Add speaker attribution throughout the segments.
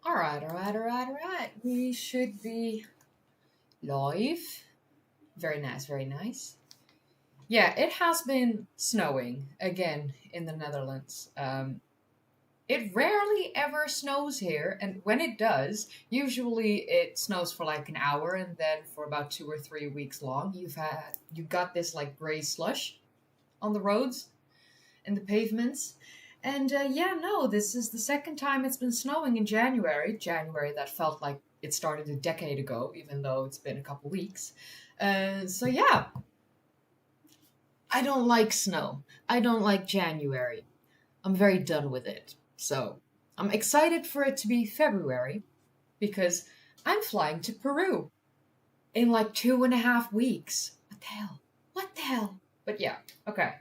Speaker 1: All right. We should be live. Very nice, very nice. Yeah, it has been snowing again in the Netherlands. It rarely ever snows here, and when it does, usually it snows for like an hour, and then for about 2 or 3 weeks long, you got this like gray slush on the roads and the pavements. And yeah, no, this is the second time it's been snowing in January. January that felt like it started a decade ago, even though it's been a couple weeks. So yeah, I don't like snow. I don't like January. I'm very done with it. So I'm excited for it to be February because I'm flying to Peru in like 2.5 weeks. What the hell? What the hell? But yeah, okay.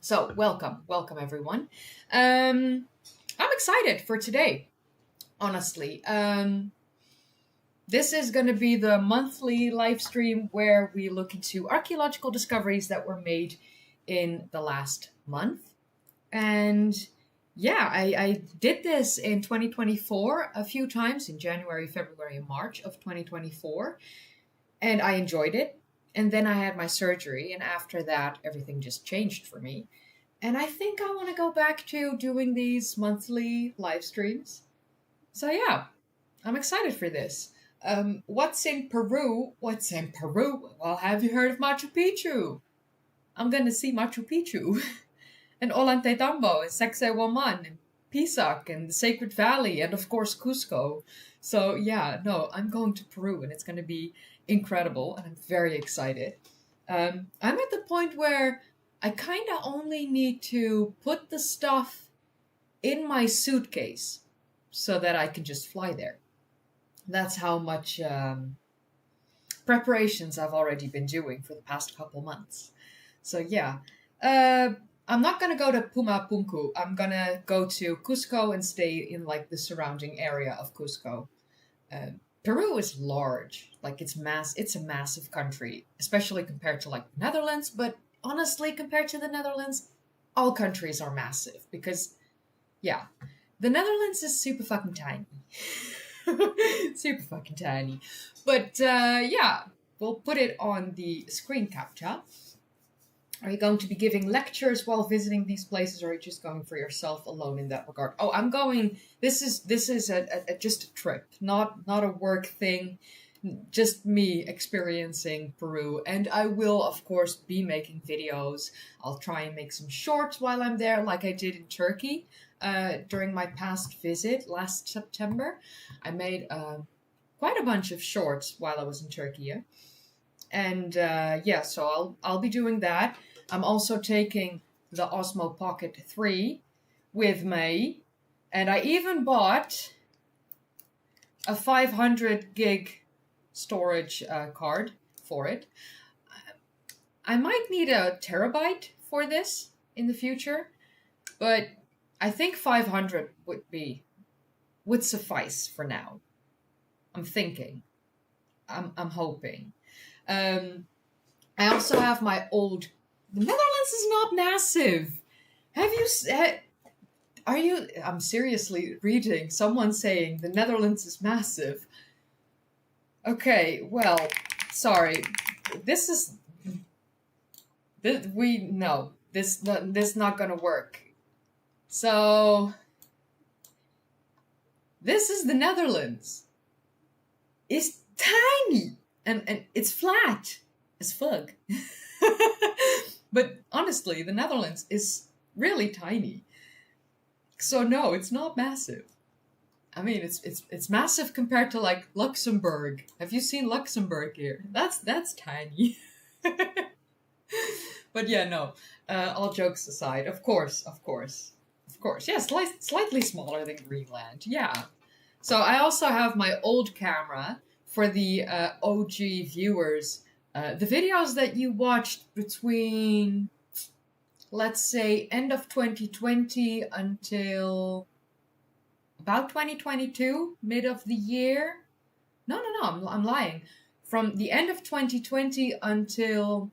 Speaker 1: So welcome everyone. I'm excited for today. Honestly, this is going to be the monthly live stream where we look into archaeological discoveries that were made in the last month. And yeah, I did this in 2024 a few times in January, February, and March of 2024, and I enjoyed it. And then I had my surgery, and after that, everything just changed for me. And I think I want to go back to doing these monthly live streams. So yeah, I'm excited for this. What's in Peru? What's in Peru? Well, have you heard of Machu Picchu? I'm gonna see Machu Picchu and Ollantaytambo and Sacsayhuaman and Pisac and the Sacred Valley and of course Cusco. So yeah, no, I'm going to Peru and it's gonna be incredible and I'm very excited. I'm at the point where I kind of only need to put the stuff in my suitcase so that I can just fly there. That's how much preparations I've already been doing for the past couple months. So yeah, I'm not gonna go to Pumapunku. I'm gonna go to Cusco and stay in like the surrounding area of Cusco. Peru is large, like it's a massive country, especially compared to like the Netherlands. But honestly, compared to the Netherlands, all countries are massive because, yeah, the Netherlands is super fucking tiny. Super fucking tiny. But yeah, we'll put it on the screen capture. Are you going to be giving lectures while visiting these places, or are you just going for yourself alone in that regard? Oh, I'm going. This is just a trip, not a work thing. Just me experiencing Peru, and I will of course be making videos. I'll try and make some shorts while I'm there, like I did in Turkey during my past visit last September. I made quite a bunch of shorts while I was in Turkey, yeah? And yeah, so I'll be doing that. I'm also taking the Osmo Pocket 3 with me, and I even bought a 500 gig storage card for it. I might need a terabyte for this in the future, but I think 500 would suffice for now. I'm thinking. I'm hoping. I also have my old. The Netherlands is not massive. Have you? Are you? I'm seriously reading someone saying the Netherlands is massive. Okay, well, sorry. This is. This not gonna work. So. This is the Netherlands. It's tiny and it's flat as fuck. But honestly, the Netherlands is really tiny. So no, it's not massive. I mean, it's massive compared to like Luxembourg. Have you seen Luxembourg here? That's tiny. But yeah, no. All jokes aside, of course. Yeah, slightly smaller than Greenland. Yeah. So I also have my old camera for the OG viewers. The videos that you watched between, let's say, end of 2020 until about 2022, mid of the year. No, I'm lying. From the end of 2020 until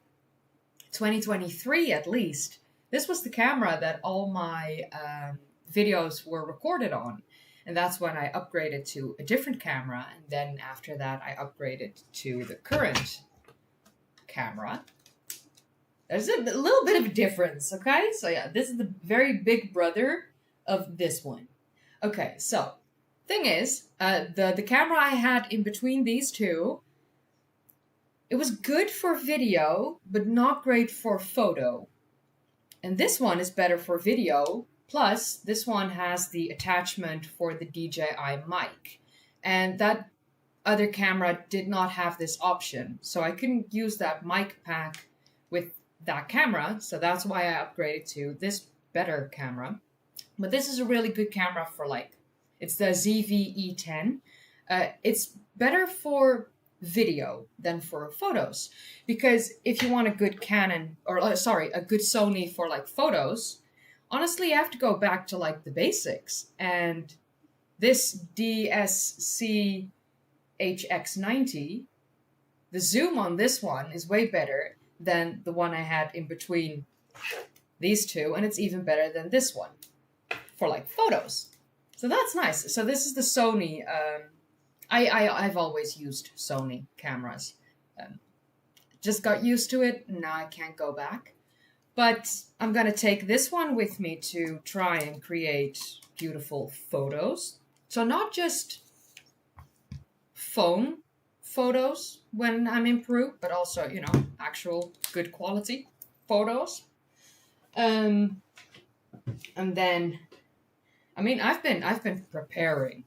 Speaker 1: 2023 at least. This was the camera that all my videos were recorded on. And that's when I upgraded to a different camera. And then after that, I upgraded to the current camera. There's a little bit of a difference, okay? So yeah, this is the very big brother of this one. Okay, so thing is, the camera I had in between these two, it was good for video, but not great for photo. And this one is better for video. Plus, this one has the attachment for the DJI mic. And that other camera did not have this option. So I couldn't use that mic pack with that camera. So that's why I upgraded to this better camera. But this is a really good camera for it's the ZV-E10. It's better for video than for photos, because if you want a good Canon a good Sony for photos, honestly you have to go back to the basics, and this DSC HX90, the zoom on this one is way better than the one I had in between these two, and it's even better than this one for photos. So that's nice. So this is the Sony. I've always used Sony cameras. Just got used to it. Now I can't go back. But I'm going to take this one with me to try and create beautiful photos. So not just phone photos when I'm in Peru, but also, actual good quality photos. And then, I've been preparing.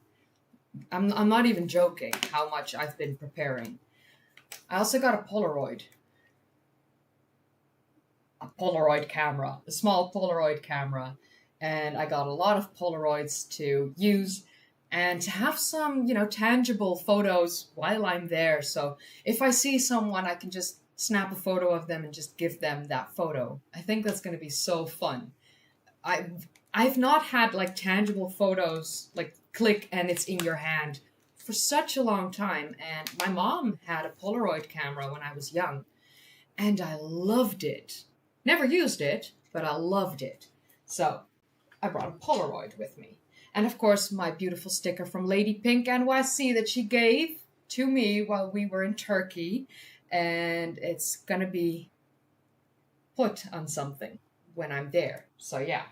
Speaker 1: I'm not even joking how much I've been preparing. I also got a Polaroid camera, a small Polaroid camera, and I got a lot of Polaroids to use and to have some, tangible photos while I'm there. So if I see someone, I can just snap a photo of them and just give them that photo. I think that's going to be so fun. I've not had tangible photos, click and it's in your hand for such a long time. And my mom had a Polaroid camera when I was young, and I loved it. Never used it, but I loved it. So I brought a Polaroid with me. And of course, my beautiful sticker from Lady Pink NYC that she gave to me while we were in Turkey. And it's going to be put on something when I'm there. So yeah,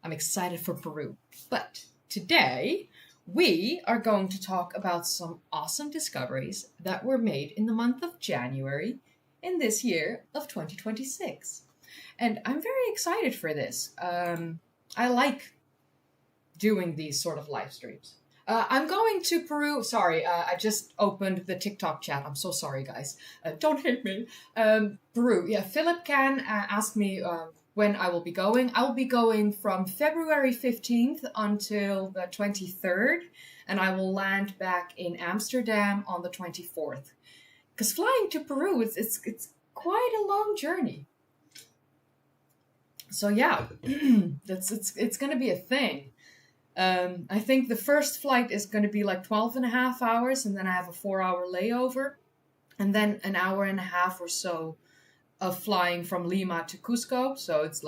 Speaker 1: I'm excited for Peru. But today, we are going to talk about some awesome discoveries that were made in the month of January in this year of 2026. And I'm very excited for this. I like doing these sort of live streams. I'm going to Peru. Sorry, I just opened the TikTok chat. I'm so sorry, guys. Don't hate me. Peru. Yeah, Philip can ask me when I will be going. I will be going from February 15th until the 23rd, and I will land back in Amsterdam on the 24th. Because flying to Peru, it's quite a long journey. So yeah, it's going to be a thing. I think the first flight is going to be 12 and a half hours, and then I have a 4-hour layover, and then an hour and a half or so of flying from Lima to Cusco. So it's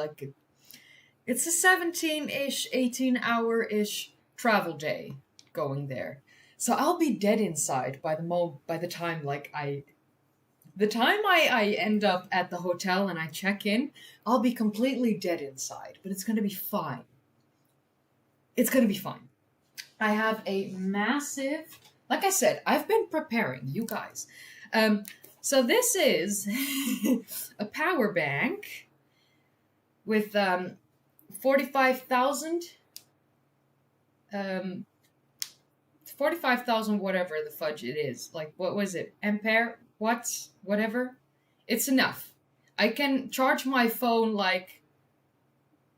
Speaker 1: it's a 17-ish, 18-hour-ish travel day going there. So I'll be dead inside by the time I end up at the hotel and I check in. I'll be completely dead inside, but it's going to be fine. It's going to be fine. I have a massive, like I said, I've been preparing, you guys. So this is a power bank with 45,000 whatever the fudge it is. What was it? Ampere? Watts? Whatever? It's enough. I can charge my phone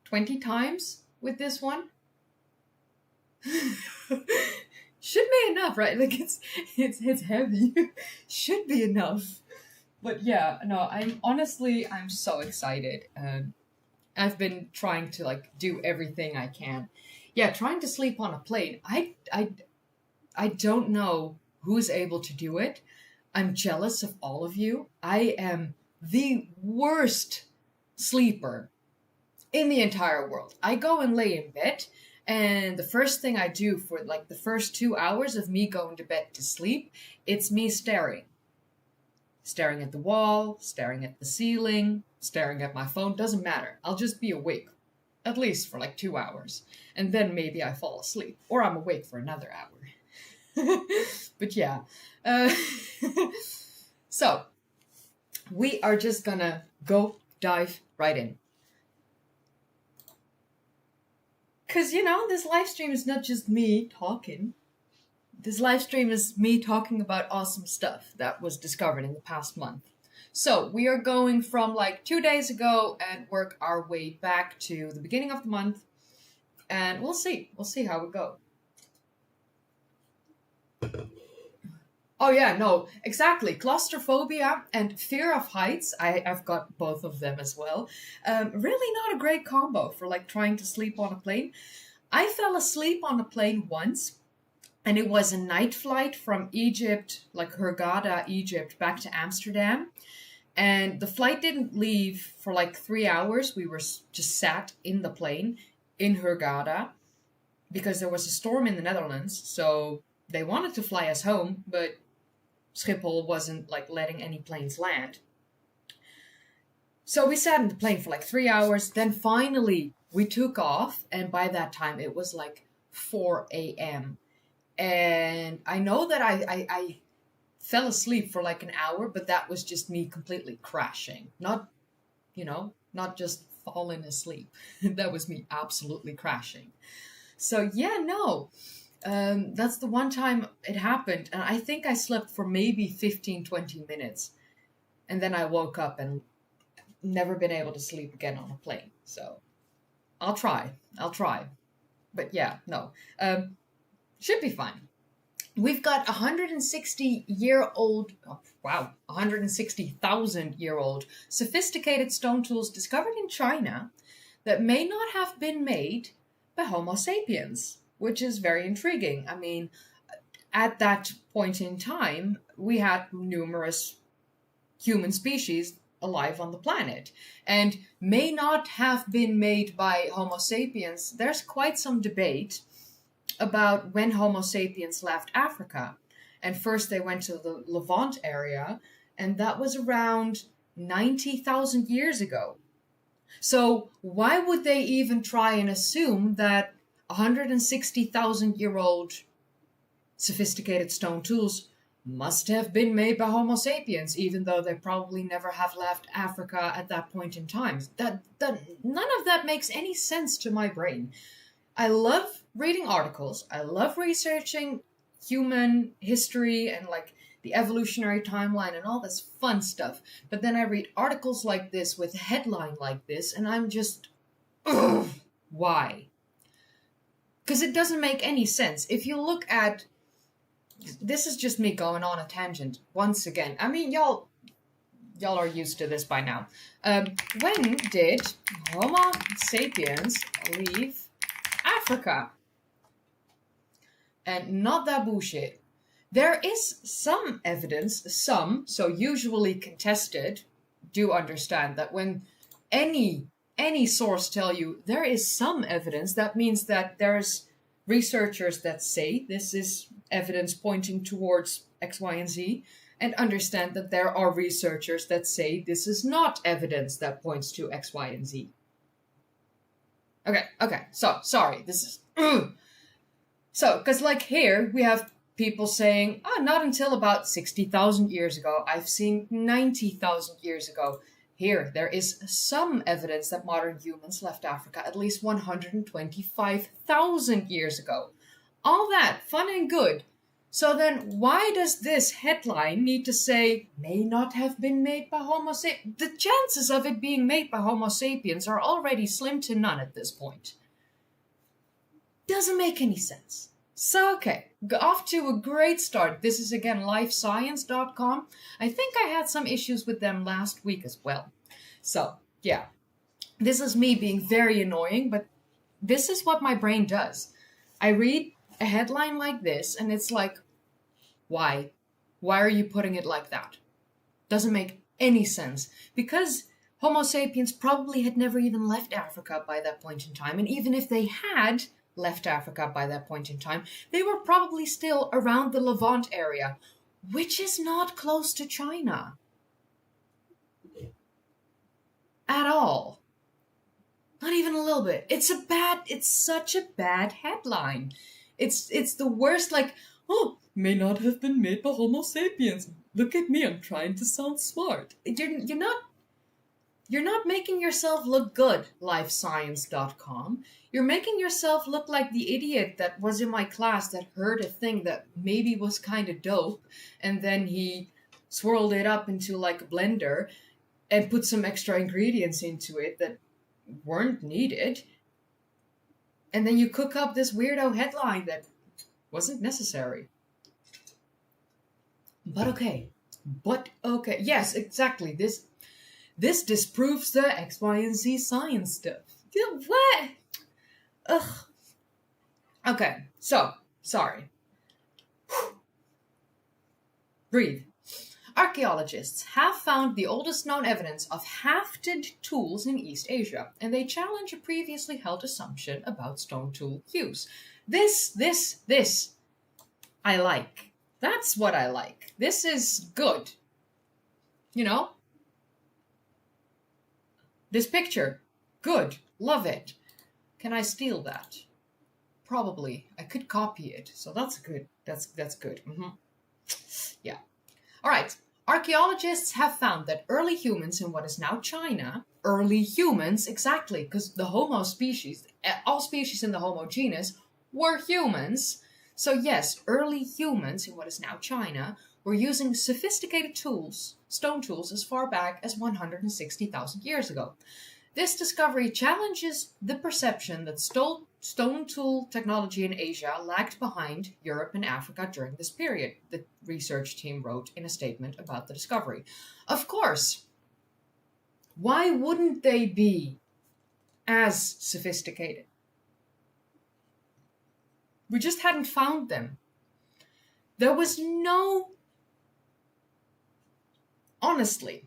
Speaker 1: 20 times with this one. Should be enough, right? It's heavy. Should be enough. But yeah, no, I'm so excited. I've been trying to do everything I can. Yeah, trying to sleep on a plane. I don't know who's able to do it. I'm jealous of all of you. I am the worst sleeper in the entire world. I go and lay in bed, And the first thing I do for like the first 2 hours of me going to bed to sleep, it's me staring. Staring at the wall, staring at the ceiling, staring at my phone, doesn't matter. I'll just be awake, at least for like 2 hours. And then maybe I fall asleep, or I'm awake for another hour. But yeah. So, we are just gonna go dive right in. Because, you know, this live stream is not just me talking. This live stream is me talking about awesome stuff that was discovered in the past month. So we are going from like 2 days ago and work our way back to the beginning of the month. And we'll see. We'll see how we go. Oh yeah, no, exactly. Claustrophobia and fear of heights. I've got both of them as well. Really not a great combo for like trying to sleep on a plane. I fell asleep on a plane once, and it was a night flight from Egypt, like Hurghada, Egypt, back to Amsterdam. And the flight didn't leave for like 3 hours. We were just sat in the plane in Hurghada because there was a storm in the Netherlands. So they wanted to fly us home, but Schiphol wasn't like letting any planes land. So we sat in the plane for like 3 hours. Then finally we took off. And by that time it was like 4 a.m. And I know that I fell asleep for like an hour, but that was just me completely crashing. Not, you know, not just falling asleep. That was me absolutely crashing. So yeah, no. That's the one time it happened. And I think I slept for maybe 15, 20 minutes. And then I woke up and never been able to sleep again on a plane. So I'll try. But yeah, no. Should be fine. We've got 160,000-year-old sophisticated stone tools discovered in China that may not have been made by Homo sapiens, which is very intriguing. I mean, at that point in time, we had numerous human species alive on the planet, and may not have been made by Homo sapiens. There's quite some debate about when Homo sapiens left Africa. And first they went to the Levant area, and that was around 90,000 years ago. So why would they even try and assume that 160,000-year-old sophisticated stone tools must have been made by Homo sapiens, even though they probably never have left Africa at that point in time? That none of that makes any sense to my brain. I love reading articles. I love researching human history and like the evolutionary timeline and all this fun stuff. But then I read articles like this with a headline like this, and I'm just, ugh, why? Because it doesn't make any sense. If you look at, this is just me going on a tangent once again. I mean, y'all are used to this by now. When did Homo sapiens leave Africa? And not that bullshit. There is some evidence, so usually contested, do understand that when any source tell you there is some evidence, that means that there's researchers that say this is evidence pointing towards X, Y, and Z, and understand that there are researchers that say this is not evidence that points to X, Y, and Z. Okay, so, sorry, this is... So, because like here, we have people saying, not until about 60,000 years ago. I've seen 90,000 years ago. Here, there is some evidence that modern humans left Africa at least 125,000 years ago. All that, fun and good. So then, why does this headline need to say, may not have been made by Homo sapiens? The chances of it being made by Homo sapiens are already slim to none at this point. Doesn't make any sense. So, okay, off to a great start. This is again livescience.com. I think I had some issues with them last week as well. So, yeah, this is me being very annoying, but this is what my brain does. I read a headline like this, and it's like, why? Why are you putting it like that? Doesn't make any sense. Because Homo sapiens probably had never even left Africa by that point in time, and even if they had, left Africa by that point in time, they were probably still around the Levant area, which is not close to China at all. Not even a little bit. It's such a bad headline. It's the worst, like, oh, may not have been made by Homo sapiens. Look at me, I'm trying to sound smart. You're not making yourself look good, lifescience.com. You're making yourself look like the idiot that was in my class that heard a thing that maybe was kind of dope, and then he swirled it up into like a blender and put some extra ingredients into it that weren't needed. And then you cook up this weirdo headline that wasn't necessary. But okay. Yes, exactly. This disproves the X, Y, and Z science stuff. What? Ugh. Okay, so, sorry. Breathe. Archaeologists have found the oldest known evidence of hafted tools in East Asia, and they challenge a previously held assumption about stone tool use. This, I like. That's what I like. This is good. You know? This picture, good, love it. Can I steal that? Probably. I could copy it, so that's good. That's good. Yeah. All right. Archaeologists have found that early humans in what is now China, early humans, exactly, because the Homo species, all species in the Homo genus were humans. So yes, early humans in what is now China were using sophisticated tools, stone tools, as far back as 160,000 years ago. This discovery challenges the perception that stone tool technology in Asia lagged behind Europe and Africa during this period, the research team wrote in a statement about the discovery. Of course, why wouldn't they be as sophisticated? We just hadn't found them. Honestly,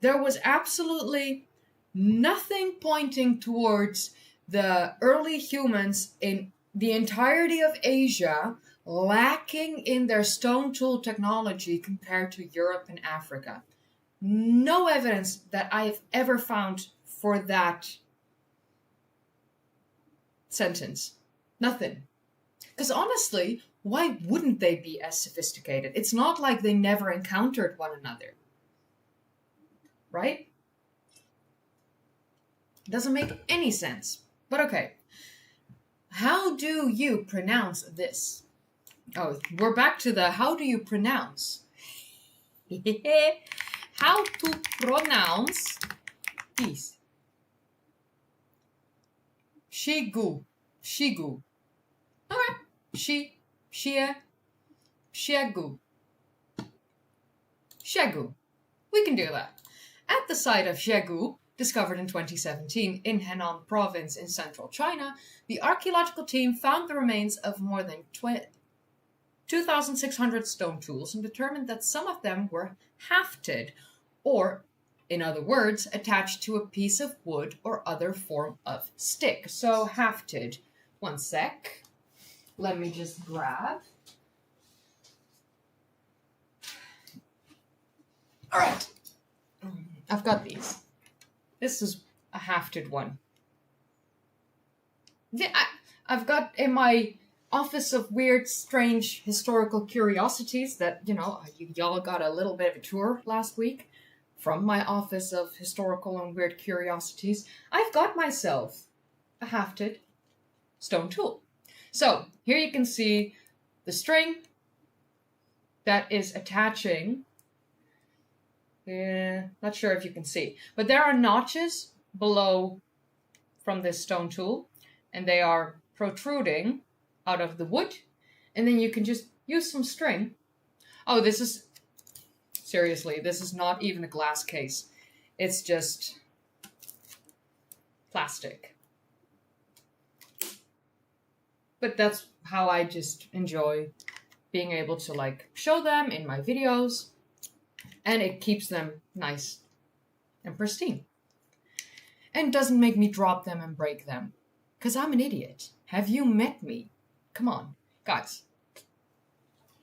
Speaker 1: there was absolutely nothing pointing towards the early humans in the entirety of Asia lacking in their stone tool technology compared to Europe and Africa. No evidence that I have ever found for that sentence. Nothing. Because honestly, why wouldn't they be as sophisticated? It's not like they never encountered one another. Right? Doesn't make any sense. But okay. How do you pronounce this? Oh, we're back to the how do you pronounce? How to pronounce this? Shigu. Okay. Shegu. We can do that. At the site of Shegu, discovered in 2017 in Henan province in central China, the archaeological team found the remains of more than 2,600 stone tools and determined that some of them were hafted, or, in other words, attached to a piece of wood or other form of stick. So, hafted. One sec. Let me just grab. All right. I've got these. This is a hafted one. Yeah, I've got in my office of weird, strange historical curiosities that, y'all got a little bit of a tour last week from my office of historical and weird curiosities. I've got myself a hafted stone tool. So, here you can see the string that is attaching. Not sure if you can see, but there are notches below from this stone tool, and they are protruding out of the wood, and then you can just use some string. Oh, seriously, this is not even a glass case. It's just plastic. But that's how I just enjoy being able to show them in my videos. And it keeps them nice and pristine. And doesn't make me drop them and break them. Because I'm an idiot. Have you met me? Come on, guys.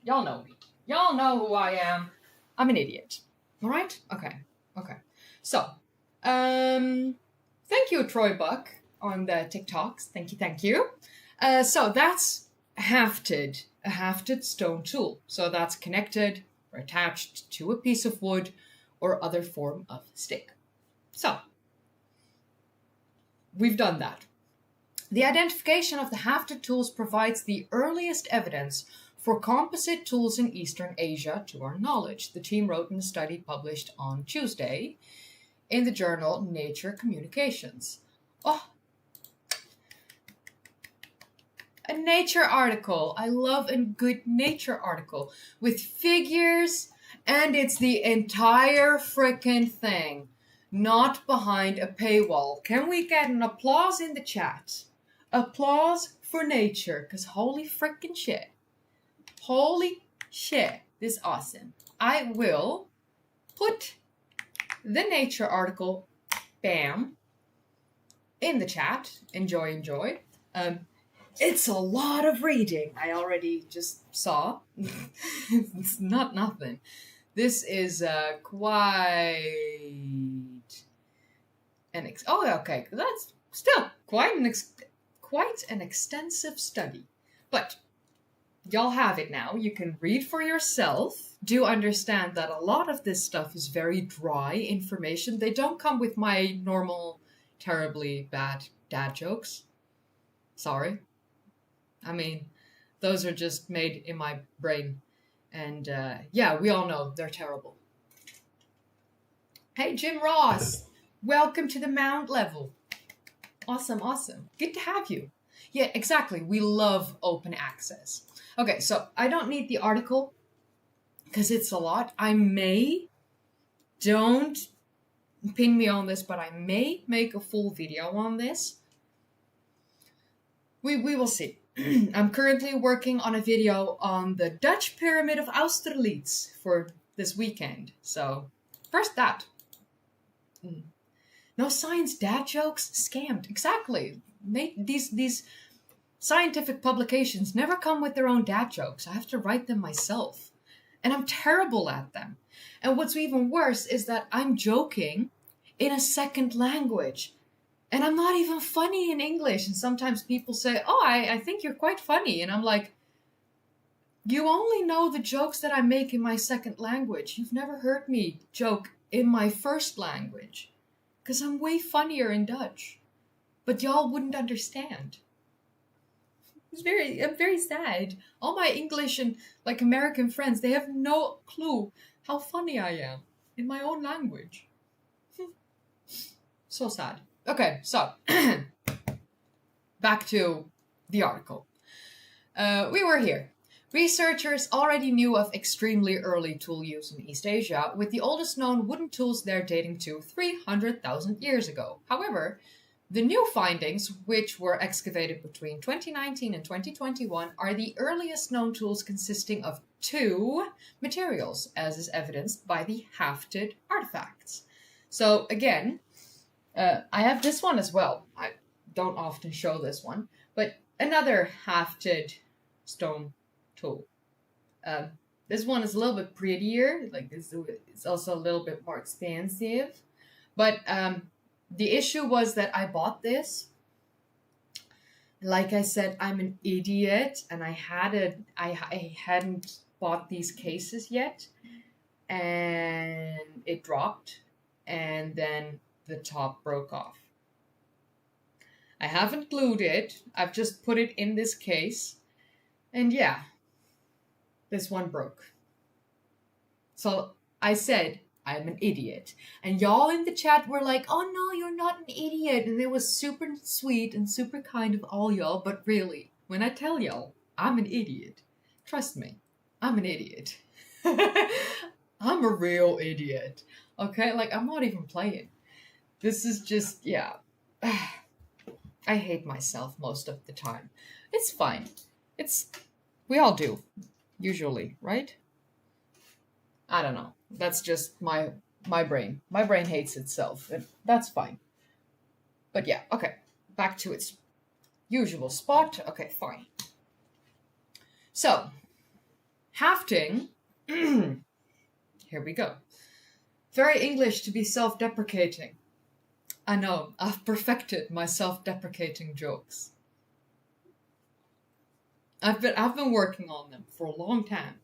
Speaker 1: Y'all know me. Y'all know who I am. I'm an idiot. All right? Okay. So, thank you, Troy Buck, on the TikToks. Thank you. So that's hafted, a hafted stone tool. So that's connected or attached to a piece of wood or other form of stick. So, we've done that. The identification of the hafted tools provides the earliest evidence for composite tools in Eastern Asia to our knowledge, the team wrote in a study published on Tuesday in the journal Nature Communications. Oh, a Nature article. I love a good Nature article with figures, and it's the entire frickin' thing, not behind a paywall. Can we get an applause in the chat? Applause for Nature, because holy frickin' shit. Holy shit, this is awesome. I will put the Nature article, bam, in the chat. Enjoy. It's a lot of reading. I already just saw. It's not nothing. This is quite an okay. That's still quite an extensive study, but y'all have it now. You can read for yourself. Do understand that a lot of this stuff is very dry information. They don't come with my normal, terribly bad dad jokes. Sorry. I mean, those are just made in my brain. And yeah, we all know they're terrible. Hey, Jim Ross. Welcome to the Mount level. Awesome. Good to have you. Yeah, exactly. We love open access. Okay, so I don't need the article because it's a lot. Don't pin me on this, but I may make a full video on this. We will see. I'm currently working on a video on the Dutch pyramid of Austerlitz for this weekend. So, first that. No science dad jokes? Scammed. Exactly. These scientific publications never come with their own dad jokes. I have to write them myself. And I'm terrible at them. And what's even worse is that I'm joking in a second language. And I'm not even funny in English. And sometimes people say, oh, I think you're quite funny. And I'm like, you only know the jokes that I make in my second language. You've never heard me joke in my first language. Because I'm way funnier in Dutch. But y'all wouldn't understand. I'm very sad. All my English and like American friends, they have no clue how funny I am in my own language. So sad. Okay, so back to the article. We were here. Researchers already knew of extremely early tool use in East Asia, with the oldest known wooden tools there dating to 300,000 years ago. However, the new findings, which were excavated between 2019 and 2021, are the earliest known tools consisting of 2 materials, as is evidenced by the hafted artifacts. So again, I have this one as well. I don't often show this one, but another hafted stone tool. This one is a little bit prettier, like it's also a little bit more expansive, but the issue was that I bought this. Like I said, I'm an idiot, and I hadn't bought these cases yet, and it dropped, and then the top broke off. I haven't glued it. I've just put it in this case, and yeah, this one broke. So I said, I'm an idiot. And y'all in the chat were like, oh no, you're not an idiot. And it was super sweet and super kind of all y'all. But really, when I tell y'all, I'm an idiot, trust me, I'm an idiot. I'm a real idiot. Okay? Like, I'm not even playing. This is just, yeah. I hate myself most of the time. It's fine. We all do. Usually, right? I don't know. That's just my brain. My brain hates itself. That's fine. But yeah, okay. Back to its Usual spot. Okay, fine. So, hafting. Here we go. Very English to be self-deprecating. I know, I've perfected my self-deprecating jokes. I've been working on them for a long time.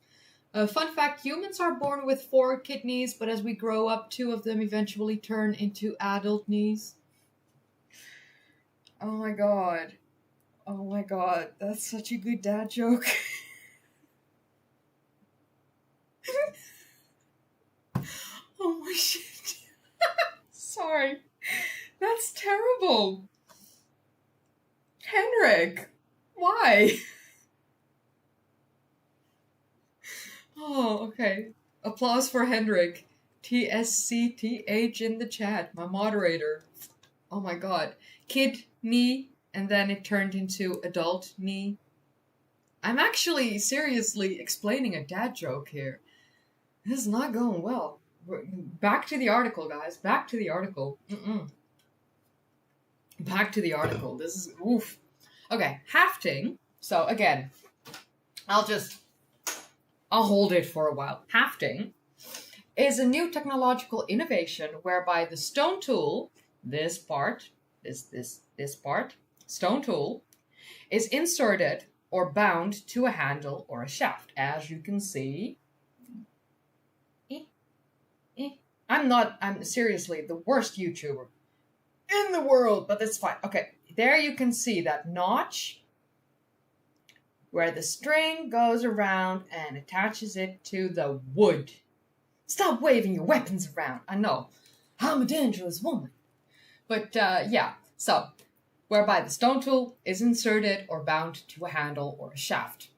Speaker 1: Fun fact, humans are born with 4 kidneys, but as we grow up, 2 of them eventually turn into adult knees. Oh my god. Oh my god, that's such a good dad joke. Oh my shit. Sorry. That's terrible. Henrik, why? Oh, okay. Applause for Henrik. TSCTH in the chat, my moderator. Oh my god. Kid knee, and then it turned into adult knee. I'm actually seriously explaining a dad joke here. This is not going well. Back to the article, guys. Back to the article. Back to the article. This is oof. Okay, hafting. So again, I'll hold it for a while. Hafting is a new technological innovation whereby the stone tool, this part, this part, stone tool, is inserted or bound to a handle or a shaft. As you can see, I'm seriously the worst YouTuber in the world, but that's fine. Okay, there you can see that notch where the string goes around and attaches it to the wood. Stop waving your weapons around. I know, I'm a dangerous woman. But yeah, so whereby the stone tool is inserted or bound to a handle or a shaft.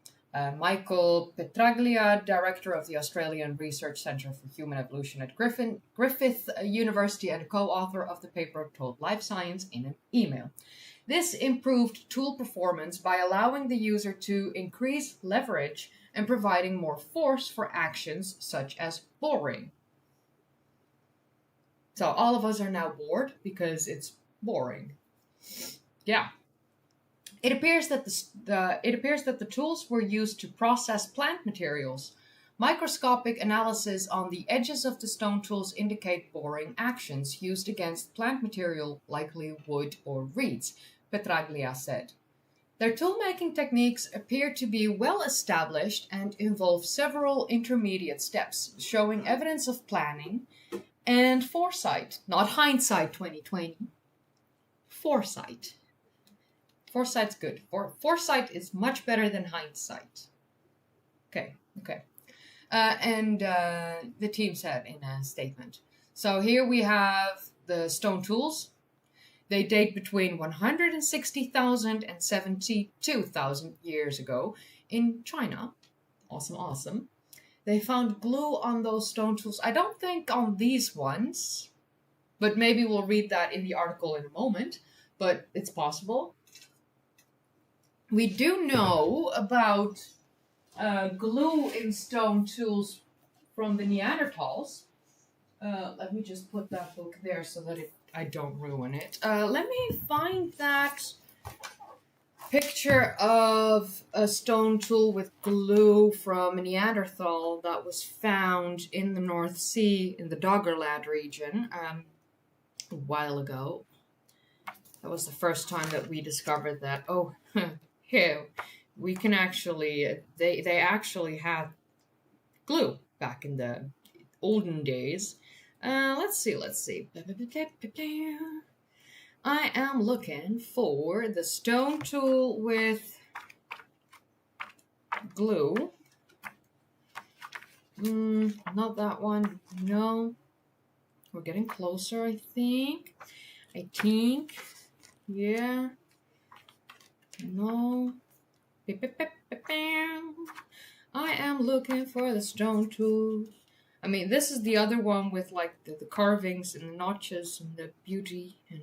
Speaker 1: Michael Petraglia, director of the Australian Research Centre for Human Evolution at Griffith University and co-author of the paper, told Life Science in an email. This improved tool performance by allowing the user to increase leverage and providing more force for actions such as boring. So all of us are now bored because it's boring. Yeah. It appears that the tools were used to process plant materials. Microscopic analysis on the edges of the stone tools indicate boring actions used against plant material, likely wood or reeds, Petraglia said. Their tool-making techniques appear to be well established and involve several intermediate steps, showing evidence of planning and foresight. Not hindsight 2020. Foresight. Foresight's good. Foresight is much better than hindsight. Okay. And the team said in a statement. So here we have the stone tools. They date between 160,000 and 72,000 years ago in China. Awesome. They found glue on those stone tools. I don't think on these ones, but maybe we'll read that in the article in a moment, but it's possible. We do know about glue in stone tools from the Neanderthals. Let me just put that book there so that I don't ruin it. Let me find that picture of a stone tool with glue from a Neanderthal that was found in the North Sea in the Doggerland region a while ago. That was the first time that we discovered that. Oh, here we can actually. They actually had glue back in the olden days. Let's see. I am looking for the stone tool with glue. Not that one. No. We're getting closer, I think. Yeah. No. I am looking for the stone tool. I mean, this is the other one with like the carvings and the notches and the beauty and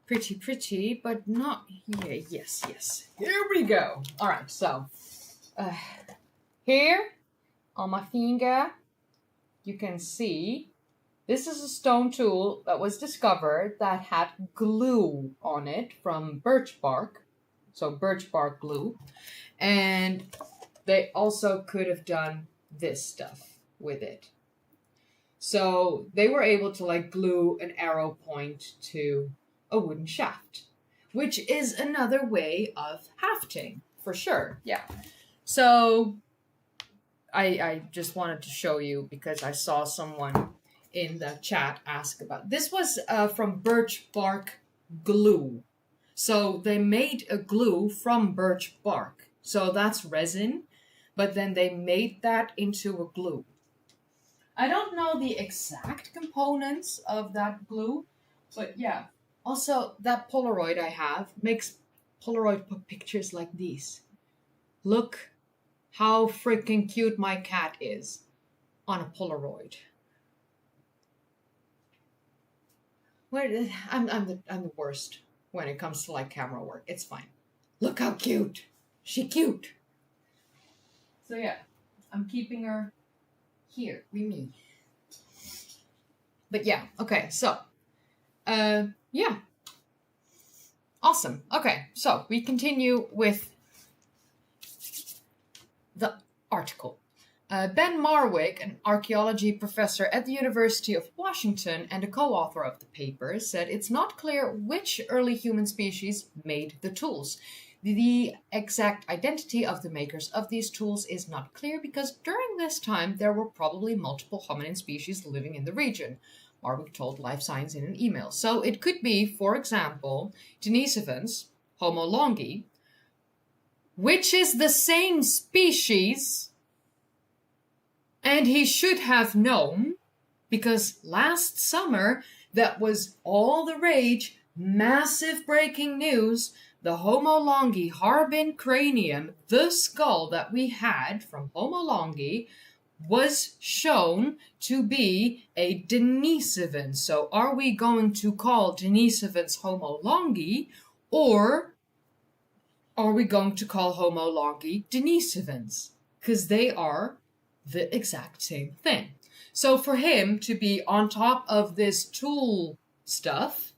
Speaker 1: pretty, but not. Yeah, yes. Here we go. All right, so here on my finger, you can see this is a stone tool that was discovered that had glue on it from birch bark. so birch bark glue. And they also could have done this stuff with it. So they were able to like glue an arrow point to a wooden shaft, which is another way of hafting, for sure. Yeah. So I just wanted to show you because I saw someone in the chat ask about this. Was from birch bark glue. So they made a glue from birch bark. So that's resin, but then they made that into a glue. I don't know the exact components of that glue, but yeah. Also, that Polaroid I have makes Polaroid pictures like these. Look how freaking cute my cat is on a Polaroid. I'm the worst when it comes to like camera work. It's fine. Look how cute. She cute. So yeah, I'm keeping her here with me. But yeah, okay, so yeah. Awesome. Okay, so we continue with the article. Ben Marwick, an archaeology professor at the University of Washington and a co-author of the paper, said it's not clear which early human species made the tools. The exact identity of the makers of these tools is not clear because during this time there were probably multiple hominin species living in the region, Marwick told Life Science in an email. So it could be, for example, Denisovans, Homo longi, which is the same species, and he should have known, because last summer that was all the rage, massive breaking news. The Homo longi Harbin cranium, the skull that we had from Homo longi, was shown to be a Denisovan. So are we going to call Denisovans Homo longi, or are we going to call Homo longi Denisovans? Because they are the exact same thing. So for him to be on top of this tool stuff,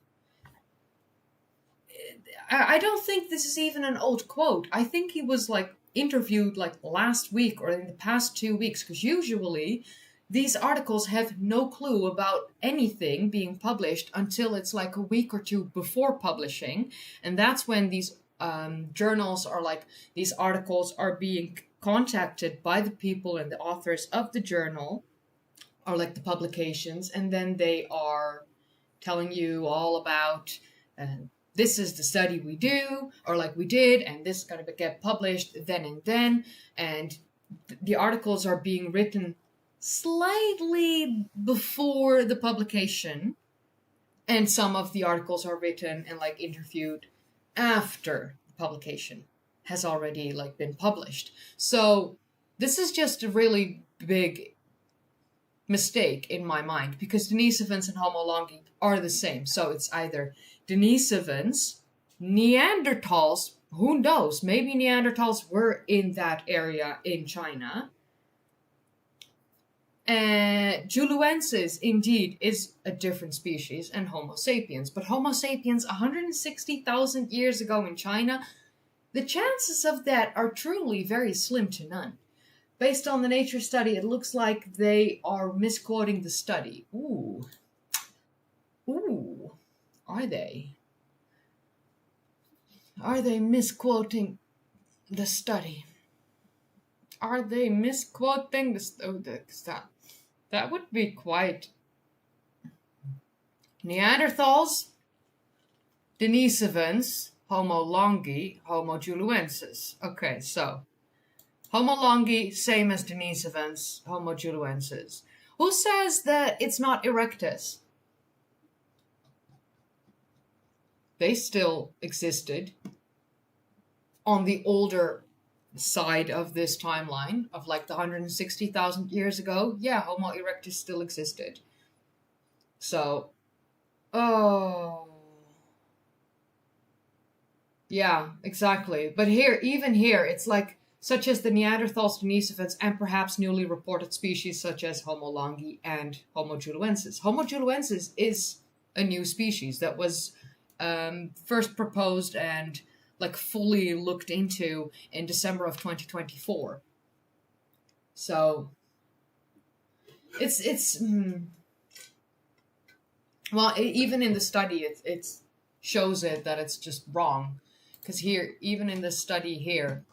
Speaker 1: I don't think this is even an old quote. I think he was like interviewed like last week or in the past 2 weeks, because usually these articles have no clue about anything being published until it's like a week or two before publishing. And that's when these journals are like, these articles are being contacted by the people and the authors of the journal, or like the publications, and then they are telling you all about this is the study we do, or like we did, and this is going to get published then and then. And the articles are being written slightly before the publication, and some of the articles are written and like interviewed after the publication has already like been published. So this is just a really big mistake in my mind, because Denisovans and Homo longi are the same. So it's either Denisovans, Neanderthals, who knows, maybe Neanderthals were in that area in China. Juluensis indeed is a different species, and Homo sapiens. But Homo sapiens 160,000 years ago in China, the chances of that are truly very slim to none. Based on the Nature study, it looks like they are misquoting the study. Ooh. Are they? Are they misquoting the study? Are they misquoting the study? That would be quite... Neanderthals, Denisovans, Homo longi, Homo juluensis. Okay, so... Homo longi, same as Denisovans, Homo juluensis. Who says that it's not erectus? They still existed on the older side of this timeline of like the 160,000 years ago. Yeah, Homo erectus still existed. So, yeah, exactly. But here, even here, it's like, such as the Neanderthals, Denisovans, and perhaps newly reported species such as Homo longi and Homo juluensis. Homo juluensis is a new species that was first proposed and like fully looked into in December of 2024. So it's well, even in the study, it shows it that it's just wrong. Because here, even in this study here,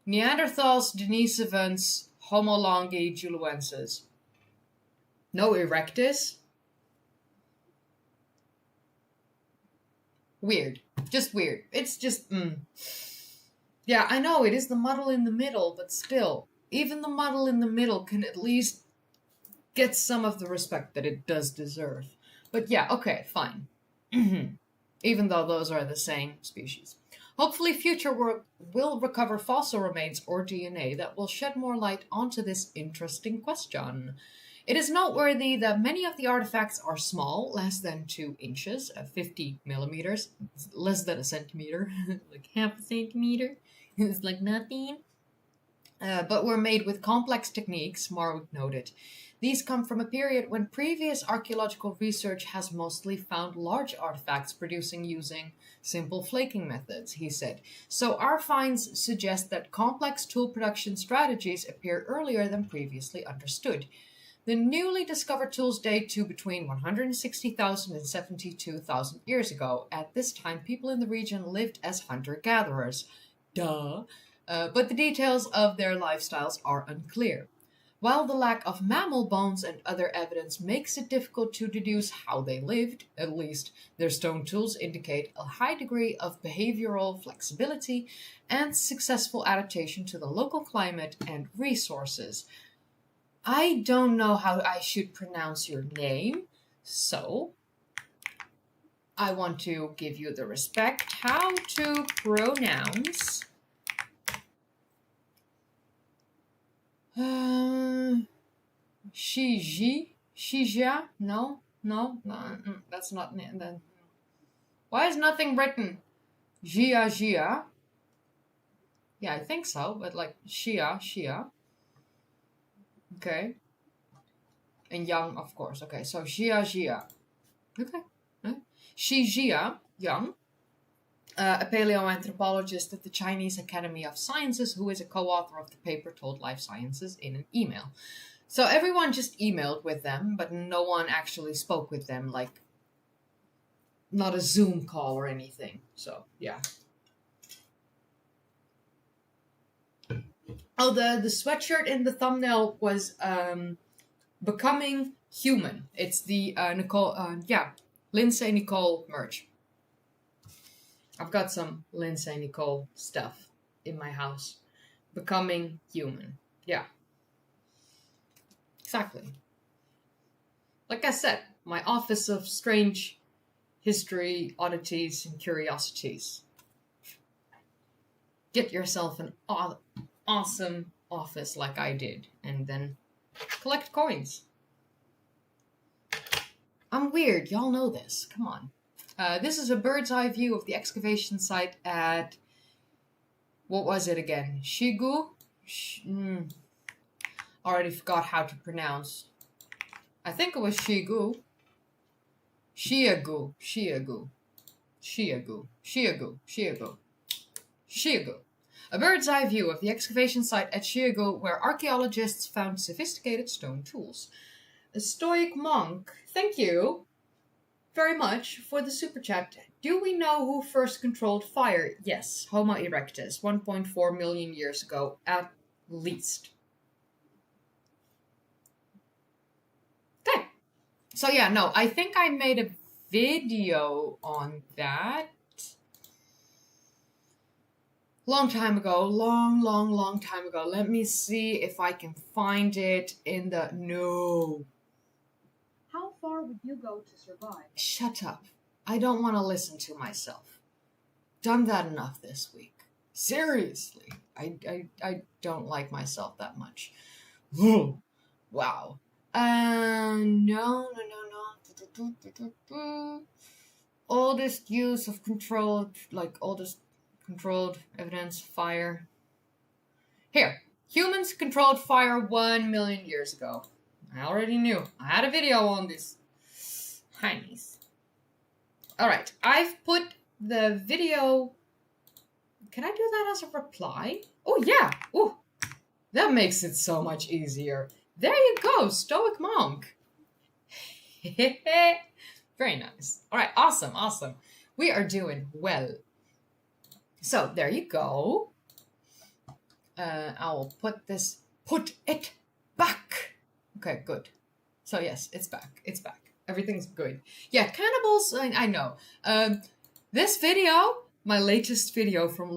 Speaker 1: Neanderthals, Denisovans, Homo longi, Juluensis. No erectus. Weird. Just weird. It's just, Yeah, I know, it is the muddle in the middle, but still, even the muddle in the middle can at least get some of the respect that it does deserve. But yeah, okay, fine. Even though those are the same species. Hopefully future work will recover fossil remains or DNA that will shed more light onto this interesting question. It is noteworthy that many of the artifacts are small, less than 2 inches, 50 millimeters, less than a centimeter, like half a centimeter. It's like nothing. But were made with complex techniques, Marwood noted. These come from a period when previous archaeological research has mostly found large artifacts producing using simple flaking methods, he said. So our finds suggest that complex tool production strategies appear earlier than previously understood. The newly discovered tools date to between 160,000 and 72,000 years ago. At this time, people in the region lived as hunter-gatherers. Duh. But the details of their lifestyles are unclear. While the lack of mammal bones and other evidence makes it difficult to deduce how they lived, at least their stone tools indicate a high degree of behavioral flexibility and successful adaptation to the local climate and resources. I don't know how I should pronounce your name, so I want to give you the respect how to pronounce Shija? No, that's not. Why is nothing written? Gia. Yeah, I think so, but like Shia. Okay. And Yang, of course. Okay, so Gia. Okay. Shijia Yang, a paleoanthropologist at the Chinese Academy of Sciences, who is a co-author of the paper Told Life Sciences, in an email. So everyone just emailed with them, but no one actually spoke with them, like not a Zoom call or anything. So yeah. Oh, the sweatshirt in the thumbnail was Becoming Human. It's the Lindsay Nicole merch. I've got some Lindsay Nicole stuff in my house. Becoming Human. Yeah. Exactly. Like I said, my office of strange history, oddities, and curiosities. Get yourself an awesome office like I did, and then collect coins. I'm weird, y'all know this. Come on. This is a bird's eye view of the excavation site at... What was it again? Shigu? Already forgot how to pronounce. I think it was Shigu. Shiagu. A bird's eye view of the excavation site at Shiagu, where archaeologists found sophisticated stone tools. A stoic monk, thank you very much for the super chat. Do we know who first controlled fire? Yes, Homo erectus, 1.4 million years ago, at least. Okay. So yeah, no, I think I made a video on that. Long time ago. Long time ago. Let me see if I can find it in the... No.
Speaker 2: How far would you go to survive?
Speaker 1: Shut up. I don't want to listen to myself. Done that enough this week. Seriously. I don't like myself that much. Wow. No. Oldest use of controlled evidence, fire. Here. Humans controlled fire 1 million years ago. I already knew. I had a video on this. Heinies. Alright, I've put the video can I do that as a reply? Oh, yeah. Oh, that makes it so much easier. There you go, Stoic Monk. Very nice. All right, awesome, awesome. We are doing well. So there you go. I'll put it back. Okay, good. So yes, it's back. It's back. Everything's good. Yeah, cannibals. I know. This video, my latest video from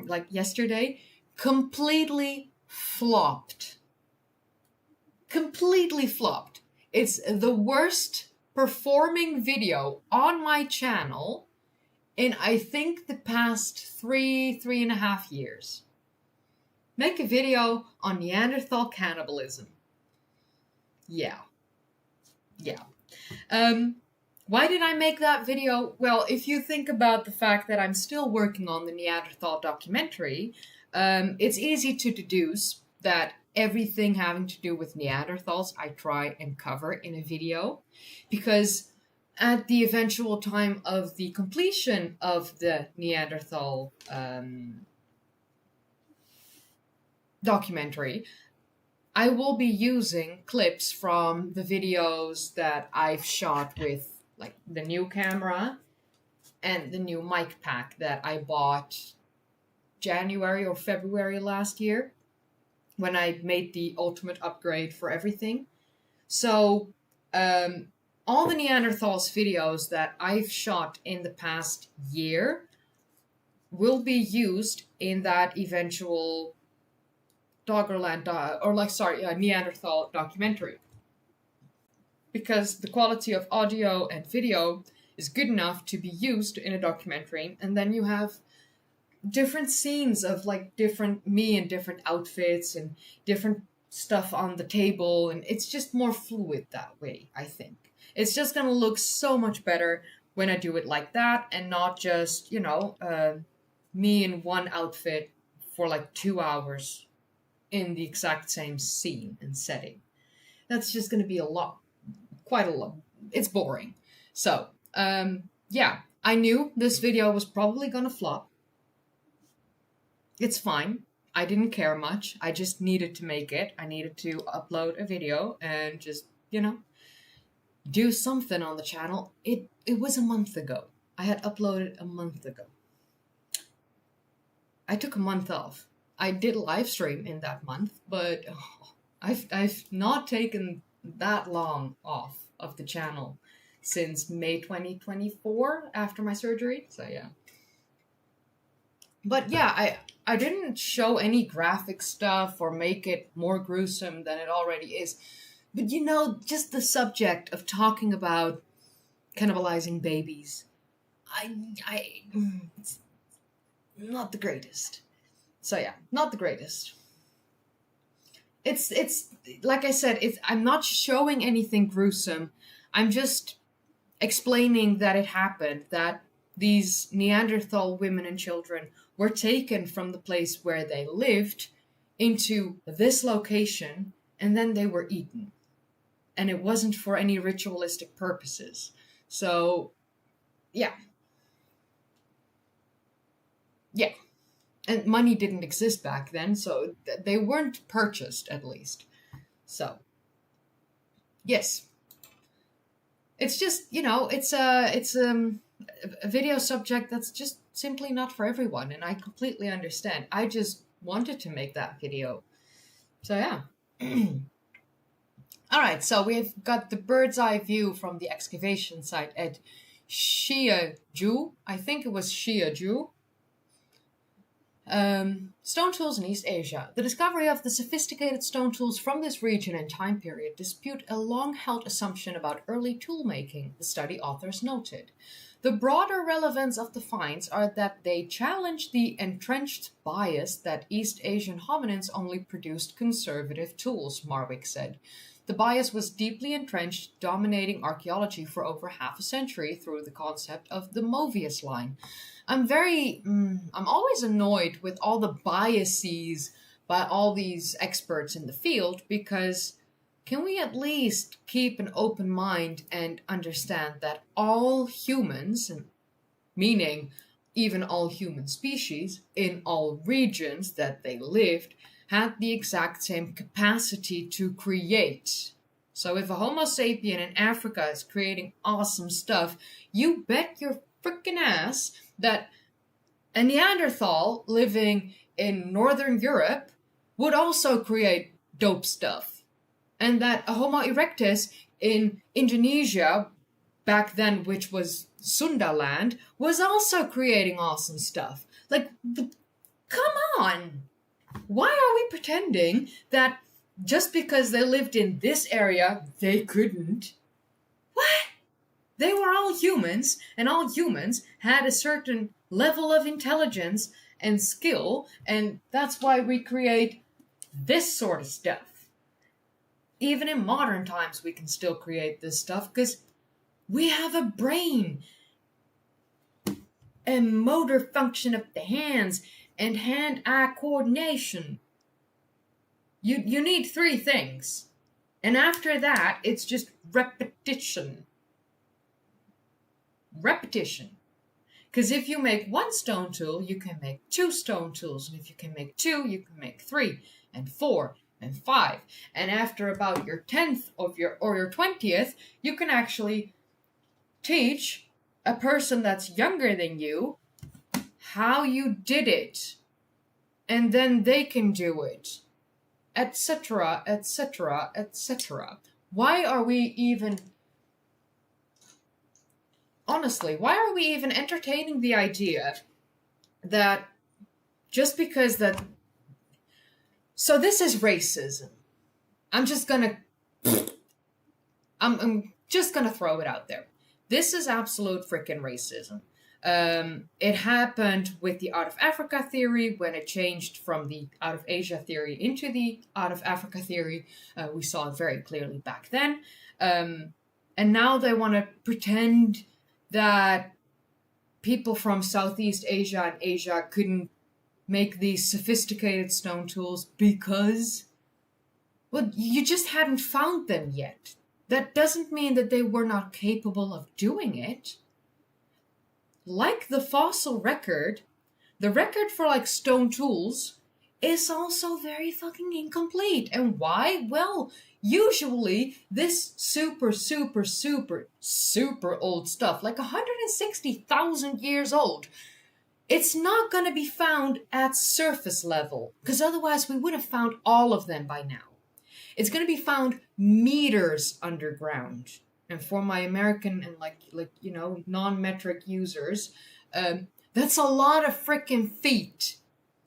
Speaker 1: like yesterday, completely flopped. Completely flopped. It's the worst performing video on my channel in, I think, the past 3.5 years. Make a video on Neanderthal cannibalism. Yeah. Why did I make that video? Well, if you think about the fact that I'm still working on the Neanderthal documentary, it's easy to deduce that everything having to do with Neanderthals I try and cover in a video, because at the eventual time of the completion of the Neanderthal documentary, I will be using clips from the videos that I've shot with like the new camera and the new mic pack that I bought January or February last year when I made the ultimate upgrade for everything. So all the Neanderthals videos that I've shot in the past year will be used in that eventual Neanderthal documentary. Because the quality of audio and video is good enough to be used in a documentary, and then you have different scenes of like different me in different outfits and different stuff on the table, and it's just more fluid that way, I think. It's just gonna look so much better when I do it like that and not just, me in one outfit for like 2 hours in the exact same scene and setting. That's just gonna be quite a lot. It's boring. So, yeah, I knew this video was probably gonna flop. It's fine. I didn't care much. I just needed to make it. I needed to upload a video and just, do something on the channel. It was a month ago. I had uploaded a month ago. I took a month off. I did Livestream in that month, but I've not taken that long off of the channel since May 2024 after my surgery. So yeah. But yeah, I didn't show any graphic stuff or make it more gruesome than it already is. But just the subject of talking about cannibalizing babies, it's not the greatest. So yeah, not the greatest. It's like I said, I'm not showing anything gruesome. I'm just explaining that it happened, that these Neanderthal women and children were taken from the place where they lived into this location, and then they were eaten. And it wasn't for any ritualistic purposes. So, yeah. Yeah. And money didn't exist back then, so they weren't purchased, at least. So, yes. It's just, it's a video subject that's just simply not for everyone, and I completely understand. I just wanted to make that video. So, yeah. All right, so we've got the bird's eye view from the excavation site at Shiaju. I think it was Shiaju. Stone tools in East Asia. The discovery of the sophisticated stone tools from this region and time period dispute a long-held assumption about early tool making, the study authors noted. The broader relevance of the finds are that they challenge the entrenched bias that East Asian hominins only produced conservative tools, Marwick said. The bias was deeply entrenched, dominating archaeology for over half a century through the concept of the Mobius line. I'm always annoyed with all the biases by all these experts in the field, because can we at least keep an open mind and understand that all humans, meaning even all human species in all regions that they lived had the exact same capacity to create. So if a Homo sapien in Africa is creating awesome stuff, you bet your frickin' ass that a Neanderthal living in Northern Europe would also create dope stuff. And that a Homo erectus in Indonesia, back then which was Sunda land, was also creating awesome stuff. Like, come on! Why are we pretending that just because they lived in this area, they couldn't? What? They were all humans, and all humans had a certain level of intelligence and skill, and that's why we create this sort of stuff. Even in modern times, we can still create this stuff because we have a brain and motor function of the hands and hand-eye coordination. You need 3 things. And after that, it's just repetition. Repetition. Because if you make 1 stone tool, you can make 2 stone tools. And if you can make 2, you can make 3 and 4 and 5. And after about your 10th or your 20th, you can actually teach a person that's younger than you how you did it. And then they can do it. Etc., etc., etc. Why are we even... Honestly, why are we even entertaining the idea that just because that... So this is racism. I'm just gonna throw it out there. This is absolute freaking racism. It happened with the out of Africa theory when it changed from the out of Asia theory into the out of Africa theory. We saw it very clearly back then. And now they want to pretend that people from Southeast Asia and Asia couldn't make these sophisticated stone tools because, well, you just hadn't found them yet. That doesn't mean that they were not capable of doing it. Like the fossil record, the record for like stone tools is also very fucking incomplete. And why? Well, usually this super old stuff, like 160,000 years old, it's not going to be found at surface level, because otherwise we would have found all of them by now. It's going to be found meters underground. And for my American and non-metric users, that's a lot of freaking feet.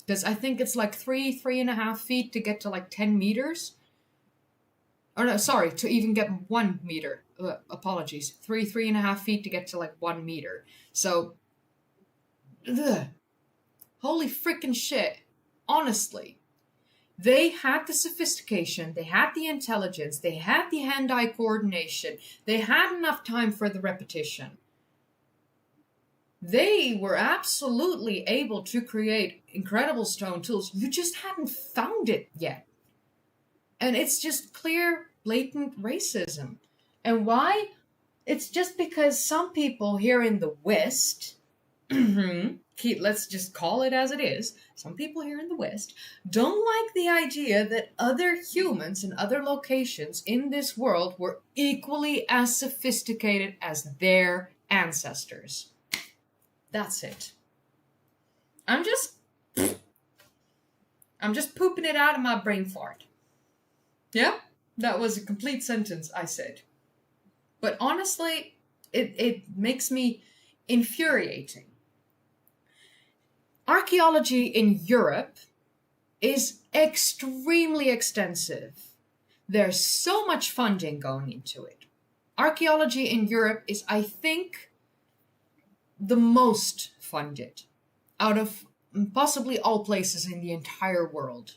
Speaker 1: Because I think it's like 3.5 feet to get to like 10 meters. Or no, sorry, to even get 1 meter. Apologies. 3.5 feet to get to like 1 meter. So, holy freaking shit. Honestly. They had the sophistication, they had the intelligence, they had the hand-eye coordination, they had enough time for the repetition. They were absolutely able to create incredible stone tools. You just hadn't found it yet. And it's just clear, blatant racism. And why? It's just because some people here in the West, let's just call it as it is, some people here in the West don't like the idea that other humans in other locations in this world were equally as sophisticated as their ancestors. That's it. I'm just pooping it out of my brain fart. Yeah, that was a complete sentence I said. But honestly, it makes me infuriating. Archaeology in Europe is extremely extensive. There's so much funding going into it. Archaeology in Europe is, I think, the most funded out of possibly all places in the entire world.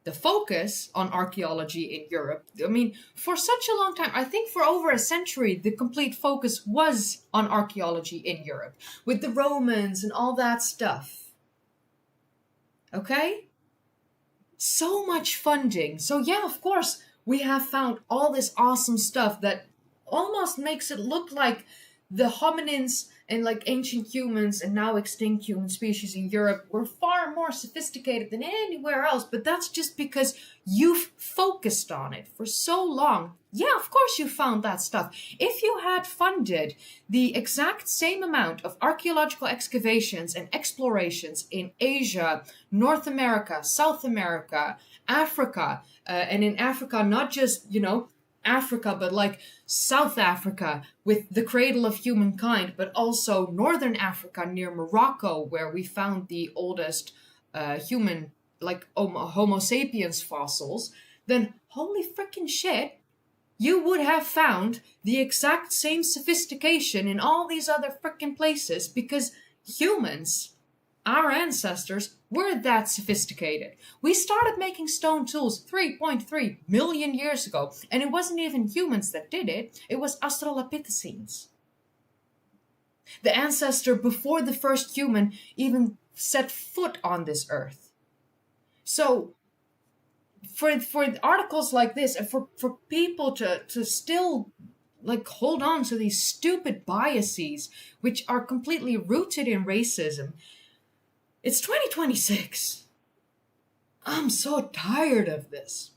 Speaker 1: The focus on archaeology in Europe, I mean, for such a long time, I think for over a century, the complete focus was on archaeology in Europe, with the Romans and all that stuff. Okay? So much funding. So yeah, of course, we have found all this awesome stuff that almost makes it look like the hominins and like ancient humans and now extinct human species in Europe were far more sophisticated than anywhere else, but that's just because you've focused on it for so long. Yeah, of course you found that stuff. If you had funded the exact same amount of archaeological excavations and explorations in Asia, North America, South America, Africa, and in Africa, not just, Africa, but like South Africa with the cradle of humankind, but also Northern Africa near Morocco, where we found the oldest human, like Homo sapiens fossils, then holy freaking shit, you would have found the exact same sophistication in all these other freaking places because humans, our ancestors, were that sophisticated. We started making stone tools 3.3 million years ago, and it wasn't even humans that did it, it was Australopithecines. The ancestor before the first human even set foot on this earth. So, for articles like this, and for people to still like hold on to these stupid biases, which are completely rooted in racism, it's 2026. I'm so tired of this.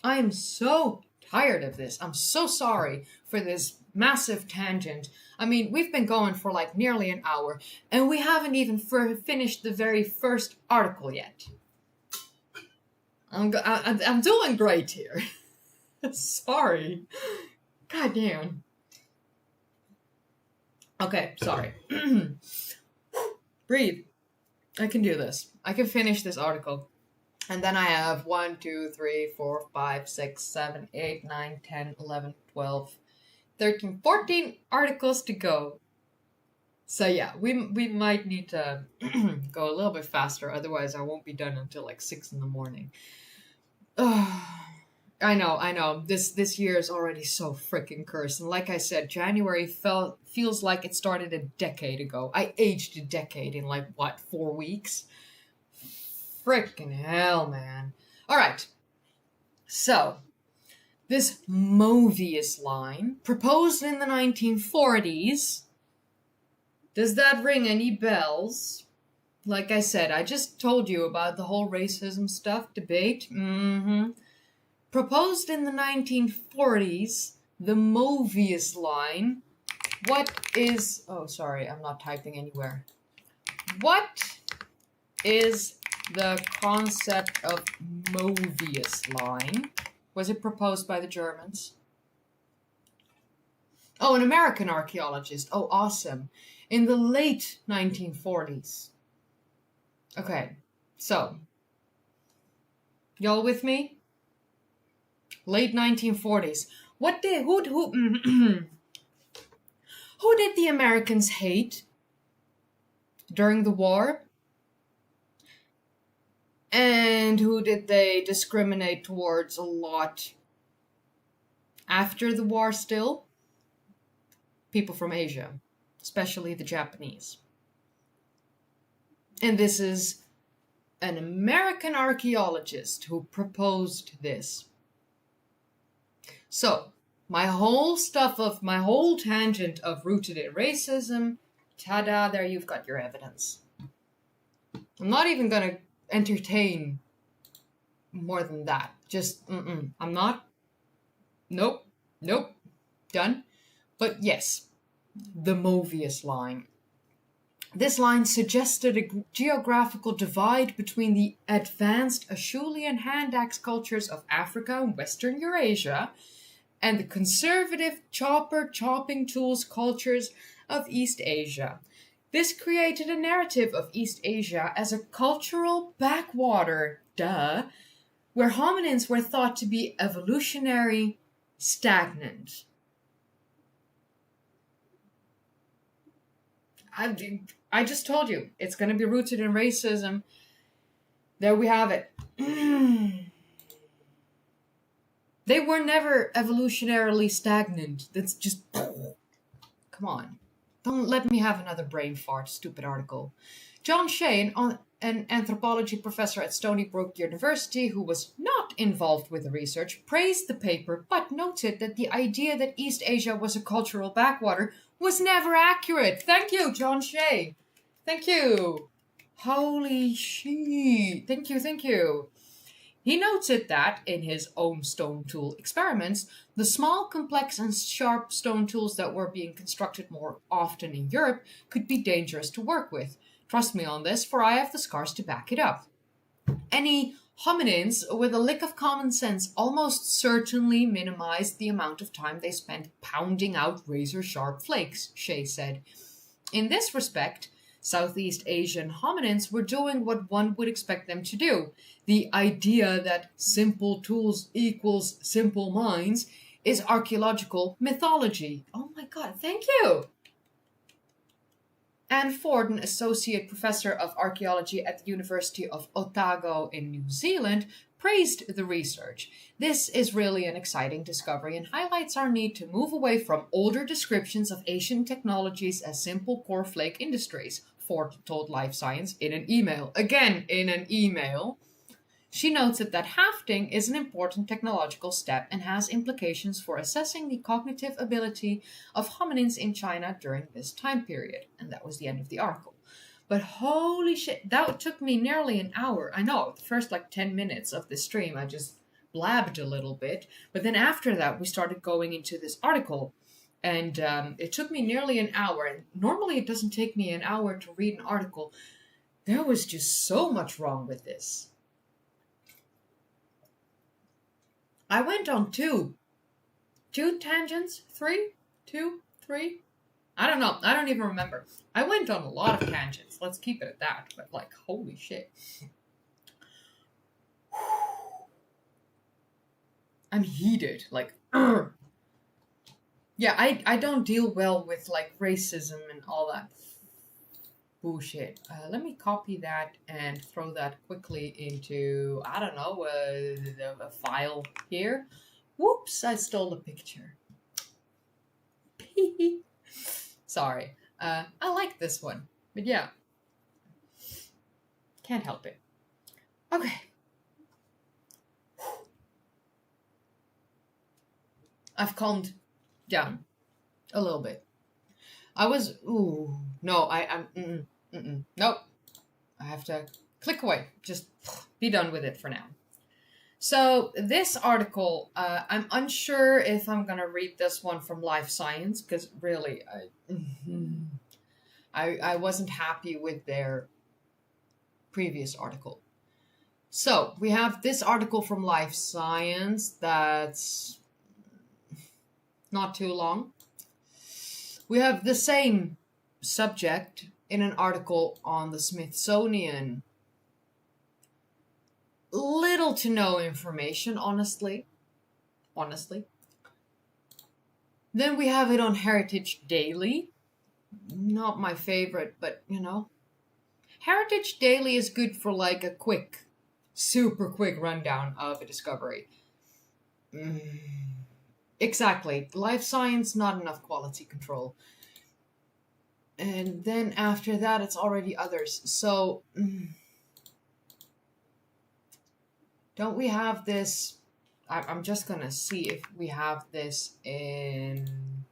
Speaker 1: I am so tired of this. I'm so sorry for this massive tangent. I mean, we've been going for like nearly an hour, and we haven't even finished the very first article yet. I'm doing great here. Sorry. God damn. Okay, sorry. Breathe. I can do this. I can finish this article. And then I have 1, 2, 3, 4, 5, 6, 7, 8, 9, 10, 11, 12, 13, 14 articles to go. So yeah, we might need to go a little bit faster, otherwise I won't be done until like 6 in the morning. I know. This year is already so freaking cursed. And like I said, January feels like it started a decade ago. I aged a decade in 4 weeks? Freaking hell, man. Alright. So, this Mobius line, proposed in the 1940s, does that ring any bells? Like I said, I just told you about the whole racism stuff debate. Proposed in the 1940s, the Mobius line. What is... Oh, sorry, I'm not typing anywhere. What is the concept of Mobius line? Was it proposed by the Germans? Oh, an American archaeologist. Oh, awesome. In the late 1940s. Okay, so, y'all with me? Late 1940s. Who did the Americans hate during the war? And who did they discriminate towards a lot after the war still? People from Asia, especially the Japanese. And this is an American archaeologist who proposed this. So, my whole tangent of rooted in racism, ta-da, there you've got your evidence. I'm not even gonna entertain more than that. Just, I'm not. Nope. Done. But yes, the Mobius line. This line suggested a geographical divide between the advanced Acheulean hand axe cultures of Africa and Western Eurasia and the conservative chopping tools cultures of East Asia. This created a narrative of East Asia as a cultural backwater, where hominins were thought to be evolutionary stagnant. I just told you, it's going to be rooted in racism. There we have it. They were never evolutionarily stagnant. That's just... Come on. Don't let me have another brain fart, stupid article. John Shea, an anthropology professor at Stony Brook University who was not involved with the research, praised the paper but noted that the idea that East Asia was a cultural backwater was never accurate. Thank you, John Shea. Thank you. Holy shit. Thank you. He noted that, in his own stone tool experiments, the small, complex, and sharp stone tools that were being constructed more often in Europe could be dangerous to work with. Trust me on this, for I have the scars to back it up. Any hominins with a lick of common sense almost certainly minimized the amount of time they spent pounding out razor-sharp flakes, Shea said. In this respect, Southeast Asian hominins were doing what one would expect them to do. The idea that simple tools equals simple minds is archaeological mythology. Oh my god, thank you! Anne Ford, an associate professor of archaeology at the University of Otago in New Zealand, praised the research. This is really an exciting discovery and highlights our need to move away from older descriptions of Asian technologies as simple core flake industries, Ford told Life Science in an email. Again, in an email. She noted that hafting is an important technological step and has implications for assessing the cognitive ability of hominins in China during this time period. And that was the end of the article. But holy shit, that took me nearly an hour. I know, the first 10 minutes of the stream, I just blabbed a little bit. But then after that, we started going into this article. And it took me nearly an hour. And normally it doesn't take me an hour to read an article. There was just so much wrong with this. I went on two tangents? Three? I don't know. I don't even remember. I went on a lot of tangents. Let's keep it at that. But holy shit. I'm heated. Yeah, I don't deal well with racism and all that bullshit. Let me copy that and throw that quickly into, I don't know, a file here. Whoops, I stole the picture. Sorry. I like this one. But yeah. Can't help it. Okay. I've calmed down a little bit. Nope. I have to click away. Just be done with it for now. So this article, I'm unsure if I'm going to read this one from Life Science, because really, I wasn't happy with their previous article. So we have this article from Life Science that's not too long. We have the same subject in an article on the Smithsonian. Little to no information, honestly. Then we have it on Heritage Daily. Not my favorite, but Heritage Daily is good for a super quick rundown of a discovery. Exactly. Life Science, not enough quality control. And then after that, it's already others. So, don't we have this? I'm just going to see if we have this in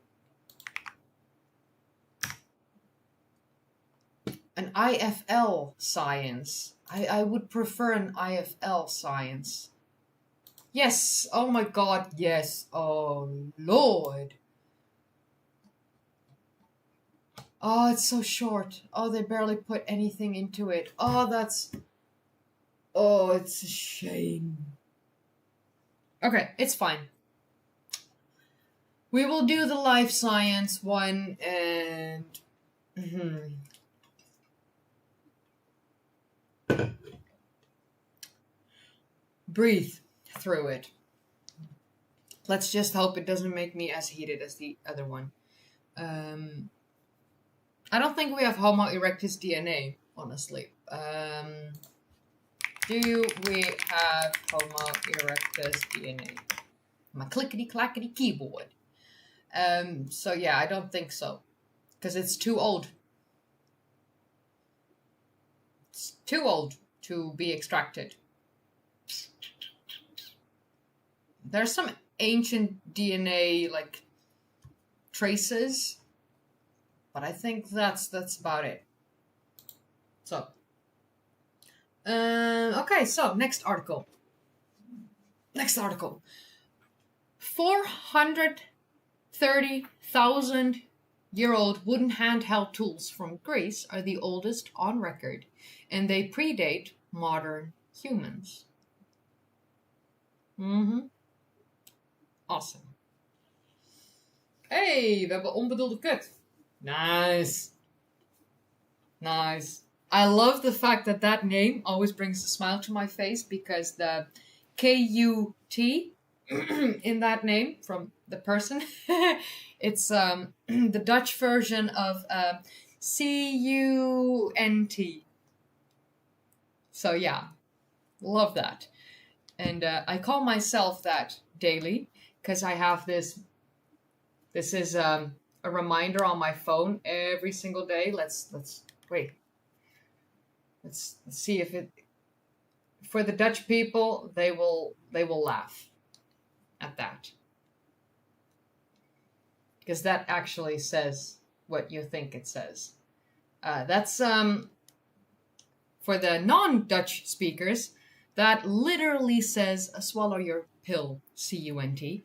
Speaker 1: an IFL Science. I would prefer an IFL Science. Yes. Oh my god, yes. Oh, Lord. Oh, it's so short. Oh, they barely put anything into it. Oh, it's a shame. Okay, it's fine. We will do the Life Science one and... breathe through it. Let's just hope it doesn't make me as heated as the other one. I don't think we have Homo erectus DNA, honestly. Do we have Homo erectus DNA? My clickety-clackety keyboard. So yeah, I don't think so. Because it's too old. It's too old to be extracted. There's some ancient DNA like traces, but I think that's about it. So, okay. So next article. 430,000-year-old wooden handheld tools from Greece are the oldest on record, and they predate modern humans. Awesome. Hey, we hebben onbedoelde kut. Nice. Nice. I love the fact that that name always brings a smile to my face, because the K-U-T in that name from the person, it's the Dutch version of C-U-N-T. So yeah, love that. And I call myself that daily, because I have this is a reminder on my phone every single day. Let's wait. Let's see if it, for the Dutch people, they will laugh at that, because that actually says what you think it says. That's for the non-Dutch speakers, that literally says swallow your pill, C-U-N-T.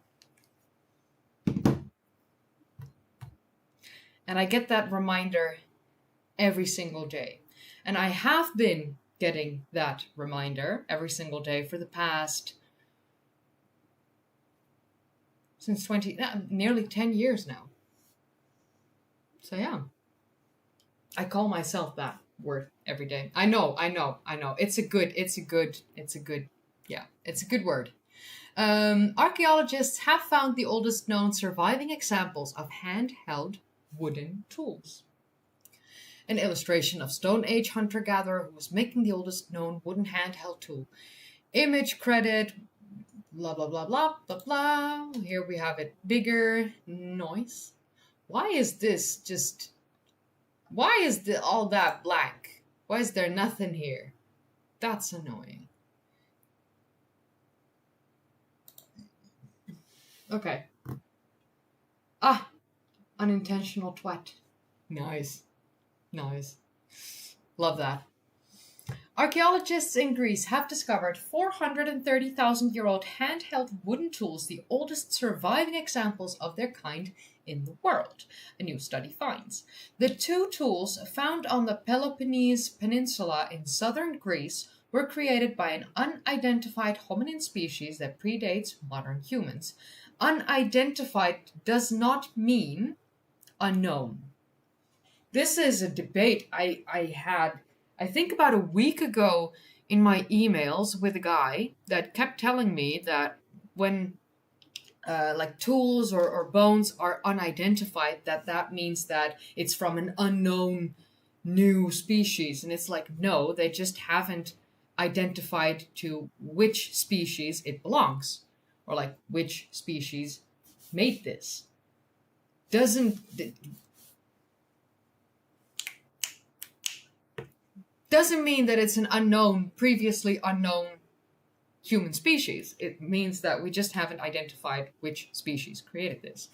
Speaker 1: And I get that reminder every single day. And I have been getting that reminder every single day for the past, since nearly 10 years now. So yeah, I call myself that word every day. I know. It's a good word. Archaeologists have found the oldest known surviving examples of handheld wooden tools. An illustration of Stone Age hunter-gatherer who was making the oldest known wooden handheld tool. Image credit, blah, blah, blah, blah, blah, blah. Here we have it bigger. Noise. Why is all that blank? Why is there nothing here? That's annoying. Okay. Unintentional twat. Nice. Love that. Archaeologists in Greece have discovered 430,000-year-old handheld wooden tools, the oldest surviving examples of their kind in the world, a new study finds. The two tools, found on the Peloponnese Peninsula in southern Greece, were created by an unidentified hominin species that predates modern humans. Unidentified does not mean unknown. This is a debate I had, I think about a week ago, in my emails with a guy that kept telling me that when like tools or bones are unidentified, that means that it's from an unknown new species. And it's like, no, they just haven't identified to which species it belongs, or like which species made this. Doesn't mean that it's an previously unknown human species. It means that we just haven't identified which species created this.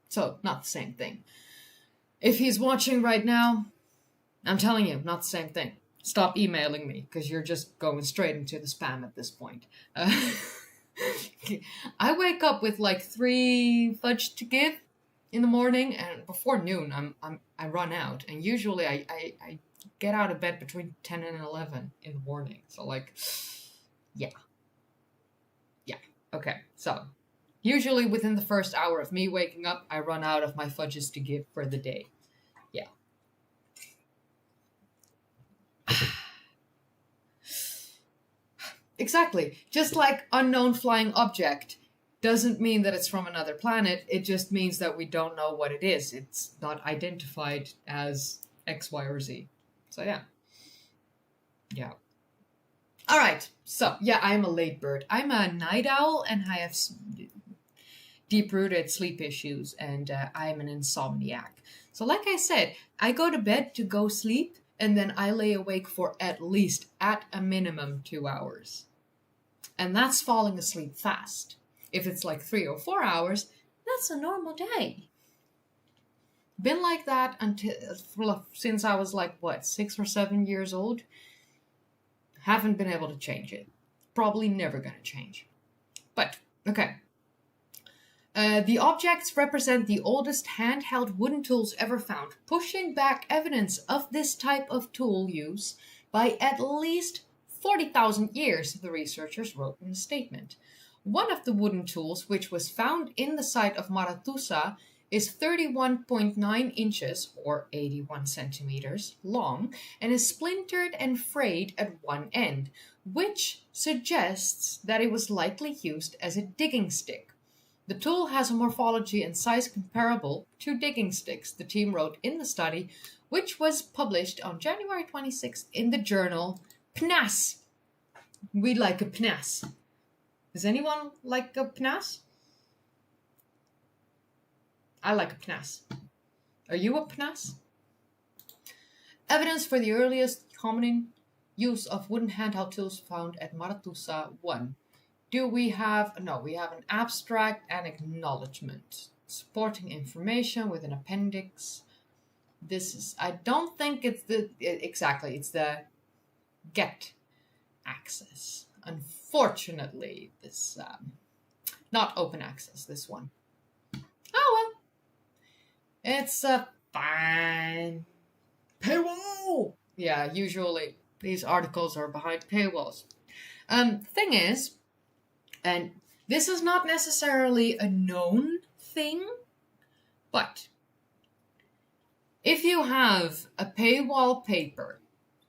Speaker 1: So, not the same thing. If he's watching right now, I'm telling you, not the same thing. Stop emailing me, because you're just going straight into the spam at this point. I wake up with like 3 fudge to give in the morning, and before noon, I run out. And usually I get out of bed between 10 and 11 in the morning. So like, yeah. Okay, so usually within the first hour of me waking up, I run out of my fudges to give for the day. Yeah. Exactly. Just like unknown flying object doesn't mean that it's from another planet. It just means that we don't know what it is. It's not identified as X, Y, or Z. So yeah. All right. So yeah, I'm a late bird. I'm a night owl, and I have deep-rooted sleep issues, and I'm an insomniac. So like I said, I go to bed to go sleep, and then I lay awake for at least, at a minimum, 2 hours. And that's falling asleep fast. If it's like 3 or 4 hours, that's a normal day. Been like that since I was like, 6 or 7 years old? Haven't been able to change it. Probably never gonna change. But, okay. The objects represent the oldest handheld wooden tools ever found, pushing back evidence of this type of tool use by at least 40,000 years, the researchers wrote in a statement. One of the wooden tools, which was found in the site of Maratusa, is 31.9 inches, or 81 centimeters, long, and is splintered and frayed at one end, which suggests that it was likely used as a digging stick. The tool has a morphology and size comparable to digging sticks, the team wrote in the study, which was published on January 26th in the journal PNAS. We like a PNAS. Does anyone like a PNAS? I like a PNAS. Are you a PNAS? Evidence for the earliest hominin use of wooden handheld tools found at Maratusa 1. We have an abstract and acknowledgement. Supporting information with an appendix. I don't think it's it's the get access. Unfortunately, this, not open access, this one. Oh well. It's a fine paywall. Yeah, usually these articles are behind paywalls. Thing is, and this is not necessarily a known thing, but if you have a paywall paper,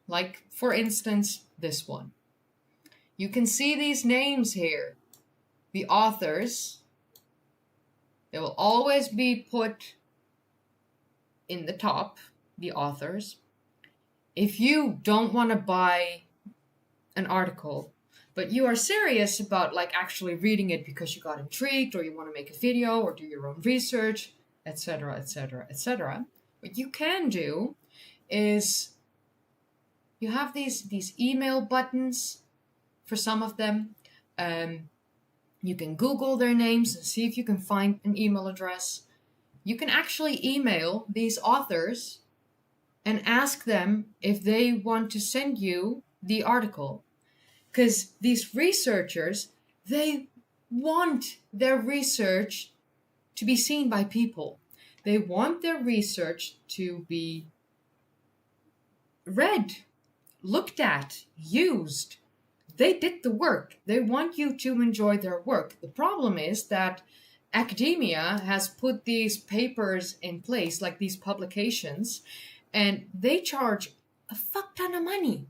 Speaker 1: like for instance this one, you can see these names here. The authors, they will always be put in the top, the authors. If you don't want to buy an article, but you are serious about like actually reading it because you got intrigued or you want to make a video or do your own research, etc., etc., etc., what you can do is you have these email buttons for some of them. You can Google their names and see if you can find an email address. You can actually email these authors and ask them if they want to send you the article. Because these researchers, they want their research to be seen by people. They want their research to be read, looked at, used. They did the work. They want you to enjoy their work. The problem is that academia has put these papers in place, like these publications, and they charge a fuck ton of money.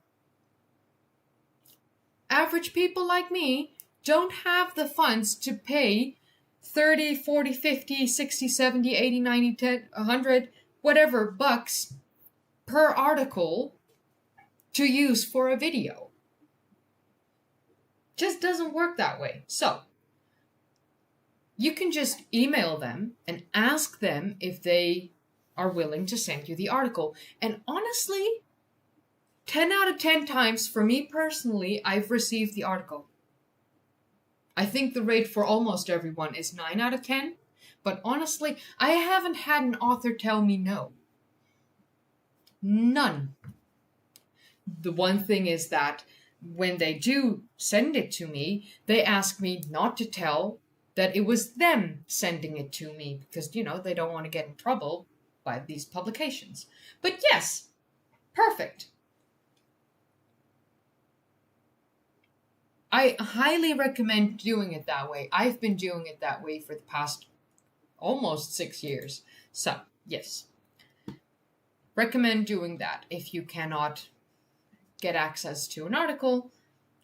Speaker 1: Average people like me don't have the funds to pay 30, 40, 50, 60, 70, 80, 90, 10, 100, whatever bucks per article to use for a video. Just doesn't work that way. So, you can just email them and ask them if they are willing to send you the article. And honestly, 10 out of 10 times, for me personally, I've received the article. I think the rate for almost everyone is 9 out of 10. But honestly, I haven't had an author tell me no. None. The one thing is that when they do send it to me, they ask me not to tell that it was them sending it to me because, they don't want to get in trouble by these publications. But yes, perfect. I highly recommend doing it that way. I've been doing it that way for the past almost 6 years. So, yes. Recommend doing that. If you cannot get access to an article,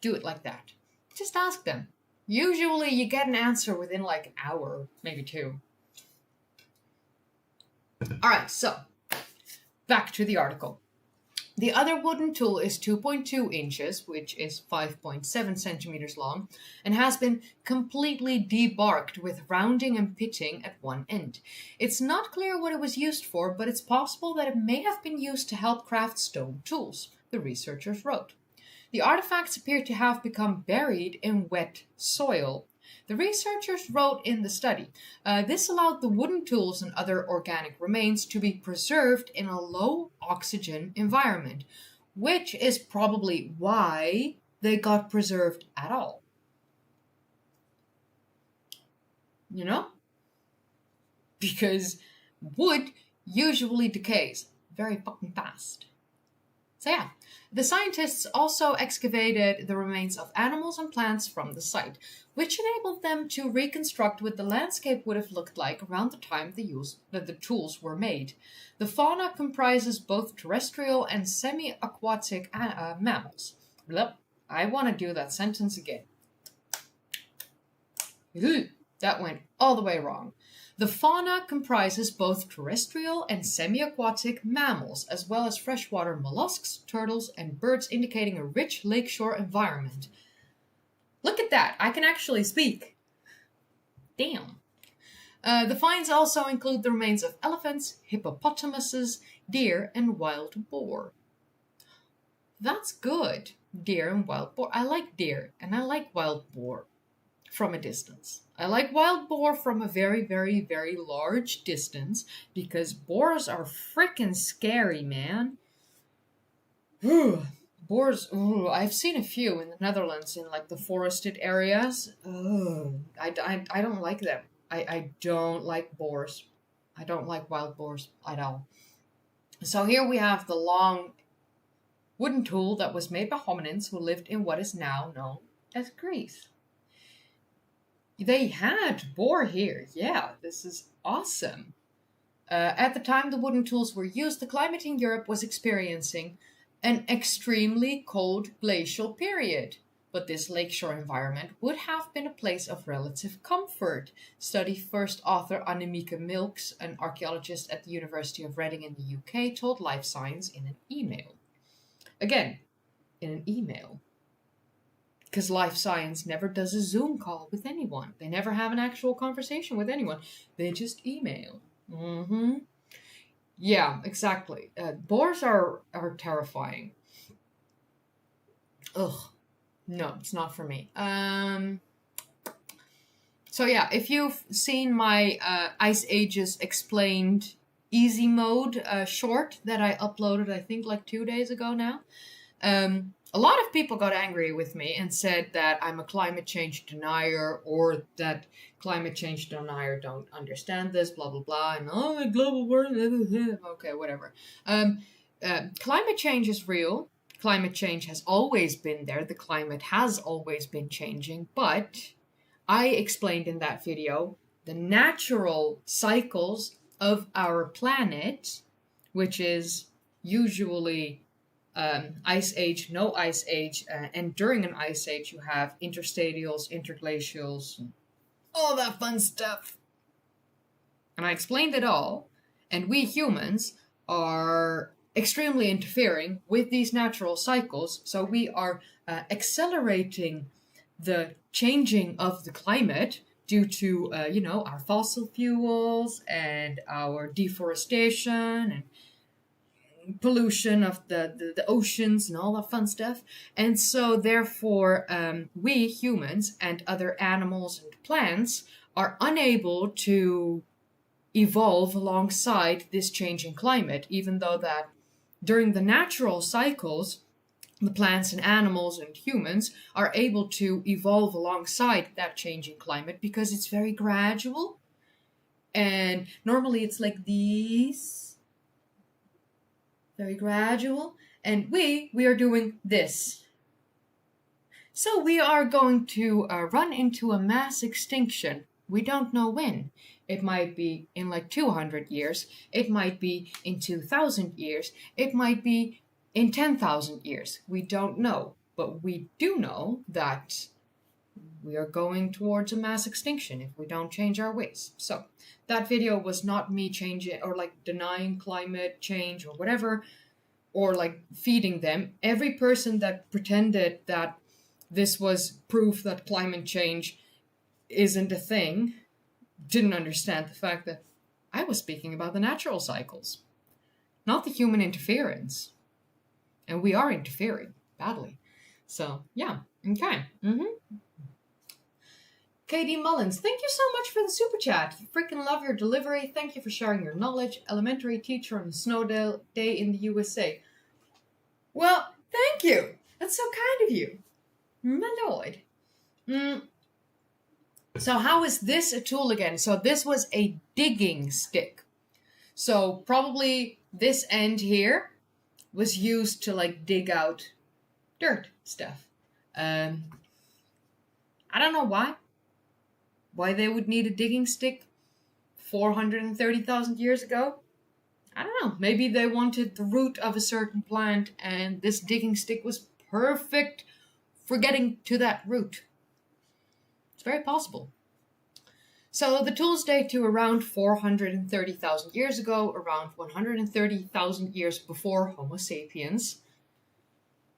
Speaker 1: do it like that. Just ask them. Usually you get an answer within like an hour, maybe 2. Alright, so back to the article. The other wooden tool is 2.2 inches, which is 5.7 centimeters long, and has been completely debarked with rounding and pitching at one end. It's not clear what it was used for, but it's possible that it may have been used to help craft stone tools, the researchers wrote. The artifacts appear to have become buried in wet soil. The researchers wrote in the study, this allowed the wooden tools and other organic remains to be preserved in a low oxygen environment, which is probably why they got preserved at all. You know? Because wood usually decays very fucking fast. So yeah, the scientists also excavated the remains of animals and plants from the site, which enabled them to reconstruct what the landscape would have looked like around the time the tools were made. The fauna comprises both terrestrial and semi-aquatic mammals. Blah. I want to do that sentence again. That went all the way wrong. The fauna comprises both terrestrial and semi-aquatic mammals, as well as freshwater mollusks, turtles, and birds, indicating a rich lakeshore environment. Look at that! I can actually speak. Damn. The finds also include the remains of elephants, hippopotamuses, deer, and wild boar. That's good. Deer and wild boar. I like deer, and I like wild boar from a distance. I like wild boar from a very, very, very large distance because boars are freaking scary, man. Boars, I've seen a few in the Netherlands in like the forested areas. I don't like them. I don't like boars. I don't like wild boars at all. So here we have the long wooden tool that was made by hominins who lived in what is now known as Greece. They had boar here. Yeah, this is awesome. At the time the wooden tools were used, the climate in Europe was experiencing an extremely cold glacial period. But this lakeshore environment would have been a place of relative comfort. Study first author Annemieke Milks, an archaeologist at the University of Reading in the UK, told Life Science in an email. Again, in an email. Because Life Science never does a Zoom call with anyone. They never have an actual conversation with anyone. They just email. Yeah, exactly. Boars are terrifying. Ugh. No, it's not for me. So yeah, if you've seen my Ice Ages Explained Easy Mode short that I uploaded, I think like 2 days ago now, a lot of people got angry with me and said that I'm a climate change denier or that climate change denier don't understand this, blah, blah, blah, and global warming, okay, whatever. Climate change is real. Climate change has always been there. The climate has always been changing, but I explained in that video the natural cycles of our planet, which is usually ice age, no ice age, and during an ice age you have interstadials, interglacials, all that fun stuff. And I explained it all, and we humans are extremely interfering with these natural cycles, so we are accelerating the changing of the climate due to, our fossil fuels and our deforestation and pollution of the oceans and all that fun stuff. And so therefore we humans and other animals and plants are unable to evolve alongside this changing climate, even though that during the natural cycles the plants and animals and humans are able to evolve alongside that changing climate because it's very gradual, and normally it's like these, very gradual, and we are doing this. So we are going to run into a mass extinction. We don't know when. It might be in like 200 years. It might be in 2,000 years. It might be in 10,000 years. We don't know. But we do know that we are going towards a mass extinction if we don't change our ways. So that video was not me changing or like denying climate change or whatever, or like feeding them, every person that pretended that this was proof that climate change isn't a thing didn't understand the fact that I was speaking about the natural cycles, not the human interference. And we are interfering badly. So, yeah, okay. KD Mullins, thank you so much for the super chat. Freaking love your delivery. Thank you for sharing your knowledge. Elementary teacher on a snow day in the USA. Well, thank you. That's so kind of you. My lord. So how is this a tool again? So this was a digging stick. So probably this end here was used to like dig out dirt stuff. I don't know why they would need a digging stick 430,000 years ago. I don't know. Maybe they wanted the root of a certain plant and this digging stick was perfect for getting to that root. It's very possible. So the tools date to around 430,000 years ago, around 130,000 years before Homo sapiens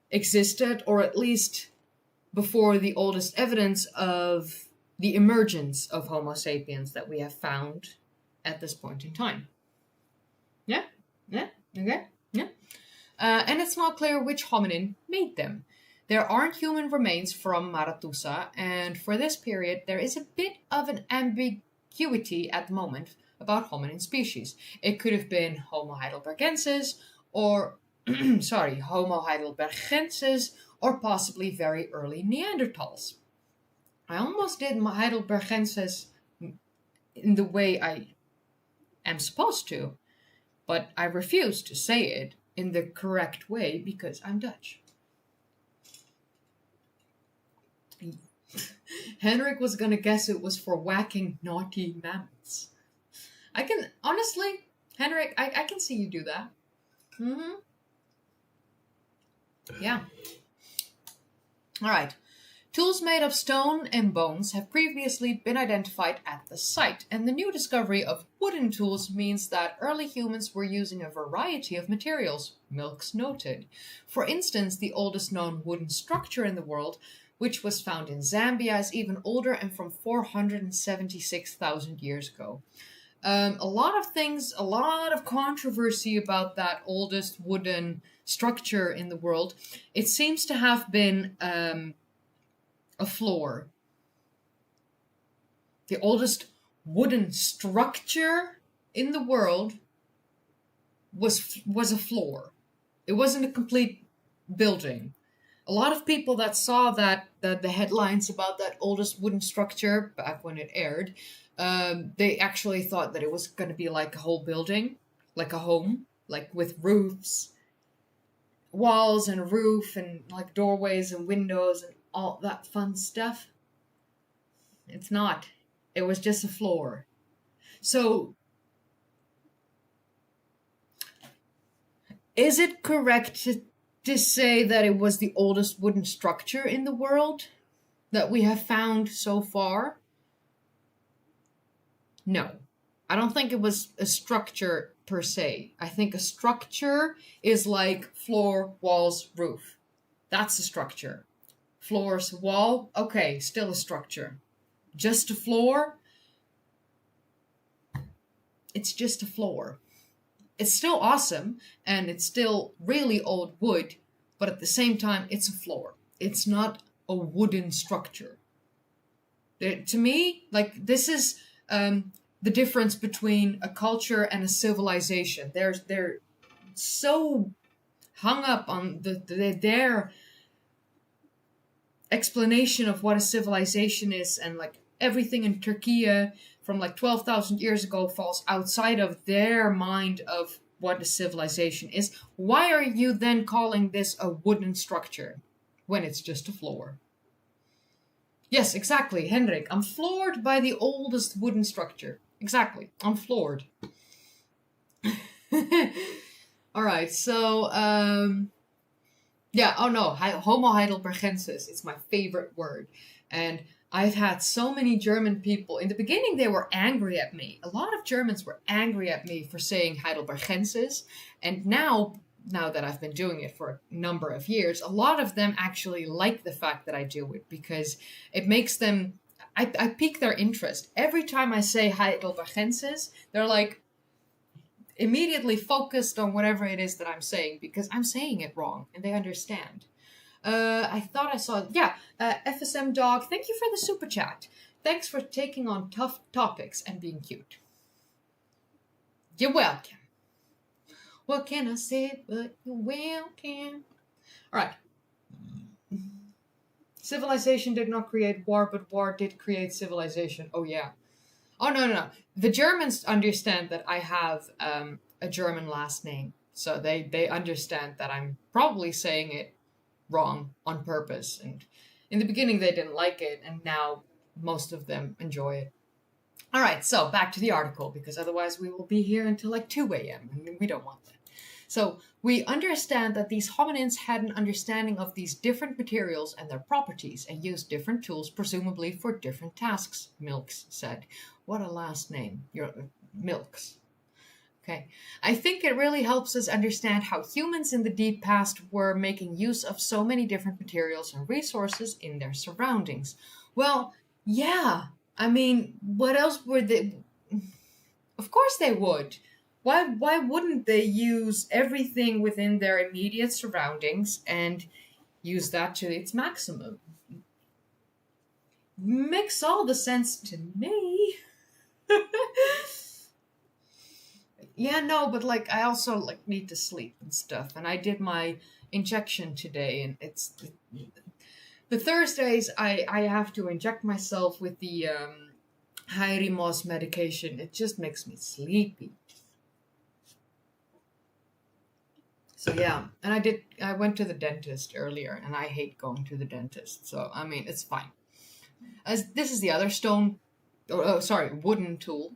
Speaker 1: existed, or at least before the oldest evidence of the emergence of Homo sapiens that we have found at this point in time. Yeah? Okay? Yeah. And it's not clear which hominin made them. There aren't human remains from Maratusa, and for this period there is a bit of an ambiguity at the moment about hominin species. It could have been Homo heidelbergensis, or Homo heidelbergensis, or possibly very early Neanderthals. I almost did my heidelbergensis in the way I am supposed to, but I refuse to say it in the correct way because I'm Dutch. Henrik was gonna guess it was for whacking naughty mammoths. I can, honestly, Henrik, I can see you do that. Yeah. Alright. Tools made of stone and bones have previously been identified at the site, and the new discovery of wooden tools means that early humans were using a variety of materials, Milks noted. For instance, the oldest known wooden structure in the world, which was found in Zambia, is even older and from 476,000 years ago. A lot of controversy about that oldest wooden structure in the world. It seems to have been a floor. The oldest wooden structure in the world was a floor. It wasn't a complete building. A lot of people that saw that the headlines about that oldest wooden structure back when it aired, they actually thought that it was going to be like a whole building, like a home, like with roofs, walls and a roof and like doorways and windows and all that fun stuff. It's not. It was just a floor. So, is it correct to say that it was the oldest wooden structure in the world that we have found so far? No. I don't think it was a structure per se. I think a structure is like floor, walls, roof. That's a structure. Floors, wall, okay, still a structure. Just a floor? It's just a floor. It's still awesome, and it's still really old wood, but at the same time, it's a floor. It's not a wooden structure. To me, like, this is the difference between a culture and a civilization. They're so hung up on their explanation of what a civilization is, and like everything in Turkey from like 12,000 years ago falls outside of their mind of what a civilization is. Why are you then calling this a wooden structure when it's just a floor? Yes, exactly, Henrik. I'm floored by the oldest wooden structure. Exactly. I'm floored. Alright, so, yeah, oh no, Homo heidelbergensis, it's my favorite word. And I've had so many German people, in the beginning they were angry at me. A lot of Germans were angry at me for saying heidelbergensis. And now, now that I've been doing it for a number of years, a lot of them actually like the fact that I do it because it makes them, I pique their interest. Every time I say Heidelbergensis, they're like immediately focused on whatever it is that I'm saying because I'm saying it wrong and they understand. I thought I saw, FSM Dog, thank you for the super chat. Thanks for taking on tough topics and being cute. You're welcome. What can I say but you're welcome? Alright. Civilization did not create war, but war did create civilization. Oh, yeah. Oh, no. The Germans understand that I have a German last name. So they understand that I'm probably saying it wrong on purpose. And in the beginning, they didn't like it. And now most of them enjoy it. All right, so back to the article, because otherwise we will be here until like 2 a.m. and we don't want that. So we understand that these hominins had an understanding of these different materials and their properties and used different tools, presumably for different tasks, Milks said. What a last name, your Milks. Okay, I think it really helps us understand how humans in the deep past were making use of so many different materials and resources in their surroundings. Well, yeah, I mean, what else were they? Of course they would. Why wouldn't they use everything within their immediate surroundings and use that to its maximum? Makes all the sense to me. Yeah, no, but like I also like need to sleep and stuff, and I did my injection today, and it's the Thursdays I have to inject myself with the Hyrimoz medication. It just makes me sleepy. So yeah, and I went to the dentist earlier, and I hate going to the dentist. So I mean, it's fine. As this is the other wooden tool.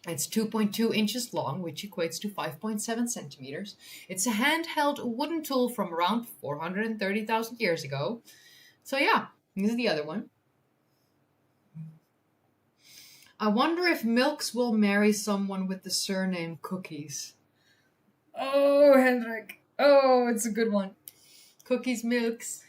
Speaker 1: It's 2.2 inches long, which equates to 5.7 centimeters. It's a handheld wooden tool from around 430,000 years ago. So yeah, this is the other one. I wonder if Milks will marry someone with the surname Cookies. Oh, Hendrik. Oh, it's a good one. Cookies, Milks.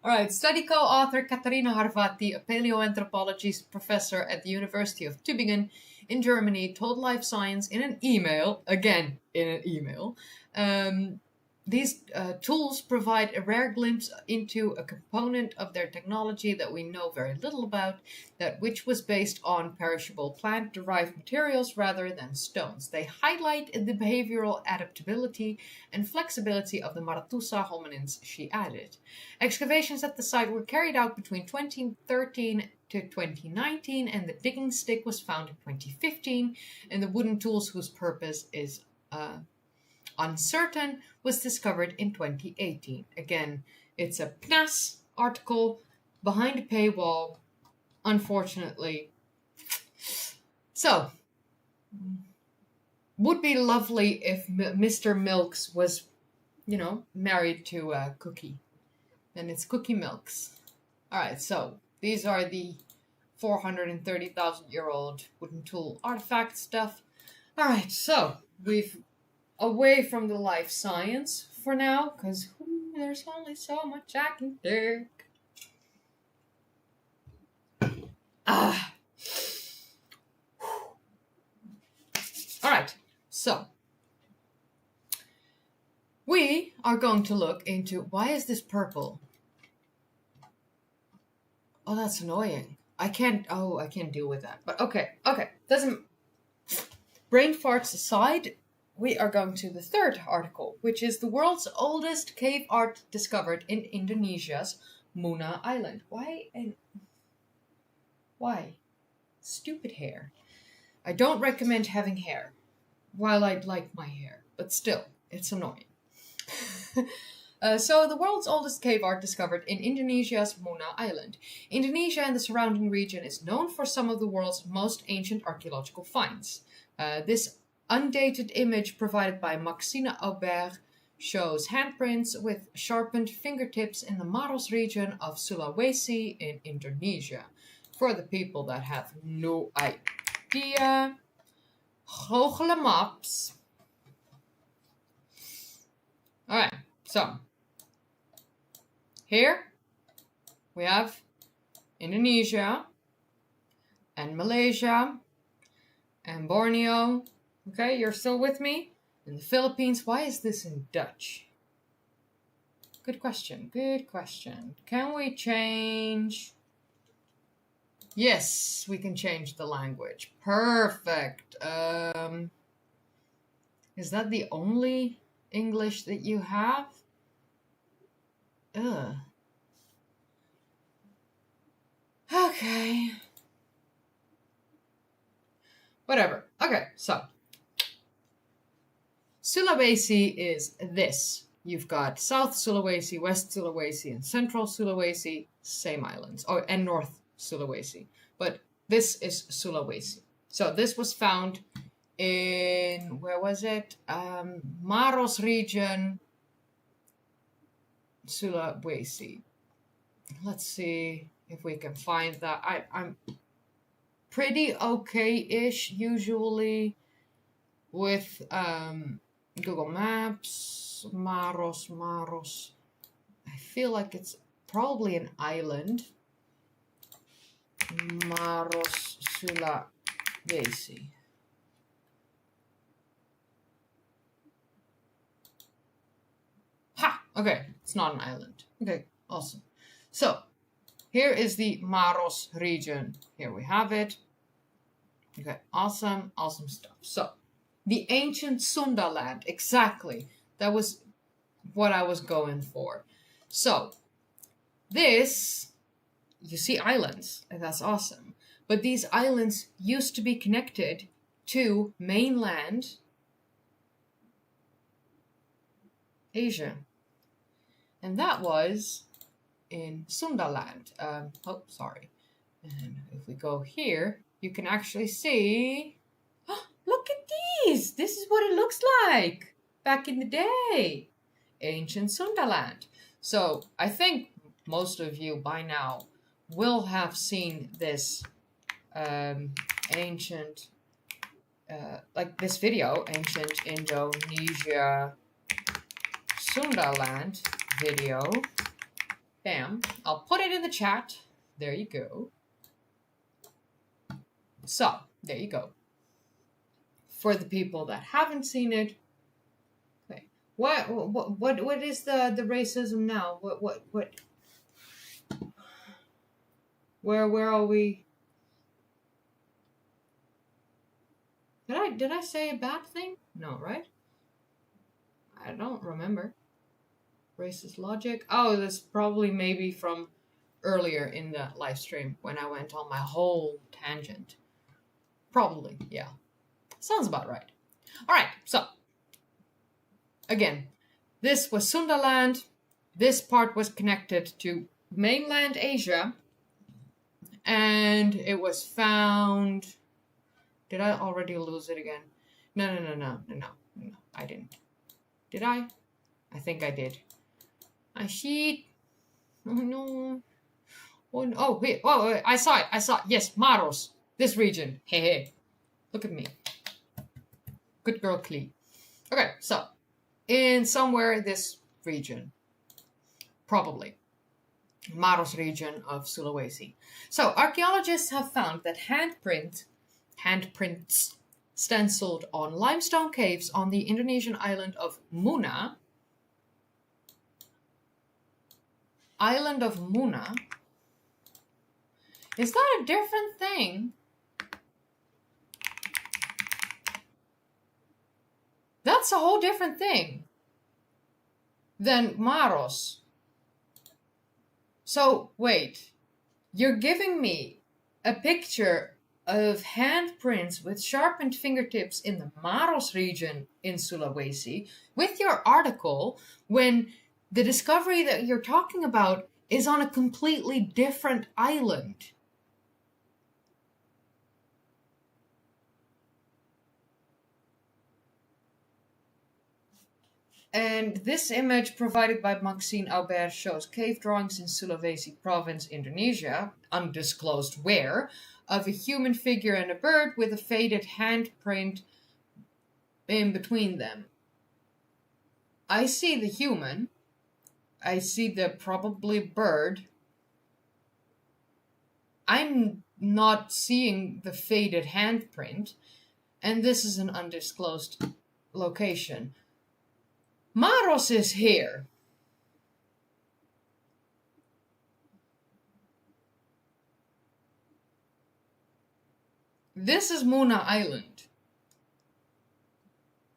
Speaker 1: All right, study co-author Katarina Harvati, a paleoanthropology professor at the University of Tübingen in Germany, told Life Science in an email, these tools provide a rare glimpse into a component of their technology that we know very little about, which was based on perishable plant-derived materials rather than stones. They highlight the behavioral adaptability and flexibility of the Maratusa hominins, she added. Excavations at the site were carried out between 2013 to 2019, and the digging stick was found in 2015, and the wooden tools whose purpose is uncertain was discovered in 2018. Again, it's a PNAS article behind a paywall, unfortunately. So, would be lovely if Mr. Milks was, married to Cookie. Then it's Cookie Milks. Alright, so these are the 430,000-year-old wooden tool artifact stuff. Alright, so we've away from the life science for now, because there's only so much I can take. Alright, so we are going to look into why is this purple? Oh, that's annoying. I can't deal with that. But okay. Doesn't brain farts aside, we are going to the third article, which is the world's oldest cave art discovered in Indonesia's Muna Island. Why? Stupid hair. I don't recommend having hair, while I'd like my hair, but still, it's annoying. So the world's oldest cave art discovered in Indonesia's Muna Island. Indonesia and the surrounding region is known for some of the world's most ancient archaeological finds. This undated image provided by Maxine Aubert shows handprints with sharpened fingertips in the Maros region of Sulawesi in Indonesia. For the people that have no idea, Google Maps. Alright, so here we have Indonesia and Malaysia and Borneo. Okay, you're still with me? And the Philippines. Why is this in Dutch? Good question. Good question. Can we change? Yes, we can change the language. Perfect. Is that the only English that you have? Ugh. Okay. Whatever. Okay, so Sulawesi is this. You've got South Sulawesi, West Sulawesi, and Central Sulawesi, same islands. Oh, and North Sulawesi. But this is Sulawesi. So this was found in, where was it? Maros region, Sulawesi. Let's see if we can find that. I'm pretty okay-ish usually with Google Maps. Maros. I feel like it's probably an island. Maros Sulawesi. Ha! Okay, it's not an island. Okay, awesome. So, here is the Maros region. Here we have it. Okay, awesome stuff. So, the ancient Sundaland, exactly. That was what I was going for. So, this, you see islands, and that's awesome. But these islands used to be connected to mainland Asia. And that was in Sundaland. Oh, sorry. And if we go here, you can actually see... Oh, look at these! This is what it looks like back in the day. Ancient Sundaland. So I think most of you by now will have seen this ancient, like this video, Ancient Indonesia Sundaland video. Bam. I'll put it in the chat. There you go. So, there you go. For the people that haven't seen it, okay. What is the racism now? What where are we? Did I say a bad thing? No, right? I don't remember. Racist logic. Oh, that's probably maybe from earlier in the live stream when I went on my whole tangent. Probably, yeah. Sounds about right. Alright, so. Again, this was Sundaland. This part was connected to mainland Asia. And it was found... Did I already lose it again? No, I didn't. Did I? I think I did. I see. Oh no. Oh, no. Oh wait. Oh, I saw it. Yes, Maros. This region. Hey. Look at me. Good girl, Klee. Okay, so in somewhere this region, probably Maros region of Sulawesi. So archaeologists have found that handprints stenciled on limestone caves on the Indonesian island of Muna. Island of Muna. Is that a different thing? That's a whole different thing than Maros. So, wait. You're giving me a picture of handprints with sharpened fingertips in the Maros region in Sulawesi with your article when the discovery that you're talking about is on a completely different island. And this image provided by Maxine Aubert shows cave drawings in Sulawesi province, Indonesia, undisclosed where, of a human figure and a bird with a faded handprint in between them. I see the human. I see the probably bird. I'm not seeing the faded handprint. And this is an undisclosed location. Maros is here. This is Muna Island.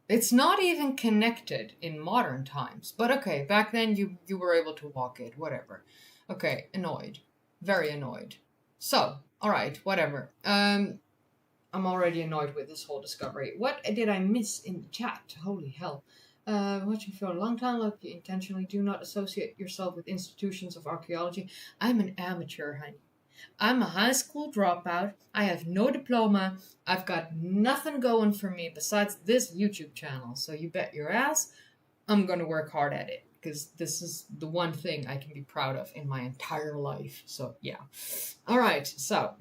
Speaker 1: It's not even connected in modern times. But okay, back then you were able to walk it, whatever. Okay, annoyed. Very annoyed. So, alright, whatever. I'm already annoyed with this whole discovery. What did I miss in the chat? Holy hell. Watching for a long time, look, you intentionally do not associate yourself with institutions of archaeology. I'm an amateur, honey. I'm a high school dropout. I have no diploma. I've got nothing going for me besides this YouTube channel. So you bet your ass I'm going to work hard at it. Because this is the one thing I can be proud of in my entire life. So, yeah. Alright, so.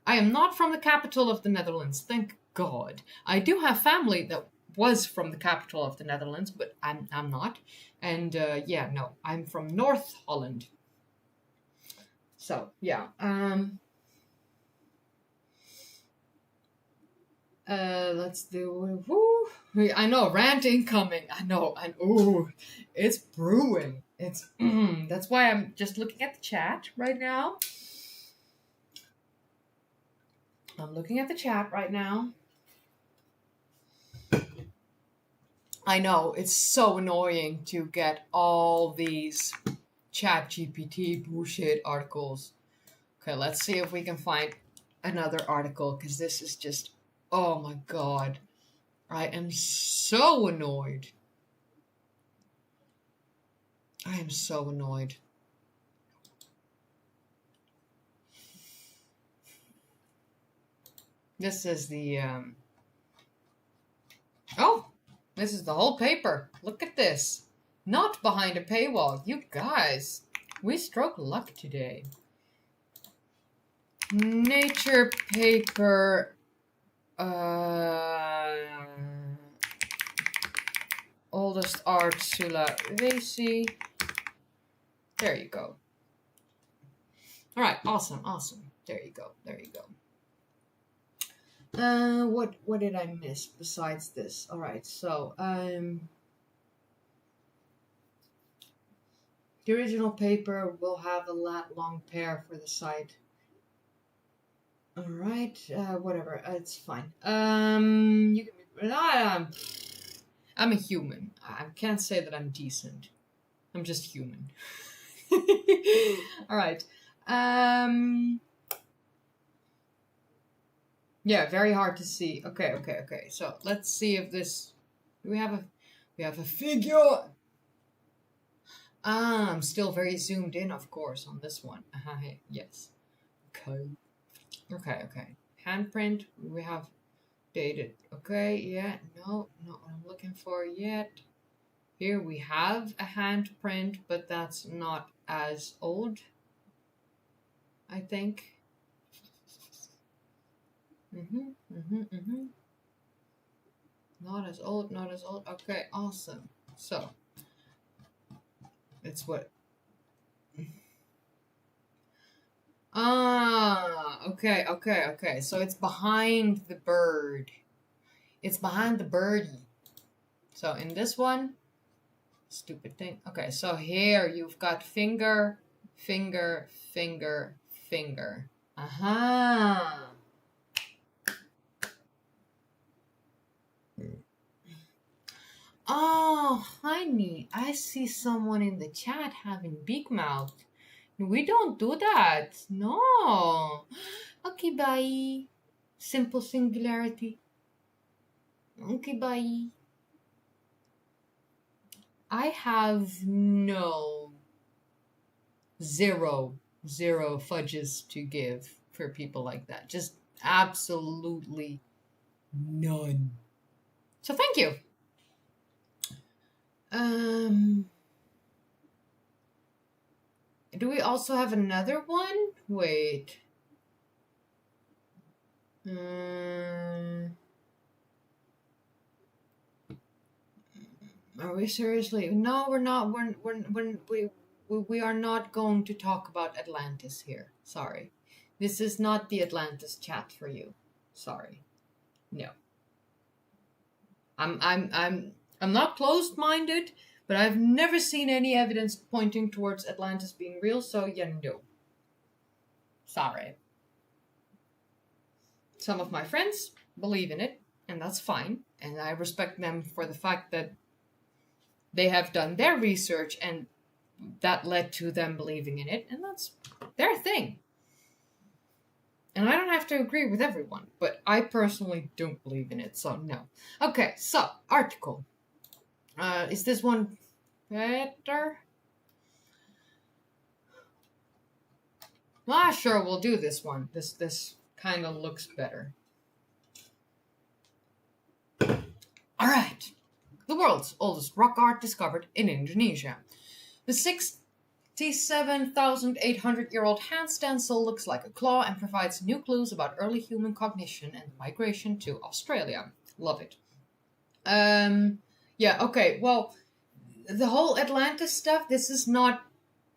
Speaker 1: I am not from the capital of the Netherlands, thank God. I do have family that was from the capital of the Netherlands, but I'm not. And, yeah, no. I'm from North Holland. So, yeah. Let's do... Woo. I know, rant incoming. I know, and ooh, it's brewing. It's... that's why I'm just looking at the chat right now. I'm looking at the chat right now. I know, it's so annoying to get all these ChatGPT bullshit articles. Okay, let's see if we can find another article, because this is just, oh my god. I am so annoyed. I am so annoyed. This is the, oh, this is the whole paper. Look at this. Not behind a paywall. You guys, we struck luck today. Nature paper, oldest art, Sulawesi. There you go. All right, awesome, awesome. There you go, there you go. What did I miss besides this? All right, so the original paper will have a lat long pair for the site. All right, whatever, it's fine. You can. I'm a human. I can't say that I'm decent. I'm just human. All right. Yeah, very hard to see. Okay. So let's see if this. We have a figure. I'm still very zoomed in, of course, on this one. Yes. Okay. Handprint. We have dated. Okay. Yeah. No, not what I'm looking for yet. Here we have a handprint, but that's not as old, I think. Not as old. Okay, awesome. So, it's what? Okay. So it's behind the bird. It's behind the birdie. So in this one, stupid thing. Okay, so here you've got finger. Aha. Oh, honey, I see someone in the chat having big mouth. We don't do that. No. Okay, bye. Simple singularity. Okay, bye. I have zero fudges to give for people like that. Just absolutely none. So thank you. Do we also have another one? Wait. Are we seriously? No, we're not. We are not going to talk about Atlantis here. Sorry. This is not the Atlantis chat for you. Sorry. No. I'm not closed-minded, but I've never seen any evidence pointing towards Atlantis being real, so yeah, no. Sorry. Some of my friends believe in it, and that's fine, and I respect them for the fact that they have done their research and that led to them believing in it, and that's their thing. And I don't have to agree with everyone, but I personally don't believe in it, so no. Okay, so, article. Is this one better? Sure, we'll do this one. This kind of looks better. Alright. The world's oldest rock art discovered in Indonesia. The 67,800-year-old hand stencil looks like a claw and provides new clues about early human cognition and migration to Australia. Love it. Yeah, okay, well, the whole Atlantis stuff, this is not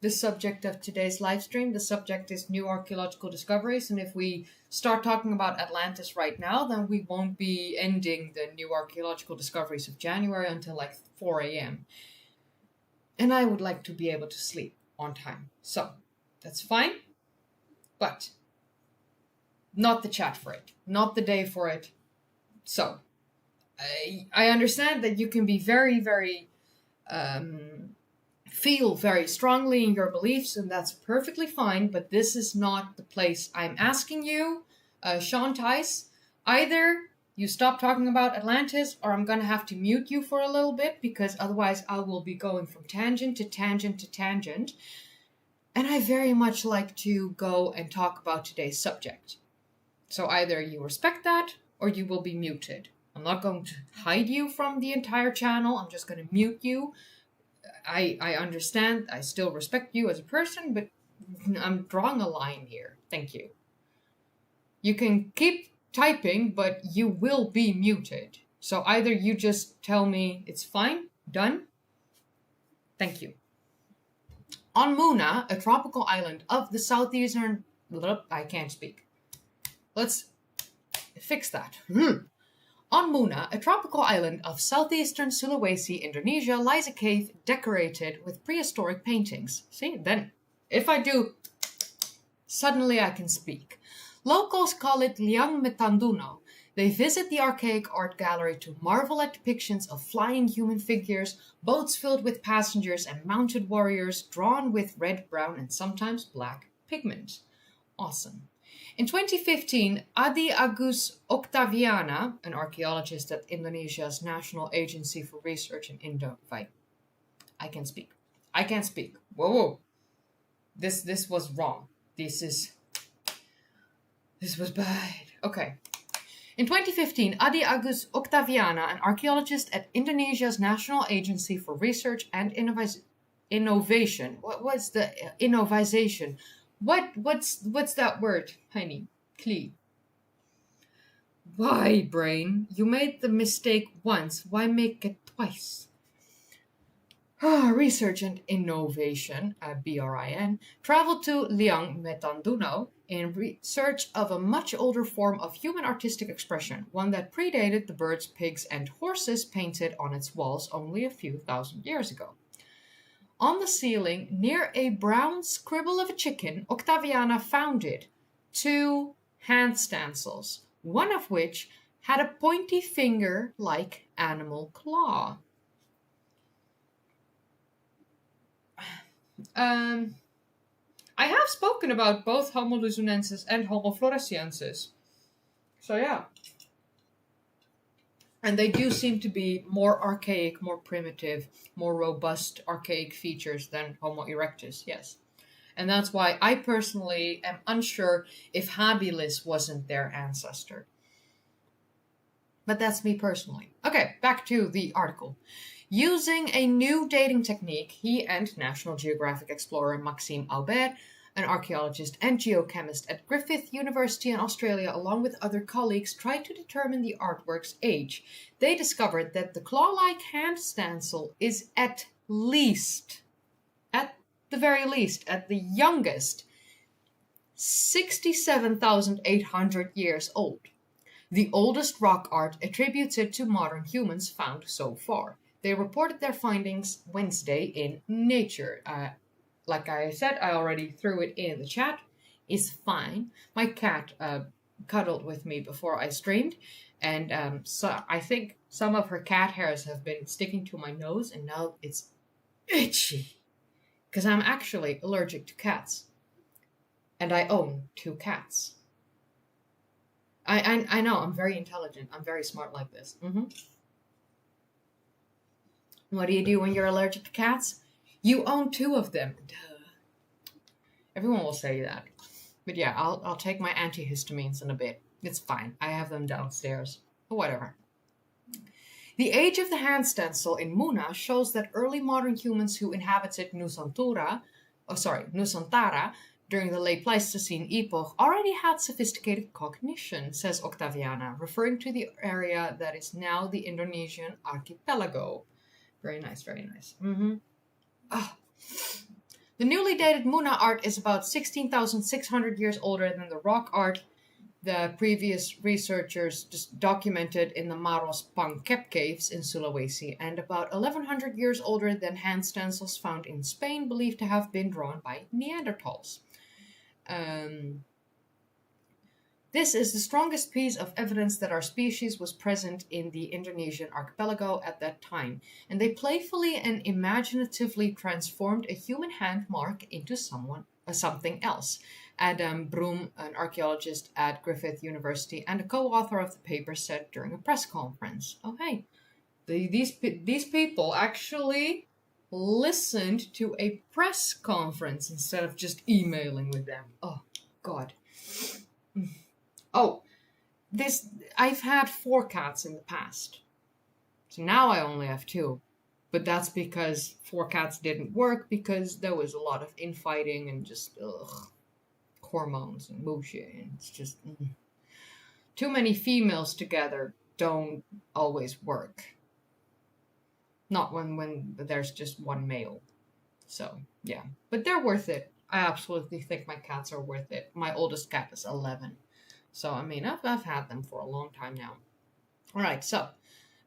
Speaker 1: the subject of today's live stream. The subject is new archaeological discoveries, and if we start talking about Atlantis right now, then we won't be ending the new archaeological discoveries of January until like 4 a.m. And I would like to be able to sleep on time. So, that's fine, but not the chat for it, not the day for it. So, I understand that you can be very, very, feel very strongly in your beliefs, and that's perfectly fine, but this is not the place. I'm asking you, Sean Tice, either you stop talking about Atlantis or I'm going to have to mute you for a little bit, because otherwise I will be going from tangent to tangent to tangent, and I very much like to go and talk about today's subject. So either you respect that or you will be muted. I'm not going to hide you from the entire channel. I'm just going to mute you. I understand. I still respect you as a person, but I'm drawing a line here. Thank you. You can keep typing, but you will be muted. So either you just tell me it's fine, done. Thank you. On Muna, a tropical island of the southeastern... I can't speak. Let's fix that. On Muna, a tropical island of southeastern Sulawesi, Indonesia, lies a cave decorated with prehistoric paintings. See, then, if I do, suddenly I can speak. Locals call it Liang Metanduno. They visit the archaic art gallery to marvel at depictions of flying human figures, boats filled with passengers, and mounted warriors drawn with red, brown, and sometimes black pigment. Awesome. In 2015, Adi Agus Octaviana, an archaeologist at Indonesia's National Agency for Research in I can speak. Whoa. This was wrong. This was bad. Okay. In 2015, Adi Agus Octaviana, an archaeologist at Indonesia's National Agency for Research and Innovation. What's the innovation? What's that word, honey? Clee. Why, brain? You made the mistake once. Why make it twice? Research and Innovation, BRIN, traveled to Liang Metanduno in search of a much older form of human artistic expression, one that predated the birds, pigs, and horses painted on its walls only a few thousand years ago. On the ceiling, near a brown scribble of a chicken, Octaviana found 2 hand stencils, one of which had a pointy finger-like animal claw. I have spoken about both Homo luzonensis and Homo floresiensis. So yeah. And they do seem to be more archaic, more primitive, more robust archaic features than Homo erectus, yes. And that's why I personally am unsure if habilis wasn't their ancestor. But that's me personally. Okay, back to the article. Using a new dating technique, he and National Geographic explorer Maxime Aubert an archaeologist and geochemist at Griffith University in Australia, along with other colleagues, tried to determine the artwork's age. They discovered that the claw-like hand stencil is at the very least, at the youngest, 67,800 years old. The oldest rock art attributes it to modern humans found so far. They reported their findings Wednesday in Nature. Like I said, I already threw it in the chat. It's fine. My cat cuddled with me before I streamed, and so I think some of her cat hairs have been sticking to my nose, and now it's itchy. Because I'm actually allergic to cats. And I own 2 cats. I know, I'm very intelligent. I'm very smart like this. What do you do when you're allergic to cats? You own 2 of them. Duh. Everyone will say that. But yeah, I'll take my antihistamines in a bit. It's fine. I have them downstairs. Or whatever. The age of the hand stencil in Muna shows that early modern humans who inhabited Nusantara during the late Pleistocene epoch already had sophisticated cognition, says Octaviana, referring to the area that is now the Indonesian archipelago. Very nice, very nice. The newly dated Muna art is about 16,600 years older than the rock art the previous researchers just documented in the Maros Pangkep caves in Sulawesi, and about 1,100 years older than hand stencils found in Spain, believed to have been drawn by Neanderthals. This is the strongest piece of evidence that our species was present in the Indonesian archipelago at that time, and they playfully and imaginatively transformed a human hand mark into something else. Adam Broom, an archaeologist at Griffith University and a co-author of the paper, said during a press conference. Oh, hey, these people actually listened to a press conference instead of just emailing with them. Oh, God. Oh, I've had 4 cats in the past. So now I only have 2. But that's because 4 cats didn't work because there was a lot of infighting and just, hormones and bullshit. And it's just, too many females together don't always work. Not when there's just one male. So, yeah. But they're worth it. I absolutely think my cats are worth it. My oldest cat is 11. So, I mean, I've had them for a long time now. Alright, so.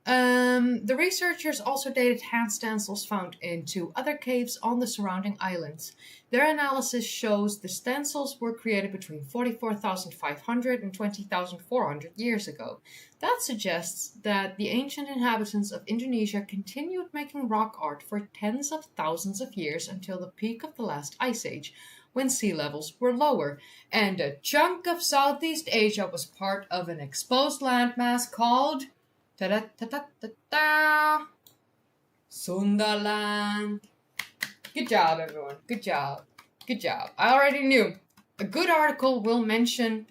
Speaker 1: The researchers also dated hand stencils found in 2 other caves on the surrounding islands. Their analysis shows the stencils were created between 44,500 and 20,400 years ago. That suggests that the ancient inhabitants of Indonesia continued making rock art for tens of thousands of years until the peak of the last ice age, when sea levels were lower, and a chunk of Southeast Asia was part of an exposed landmass called ta-da-ta-ta-ta-ta, Sundaland. Good job, everyone. Good job. Good job. I already knew. A good article will mention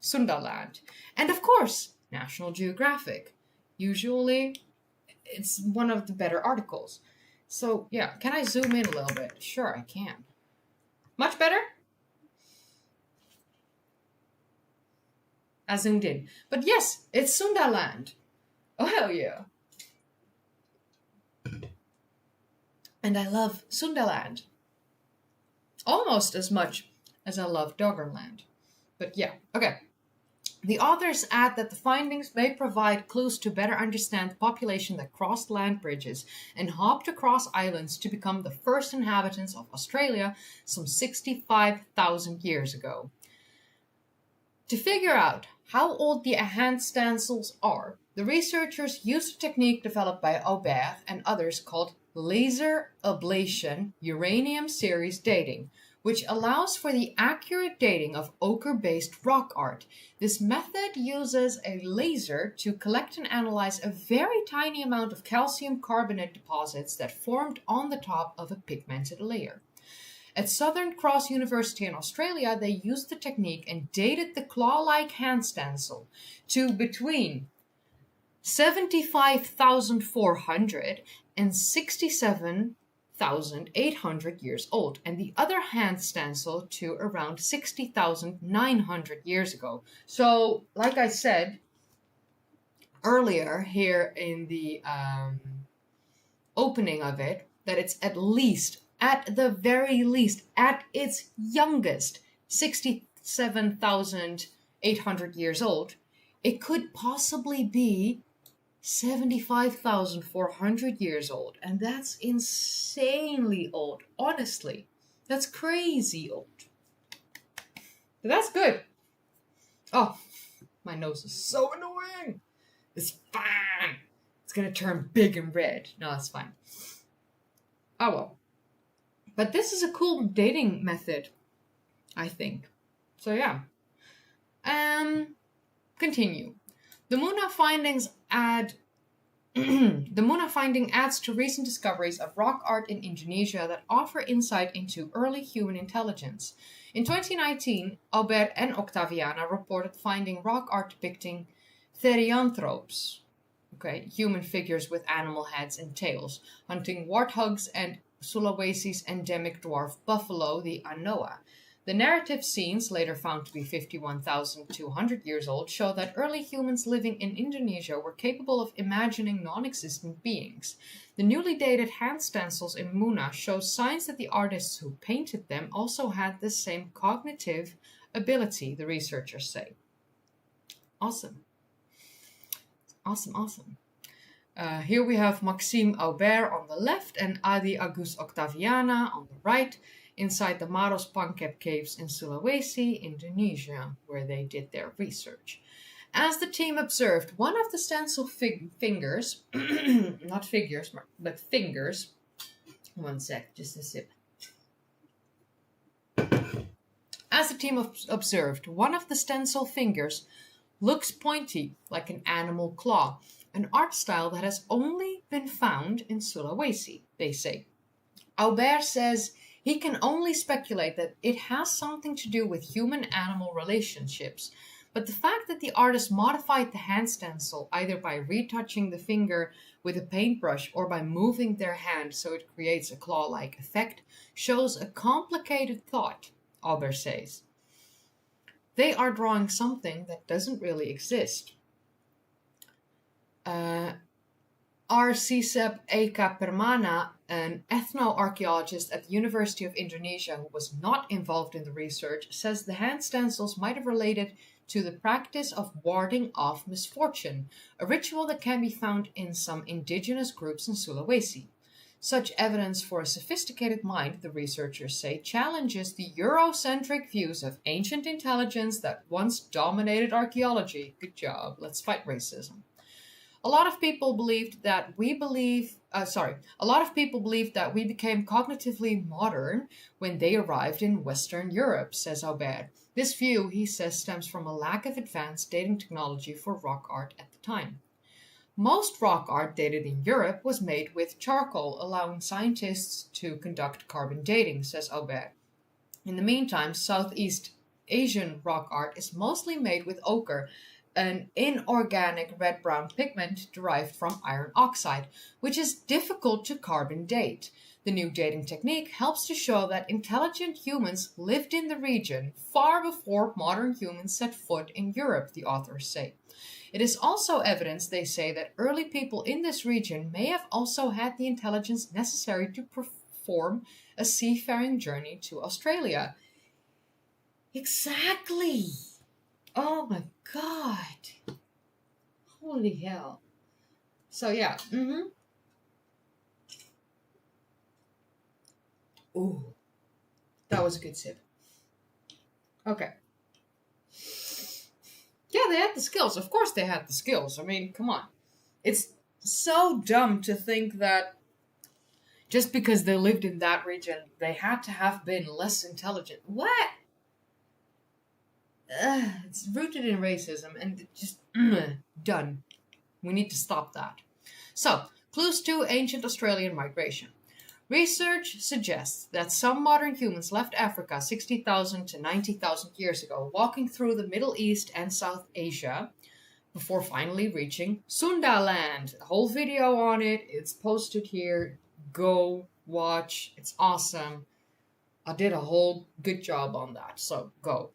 Speaker 1: Sundaland. And of course, National Geographic. Usually, it's one of the better articles. So, yeah. Can I zoom in a little bit? Sure, I can. Much better? I zoomed in. But yes, it's Sundaland. Oh, hell yeah. And I love Sundaland. Almost as much as I love Doggerland. But yeah, okay. The authors add that the findings may provide clues to better understand the population that crossed land bridges and hopped across islands to become the first inhabitants of Australia some 65,000 years ago. To figure out how old the hand stencils are, the researchers used a technique developed by Aubert and others called laser ablation uranium series dating, which allows for the accurate dating of ochre-based rock art. This method uses a laser to collect and analyze a very tiny amount of calcium carbonate deposits that formed on the top of a pigmented layer. At Southern Cross University in Australia, they used the technique and dated the claw-like hand stencil to between 75,400 and 67,000 60,800 years old, and the other hand stencil to around 60,900 years ago. So, like I said earlier here in the opening of it, that it's at the very least, at its youngest, 67,800 years old. It could possibly be 75,400 years old. And that's insanely old. Honestly, that's crazy old. But that's good. Oh, my nose is so annoying. It's fine. It's going to turn big and red. No, it's fine. Oh, well. But this is a cool dating method, I think. So, yeah. Continue. The Muna findings adds to recent discoveries of rock art in Indonesia that offer insight into early human intelligence. In 2019, Albert and Octaviana reported finding rock art depicting therianthropes, human figures with animal heads and tails, hunting warthogs and Sulawesi's endemic dwarf buffalo, the anoa. The narrative scenes, later found to be 51,200 years old, show that early humans living in Indonesia were capable of imagining non-existent beings. The newly dated hand stencils in Muna show signs that the artists who painted them also had the same cognitive ability, the researchers say. Awesome. Awesome. Here we have Maxime Aubert on the left and Adi Agus Octaviana on the right, inside the Maros Pangkep caves in Sulawesi, Indonesia, where they did their research. As the team observed, one of the stencil fingers, not figures, but fingers, one sec, just a sip. As the team observed, one of the stencil fingers looks pointy, like an animal claw, an art style that has only been found in Sulawesi, they say. Aubert says he can only speculate that it has something to do with human-animal relationships, but the fact that the artist modified the hand stencil either by retouching the finger with a paintbrush or by moving their hand so it creates a claw-like effect shows a complicated thought, Aubert says. They are drawing something that doesn't really exist. Arcisep Eka Permana, an ethno-archaeologist at the University of Indonesia who was not involved in the research, says the hand stencils might have related to the practice of warding off misfortune, a ritual that can be found in some indigenous groups in Sulawesi. Such evidence for a sophisticated mind, the researchers say, challenges the Eurocentric views of ancient intelligence that once dominated archaeology. Good job. Let's fight racism. A lot of people believed that we became cognitively modern when they arrived in Western Europe, says Aubert. This view, he says, stems from a lack of advanced dating technology for rock art at the time. Most rock art dated in Europe was made with charcoal, allowing scientists to conduct carbon dating, says Aubert. In the meantime, Southeast Asian rock art is mostly made with ochre, an inorganic red-brown pigment derived from iron oxide, which is difficult to carbon date. The new dating technique helps to show that intelligent humans lived in the region far before modern humans set foot in Europe, the authors say. It is also evidence, they say, that early people in this region may have also had the intelligence necessary to perform a seafaring journey to Australia. Exactly! Oh my god. Holy hell. So yeah. Ooh. That was a good sip. Okay. Yeah, they had the skills. Of course they had the skills. I mean, come on. It's so dumb to think that just because they lived in that region, they had to have been less intelligent. What? It's rooted in racism and just done. We need to stop that. So, clues to ancient Australian migration. Research suggests that some modern humans left Africa 60,000 to 90,000 years ago, walking through the Middle East and South Asia before finally reaching Sundaland. A whole video on it. It's posted here. Go watch. It's awesome. I did a whole good job on that, so go.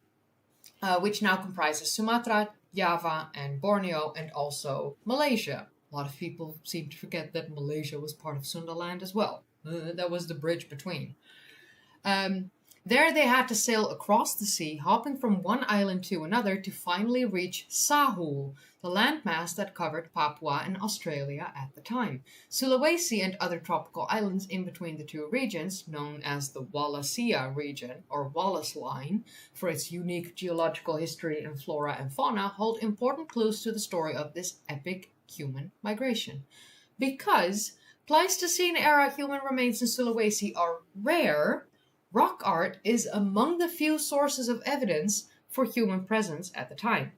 Speaker 1: Which now comprises Sumatra, Java, and Borneo, and also Malaysia. A lot of people seem to forget that Malaysia was part of Sundaland as well. That was the bridge between. There they had to sail across the sea, hopping from one island to another to finally reach Sahul, the landmass that covered Papua and Australia at the time. Sulawesi and other tropical islands in between the two regions, known as the Wallacea region or Wallace Line, for its unique geological history and flora and fauna, hold important clues to the story of this epic human migration. Because Pleistocene-era human remains in Sulawesi are rare, rock art is among the few sources of evidence for human presence at the time.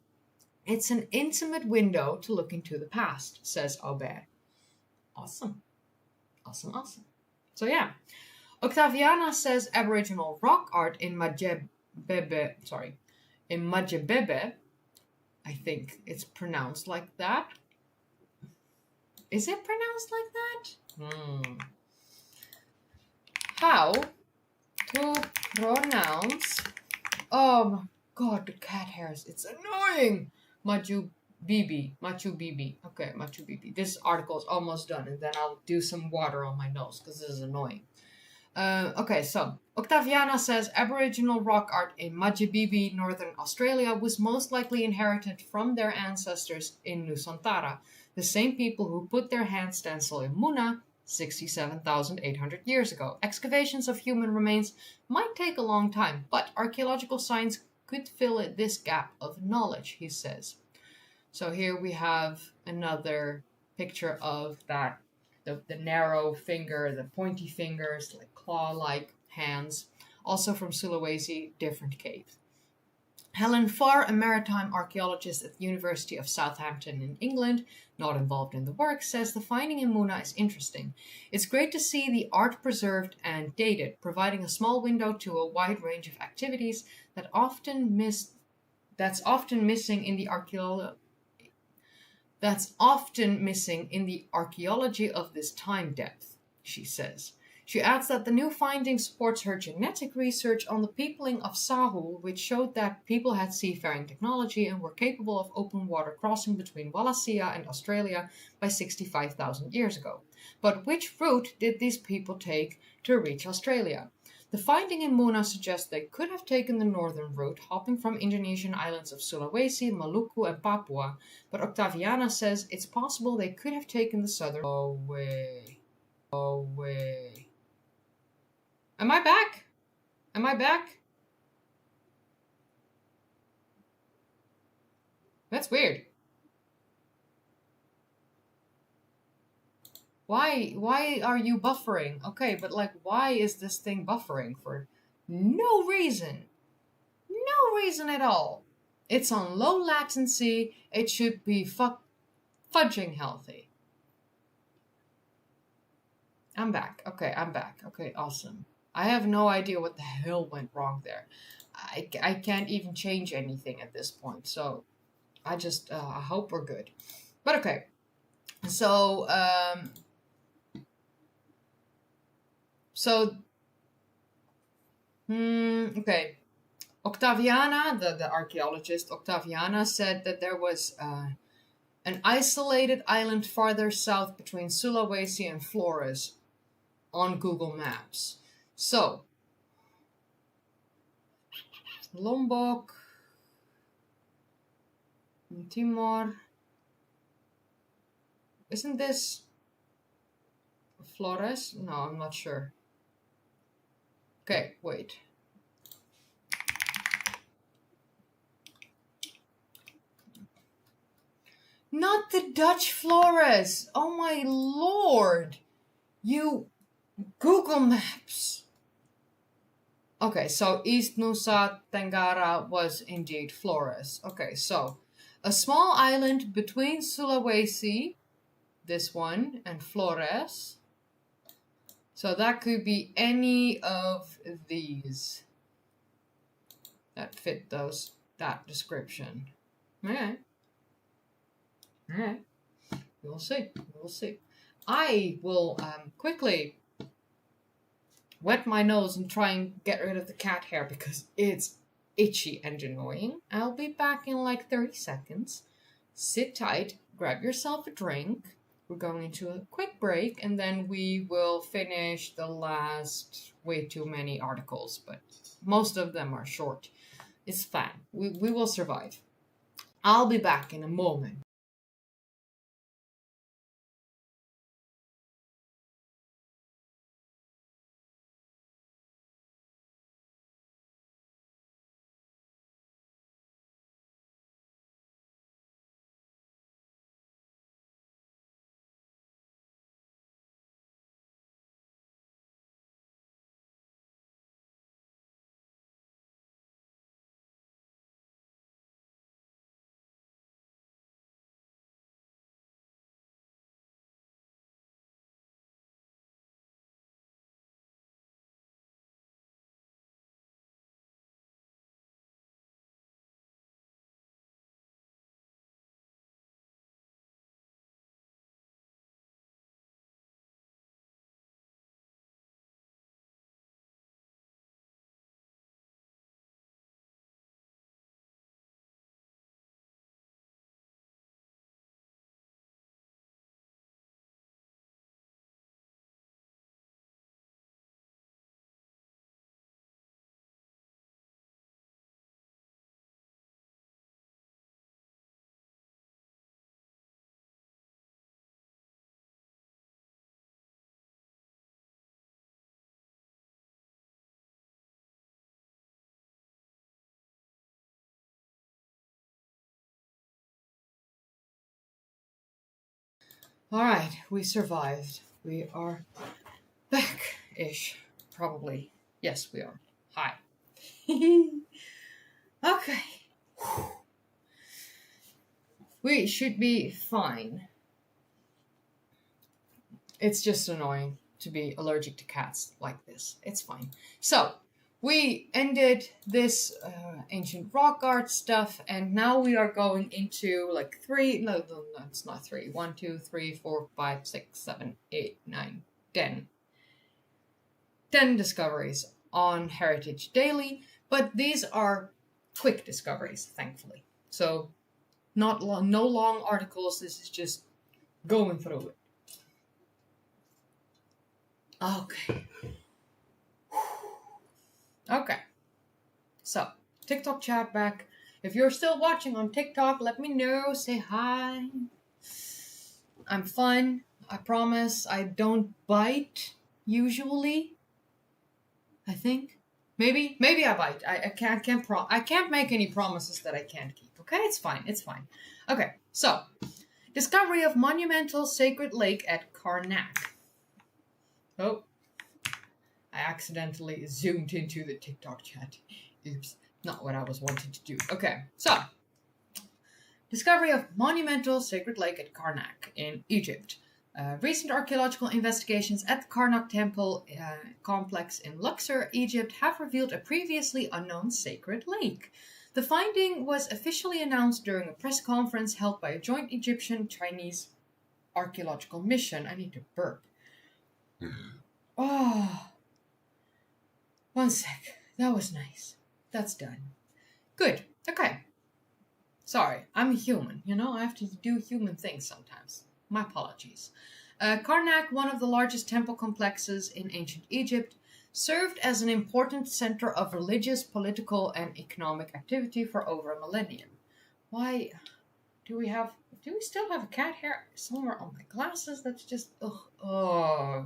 Speaker 1: It's an intimate window to look into the past, says Aubert. Awesome. Awesome, awesome. So yeah. Octaviana says Aboriginal rock art in Majebebe, I think it's pronounced like that. Is it pronounced like that? How to pronounce... Oh my god, the cat hairs. It's annoying. Machu Bibi. Okay, Machu Bibi. This article is almost done, and then I'll do some water on my nose, because this is annoying. Okay, so Octaviana says Aboriginal rock art in Majibibi, Northern Australia, was most likely inherited from their ancestors in Nusantara, the same people who put their hand stencil in Muna 67,800 years ago. Excavations of human remains might take a long time, but archaeological science could fill this gap of knowledge, he says. So here we have another picture of that, the narrow finger, the pointy fingers, like claw-like hands, also from Sulawesi, different caves. Helen Farr, a maritime archaeologist at the University of Southampton in England, not involved in the work, says the finding in Muna is interesting. It's great to see the art preserved and dated, providing a small window to a wide range of activities that's often missing in the archaeology of this time depth, she says. She adds that the new finding supports her genetic research on the peopling of Sahul, which showed that people had seafaring technology and were capable of open water crossing between Wallacea and Australia by 65,000 years ago. But which route did these people take to reach Australia? The finding in Muna suggests they could have taken the northern route, hopping from Indonesian islands of Sulawesi, Maluku, and Papua, but Octaviana says it's possible they could have taken the southern... Oh, way. Am I back? That's weird. Why are you buffering? Okay, but like, why is this thing buffering for no reason? No reason at all. It's on low latency. It should be fudging healthy. I'm back. Okay, I'm back. Okay, awesome. I have no idea what the hell went wrong there. I can't even change anything at this point. So I just, I hope we're good. But okay. So, okay. Octaviana, the archaeologist Octaviana, said that there was an isolated island farther south between Sulawesi and Flores on Google Maps. So, Lombok, Timor. Isn't this Flores? No, I'm not sure. Okay, wait. Not the Dutch Flores! Oh my lord! You Google Maps! Okay, so East Nusa Tenggara was indeed Flores. Okay, so a small island between Sulawesi, this one, and Flores. So that could be any of these that fit that description. Alright. We'll see. I will quickly wet my nose and try and get rid of the cat hair because it's itchy and annoying. I'll be back in like 30 seconds. Sit tight, grab yourself a drink. We're going into a quick break and then we will finish the last way too many articles, but most of them are short. It's fine. We will survive. I'll be back in a moment. Alright, we survived. We are back-ish. Probably. Yes, we are. Hi. Okay. We should be fine. It's just annoying to be allergic to cats like this. It's fine. So, we ended this ancient rock art stuff, and now we are going into like no, it's not 3. 1, 2, 3, 4, 5, 6, 7, 8, 9, 10. 10 discoveries on Heritage Daily, but these are quick discoveries, thankfully. So, no long articles. This is just going through it. Okay. Okay. So, TikTok chat back. If you're still watching on TikTok, let me know. Say hi. I'm fun. I promise. I don't bite, usually. I think. Maybe I bite. I can't make any promises that I can't keep. Okay? It's fine. It's fine. Okay. So, discovery of monumental sacred lake at Karnak. Oh, I accidentally zoomed into the TikTok chat. Oops, not what I was wanting to do. Okay, so, discovery of monumental sacred lake at Karnak in Egypt. Recent archaeological investigations at the Karnak temple complex in Luxor, Egypt, have revealed a previously unknown sacred lake. The finding was officially announced during a press conference held by a joint Egyptian-Chinese archaeological mission. I need to burp. Oh, one sec. That was nice. That's done. Good. Okay. Sorry, I'm human. I have to do human things sometimes. My apologies. Karnak, one of the largest temple complexes in ancient Egypt, served as an important center of religious, political, and economic activity for over a millennium. Why do we still have a cat hair somewhere on my glasses? That's just, oh.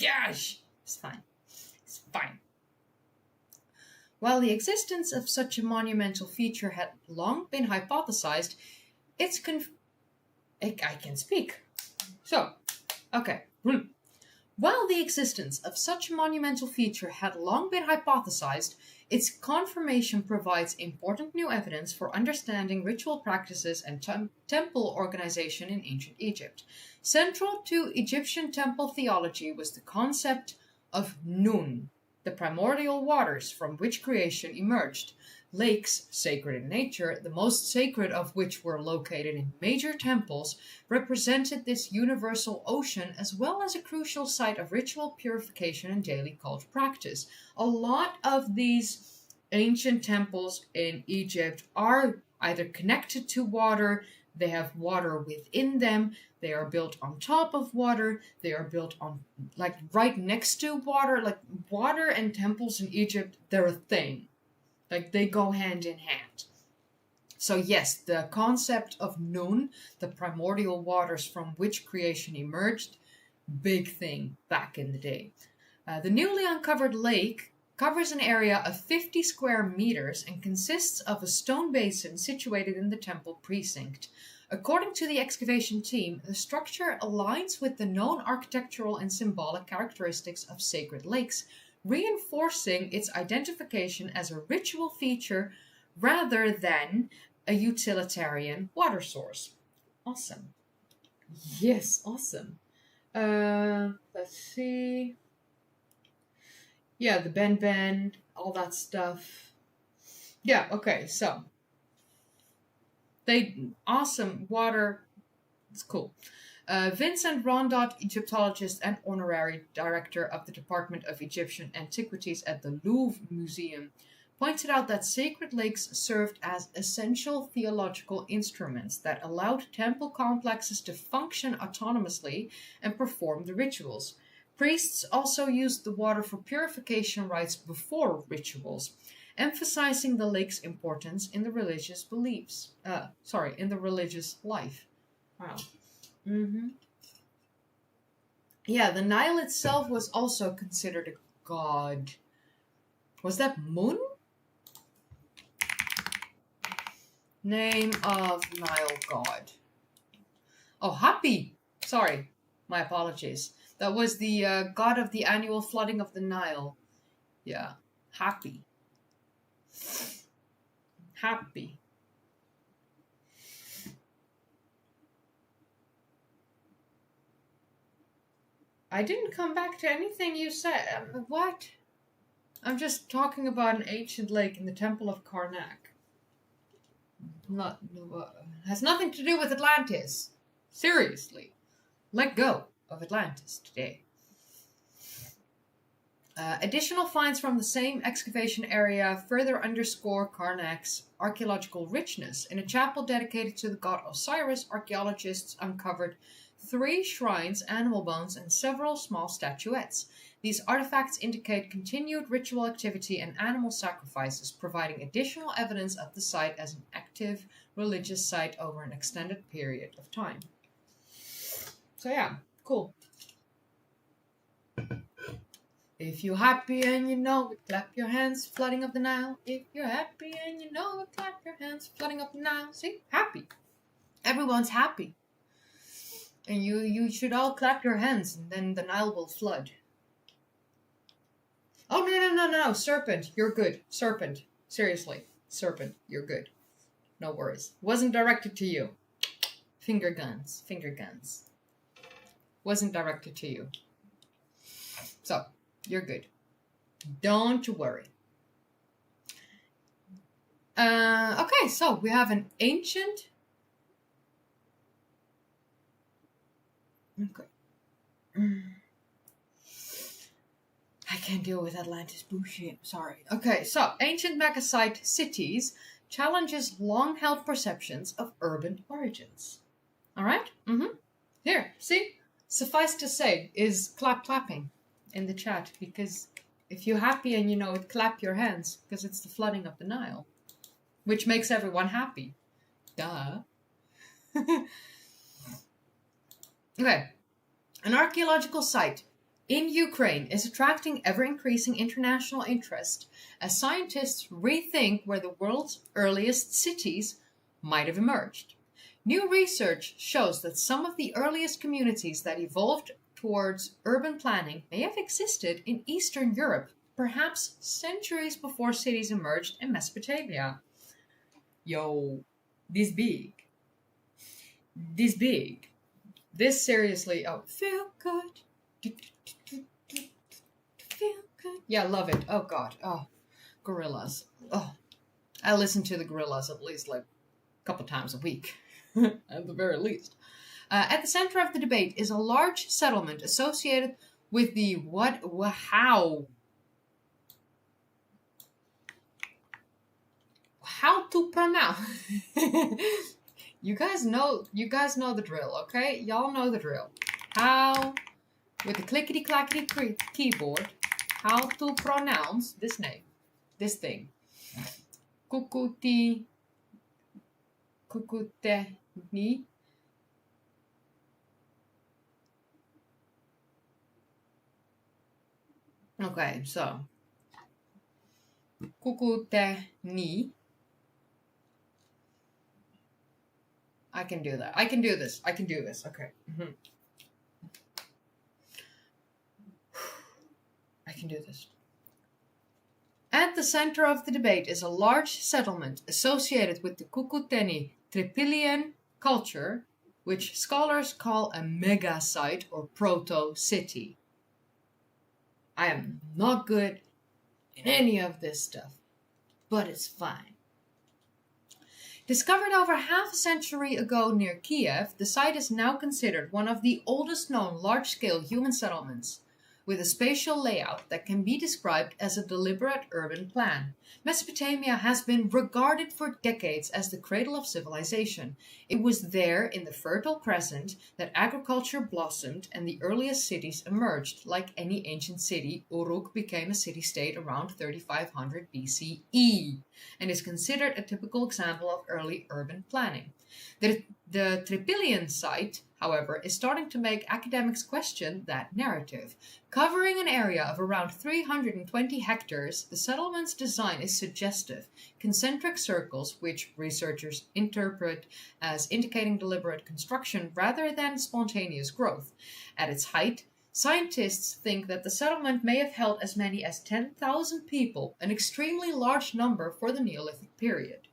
Speaker 1: Gosh! It's fine. It's fine. While the existence of such a monumental feature had long been hypothesized, I can speak. So, okay. While the existence of such a monumental feature had long been hypothesized, its confirmation provides important new evidence for understanding ritual practices and temple organization in ancient Egypt. Central to Egyptian temple theology was the concept of Nun, the primordial waters from which creation emerged. Lakes, sacred in nature, the most sacred of which were located in major temples, represented this universal ocean as well as a crucial site of ritual purification and daily cult practice. A lot of these ancient temples in Egypt are either connected to water, they have water within them, they are built on top of water, they are built on, like, right next to water. Like, water and temples in Egypt, they're a thing. Like, they go hand in hand. So yes, the concept of Nun, the primordial waters from which creation emerged, big thing back in the day. The newly uncovered lake covers an area of 50 square meters and consists of a stone basin situated in the temple precinct. According to the excavation team, the structure aligns with the known architectural and symbolic characteristics of sacred lakes, reinforcing its identification as a ritual feature rather than a utilitarian water source. Awesome. Yes, awesome. Let's see. Yeah, the Ben, all that stuff. Yeah, okay, so awesome water. It's cool. Vincent Rondot, Egyptologist and honorary director of the Department of Egyptian Antiquities at the Louvre Museum, pointed out that sacred lakes served as essential theological instruments that allowed temple complexes to function autonomously and perform the rituals. Priests also used the water for purification rites before rituals, emphasizing the lake's importance in the religious beliefs. In the religious life. Wow. Yeah, the Nile itself was also considered a god. Was that Mun? Name of Nile god. Oh, Hapi. Sorry, my apologies. That was the god of the annual flooding of the Nile. Yeah, Happy. Happy. I didn't come back to anything you said. What? I'm just talking about an ancient lake in the Temple of Karnak. Has nothing to do with Atlantis. Seriously. Let go of Atlantis today. Additional finds from the same excavation area further underscore Karnak's archaeological richness. In a chapel dedicated to the god Osiris, archaeologists uncovered 3 shrines, animal bones, and several small statuettes. These artifacts indicate continued ritual activity and animal sacrifices, providing additional evidence of the site as an active religious site over an extended period of time. So yeah, cool. If you're happy and you know it, clap your hands, flooding of the Nile. If you're happy and you know it, clap your hands, flooding of the Nile. See? Happy. Everyone's happy. And you should all clap your hands, and then the Nile will flood. Oh, no, Serpent, you're good. Serpent. Seriously. Serpent, you're good. No worries. Wasn't directed to you. Finger guns. Wasn't directed to you. So, you're good. Don't worry. Okay, so we have an ancient... Okay. I can't deal with Atlantis bullshit. Sorry. Okay, so ancient Magacite cities challenges long-held perceptions of urban origins. All right? Here, see? Suffice to say is clapping in the chat, because if you're happy and you know it, clap your hands, because it's the flooding of the Nile, which makes everyone happy. Duh. Okay. An archaeological site in Ukraine is attracting ever-increasing international interest as scientists rethink where the world's earliest cities might have emerged. New research shows that some of the earliest communities that evolved towards urban planning may have existed in Eastern Europe, perhaps centuries before cities emerged in Mesopotamia. Yo, this big. This seriously, oh, feel good. Feel good. Yeah, love it. Oh God. Oh, gorillas. Oh, I listen to the gorillas at least like a couple times a week, at the very least. At the center of the debate is a large settlement associated with the how to pronounce. You guys know the drill, okay? Y'all know the drill. How, with the clickety clackety keyboard, how to pronounce this name, this thing. Kukuteni. Okay, so Kukuteni. I can do that. I can do this. I can do this. Okay. I can do this. At the center of the debate is a large settlement associated with the Kukuteni Tripilian culture, which scholars call a mega site or proto-city. I am not good in any of this stuff, but it's fine. Discovered over half a century ago near Kiev, the site is now considered one of the oldest known large-scale human settlements, with a spatial layout that can be described as a deliberate urban plan. Mesopotamia has been regarded for decades as the cradle of civilization. It was there in the Fertile Crescent that agriculture blossomed and the earliest cities emerged. Like any ancient city, Uruk became a city-state around 3500 BCE and is considered a typical example of early urban planning. The Tripilian site, however, is starting to make academics question that narrative. Covering an area of around 320 hectares, the settlement's design is suggestive. Concentric circles, which researchers interpret as indicating deliberate construction rather than spontaneous growth. At its height, scientists think that the settlement may have held as many as 10,000 people, an extremely large number for the Neolithic period.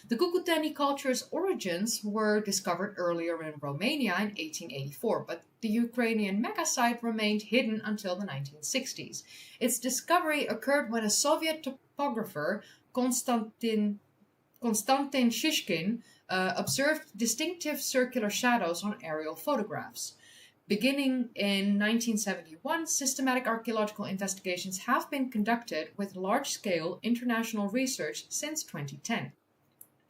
Speaker 1: The Kukuteni culture's origins were discovered earlier in Romania in 1884, but the Ukrainian megasite remained hidden until the 1960s. Its discovery occurred when a Soviet topographer, Konstantin Shishkin, observed distinctive circular shadows on aerial photographs. Beginning in 1971, systematic archaeological investigations have been conducted with large-scale international research since 2010.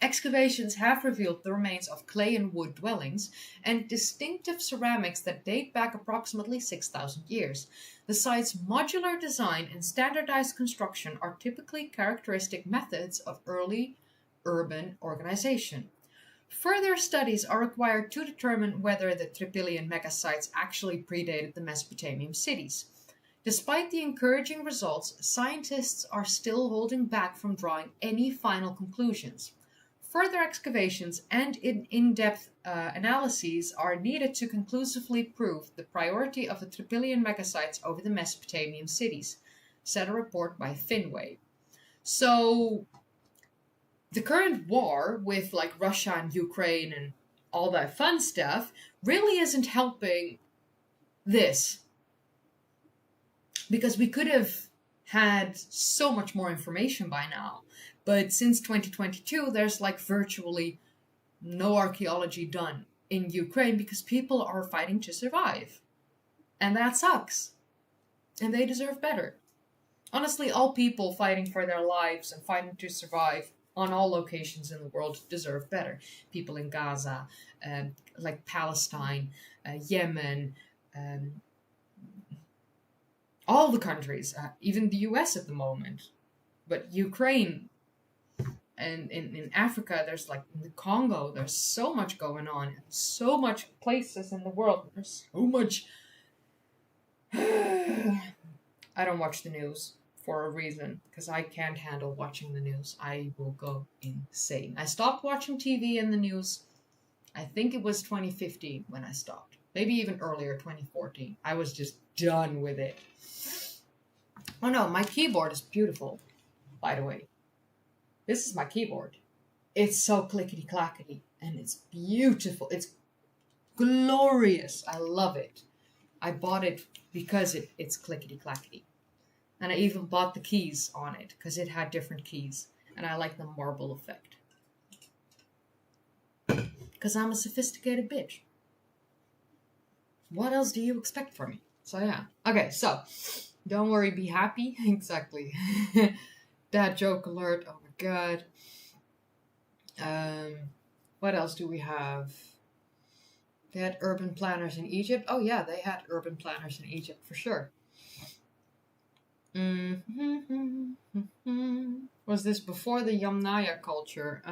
Speaker 1: Excavations have revealed the remains of clay and wood dwellings and distinctive ceramics that date back approximately 6,000 years. The site's modular design and standardized construction are typically characteristic methods of early urban organization. Further studies are required to determine whether the Tripilian megasites actually predated the Mesopotamian cities. Despite the encouraging results, scientists are still holding back from drawing any final conclusions. Further excavations and in-depth analyses are needed to conclusively prove the priority of the Tripilian megasites over the Mesopotamian cities, said a report by Finway. So, the current war with like Russia and Ukraine and all that fun stuff really isn't helping this. Because we could have had so much more information by now. But since 2022, there's like virtually no archaeology done in Ukraine because people are fighting to survive. And that sucks. And they deserve better. Honestly, all people fighting for their lives and fighting to survive on all locations in the world deserve better. People in Gaza, like Palestine, Yemen, all the countries, even the US at the moment. But Ukraine... And in Africa, there's like in the Congo, there's so much going on. So much places in the world. There's so much. I don't watch the news for a reason because I can't handle watching the news. I will go insane. I stopped watching TV and the news. I think it was 2015 when I stopped. Maybe even earlier, 2014. I was just done with it. Oh no, my keyboard is beautiful, by the way. This is my keyboard. It's so clickety-clackety, and it's beautiful. It's glorious. I love it. I bought it because it's clickety-clackety. And I even bought the keys on it because it had different keys. And I like the marble effect. Because I'm a sophisticated bitch. What else do you expect from me? So yeah. Okay, so don't worry, be happy. Exactly. Dad joke alert. Oh my god. What else do we have? They had urban planners in Egypt. Oh yeah, they had urban planners in Egypt for sure. Was this before the Yamnaya culture?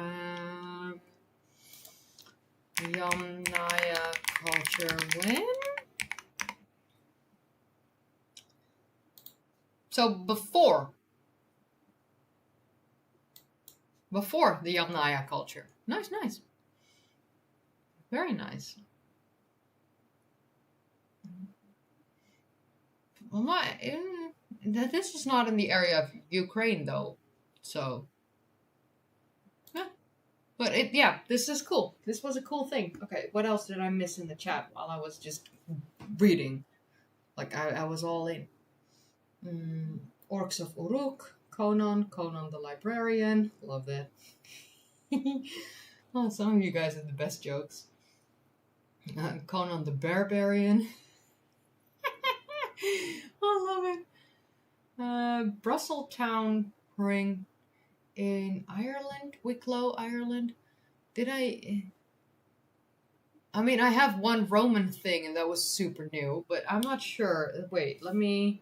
Speaker 1: Yamnaya culture when? So before the Yamnaya culture. Nice, nice. Very nice. Well, this is not in the area of Ukraine though, so yeah. But this is cool. This was a cool thing. Okay, what else did I miss in the chat while I was just reading? Like I was all in. Orcs of Uruk, Conan the librarian. Love that. Oh, some of you guys have the best jokes. Conan the barbarian. I love it. Brussels town ring in Ireland, Wicklow, Ireland. Did I mean, I have one Roman thing and that was super new, but I'm not sure. Wait, let me...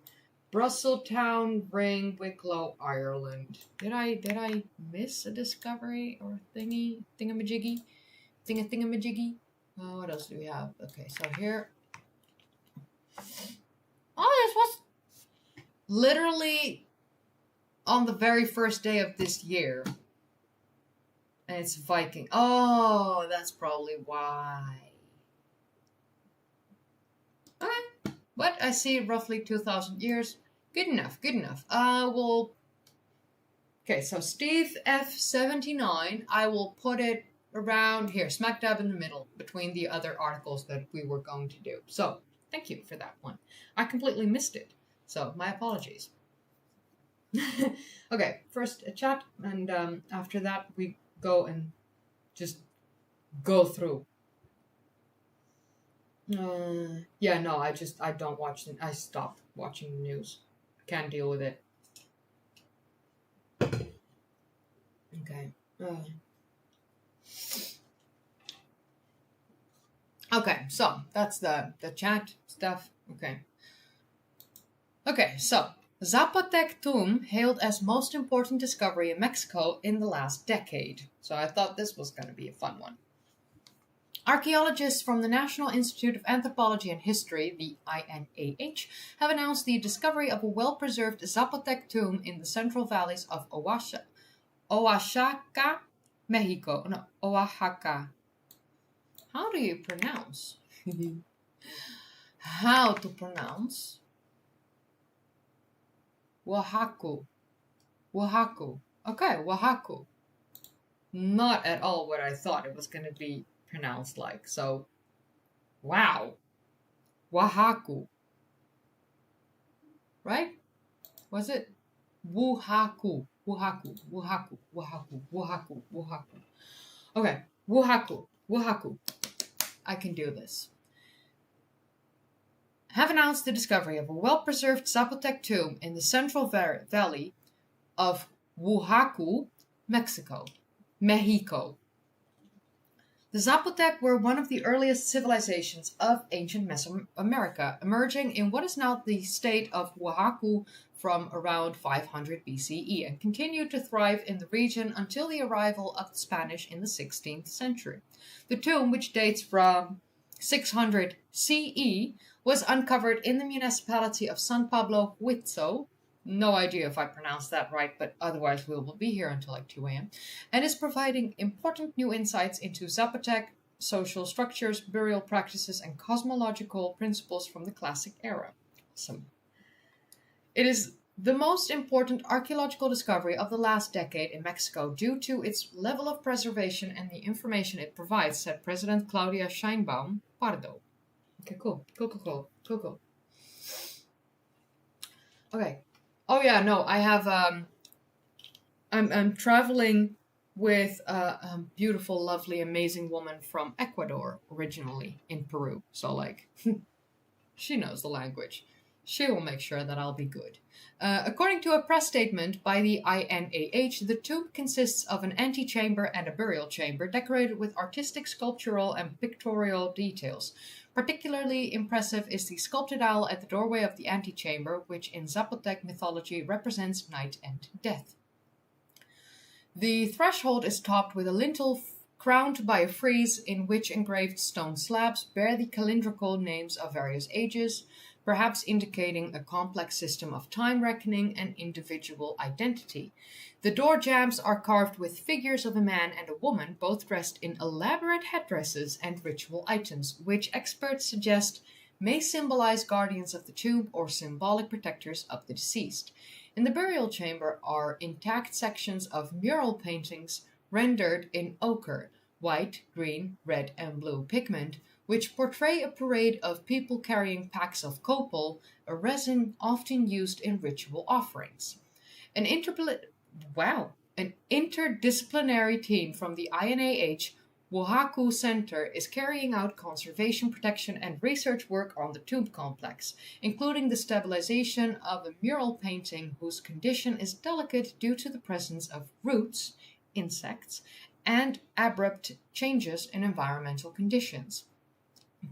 Speaker 1: Brussels town ring, Wicklow, Ireland. Did I miss a discovery or thingamajiggy? Thingamajiggy? What else do we have? Okay, so here... Oh, this was literally on the very first day of this year. And it's Viking. Oh, that's probably why. Okay. But I see roughly 2,000 years. Good enough, good enough. Well... Okay, so Steve F79, I will put it around here, smack dab in the middle, between the other articles that we were going to do. So, thank you for that one. I completely missed it. So, my apologies. Okay, first a chat, and after that we go and just go through. Yeah, no, I don't watch it. I stopped watching the news. Can't deal with it. Okay. Okay, so that's the chat stuff. Okay. Okay, so Zapotec tomb hailed as most important discovery in Mexico in the last decade. So I thought this was going to be a fun one. Archaeologists from the National Institute of Anthropology and History, the INAH, have announced the discovery of a well-preserved Zapotec tomb in the central valleys of Oaxaca, Mexico. No, Oaxaca. How do you pronounce? How to pronounce? Oaxaca. Oaxaca. Okay, Oaxaca. Not at all what I thought it was going to be pronounced like. So, wow. Oaxaca. Right? Was it? Oaxaca. Oaxaca. Oaxaca. Oaxaca. Oaxaca. Oaxaca. Okay. Oaxaca. Oaxaca. I can do this. Have announced the discovery of a well-preserved Zapotec tomb in the central valley of Oaxaca, Mexico. The Zapotec were one of the earliest civilizations of ancient Mesoamerica, emerging in what is now the state of Oaxaca from around 500 BCE and continued to thrive in the region until the arrival of the Spanish in the 16th century. The tomb, which dates from 600 CE, was uncovered in the municipality of San Pablo Huitzo. No idea if I pronounced that right, but otherwise we will be here until like 2 a.m. And is providing important new insights into Zapotec social structures, burial practices, and cosmological principles from the classic era. Awesome. It is the most important archaeological discovery of the last decade in Mexico due to its level of preservation and the information it provides, said President Claudia Sheinbaum Pardo. Okay, cool. Okay. Oh yeah, no, I have I'm traveling with a beautiful, lovely, amazing woman from Ecuador originally in Peru. So like she knows the language. She will make sure that I'll be good. According to a press statement by the INAH, the tomb consists of an antechamber and a burial chamber decorated with artistic, sculptural, and pictorial details. Particularly impressive is the sculpted owl at the doorway of the antechamber, which in Zapotec mythology represents night and death. The threshold is topped with a lintel crowned by a frieze in which engraved stone slabs bear the calendrical names of various ages, perhaps indicating a complex system of time reckoning and individual identity. The door jambs are carved with figures of a man and a woman, both dressed in elaborate headdresses and ritual items, which experts suggest may symbolize guardians of the tomb or symbolic protectors of the deceased. In the burial chamber are intact sections of mural paintings rendered in ochre, white, green, red, and blue pigment, which portray a parade of people carrying packs of copal, a resin often used in ritual offerings. An interdisciplinary team from the INAH Wohaku Center is carrying out conservation, protection, and research work on the tomb complex, including the stabilization of a mural painting whose condition is delicate due to the presence of roots, insects, and abrupt changes in environmental conditions.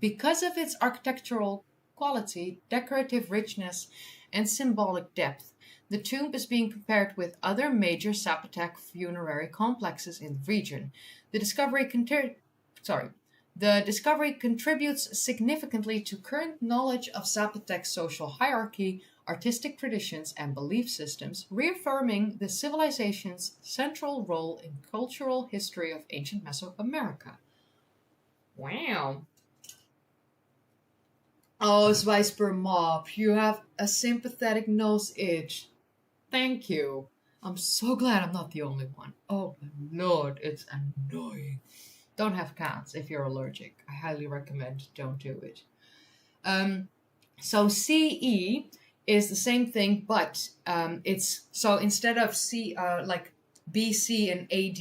Speaker 1: Because of its architectural quality, decorative richness, and symbolic depth, the tomb is being compared with other major Zapotec funerary complexes in the region. The discovery contributes significantly to current knowledge of Zapotec social hierarchy, artistic traditions, and belief systems, reaffirming the civilization's central role in cultural history of ancient Mesoamerica. Wow. Oh, Zwijsper Mop, you have a sympathetic nose itch. Thank you. I'm so glad I'm not the only one. Oh my lord, it's annoying. Don't have cats if you're allergic. I highly recommend don't do it. So CE is the same thing, but it's so instead of like BC and AD,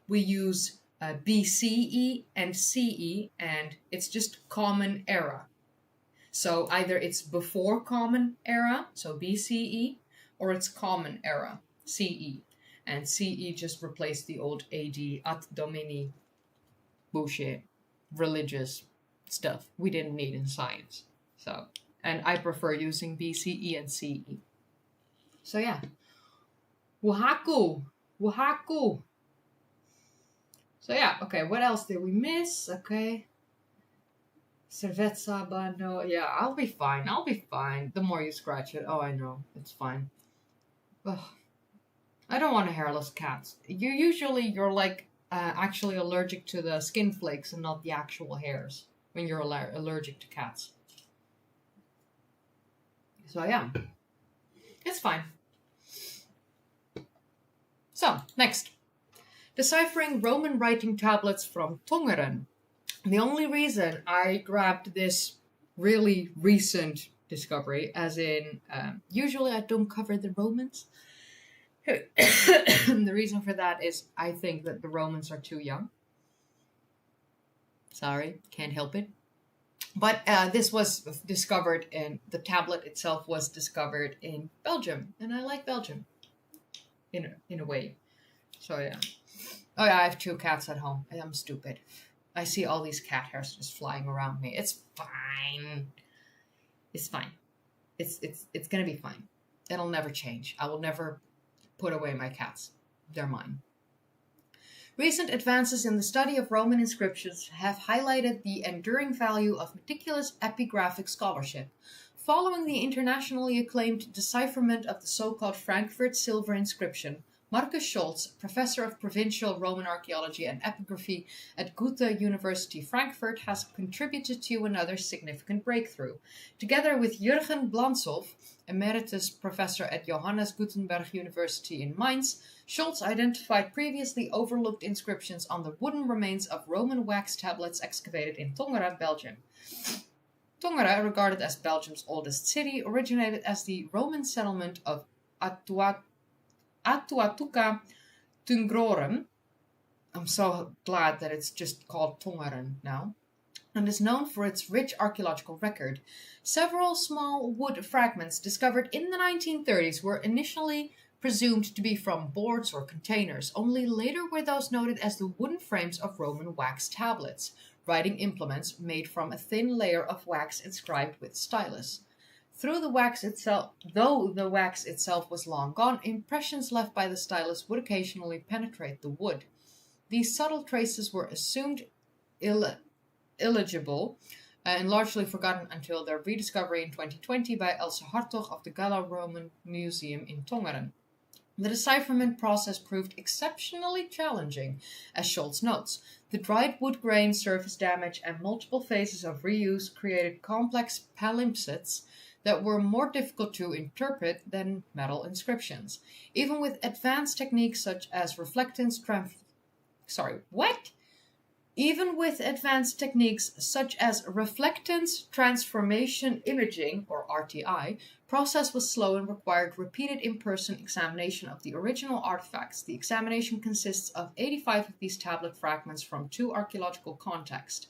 Speaker 1: we use BCE and CE, and it's just common era. So either it's before common era, so BCE, or it's common era, CE. And CE just replaced the old AD, ad domini bullshit, religious stuff we didn't need in science. So, and I prefer using BCE and CE. So yeah. Wohaku. So yeah, okay, what else did we miss? Okay. Cerveza, no, yeah, I'll be fine. The more you scratch it, oh, I know, it's fine. Ugh. I don't want a hairless cat. You're like actually allergic to the skin flakes and not the actual hairs when you're allergic to cats. So yeah, it's fine. So next, deciphering Roman writing tablets from Tongeren. The only reason I grabbed this really recent discovery, as in, usually I don't cover the Romans. The reason for that is I think that the Romans are too young. Sorry, can't help it. But this was discovered, and the tablet itself was discovered in Belgium, and I like Belgium in a way. So yeah. Oh yeah, I have 2 cats at home. I'm stupid. I see all these cat hairs just flying around me. It's fine. It's fine. It's gonna be fine. It'll never change. I will never put away my cats. They're mine. Recent advances in the study of Roman inscriptions have highlighted the enduring value of meticulous epigraphic scholarship. Following the internationally acclaimed decipherment of the so-called Frankfurt silver inscription, Marcus Scholz, professor of provincial Roman archaeology and epigraphy at Goethe University Frankfurt, has contributed to another significant breakthrough. Together with Jürgen Blansow, emeritus professor at Johannes Gutenberg University in Mainz, Scholz identified previously overlooked inscriptions on the wooden remains of Roman wax tablets excavated in Tongeren, Belgium. Tongeren, regarded as Belgium's oldest city, originated as the Roman settlement of Atuatuca Tungrorum. I'm so glad that it's just called Tongaren now, and is known for its rich archaeological record. Several small wood fragments discovered in the 1930s were initially presumed to be from boards or containers. Only later were those noted as the wooden frames of Roman wax tablets, writing implements made from a thin layer of wax inscribed with stylus. Though the wax itself was long gone, impressions left by the stylus would occasionally penetrate the wood. These subtle traces were assumed illegible and largely forgotten until their rediscovery in 2020 by Else Hartog of the Gallo-Roman Museum in Tongeren. The decipherment process proved exceptionally challenging, as Scholz notes. The dried wood grain, surface damage, and multiple phases of reuse created complex palimpsests that were more difficult to interpret than metal inscriptions. Even with advanced techniques such as reflectance transformation imaging, or RTI, process was slow and required repeated in-person examination of the original artifacts. The examination consists of 85 of these tablet fragments from 2 archaeological contexts,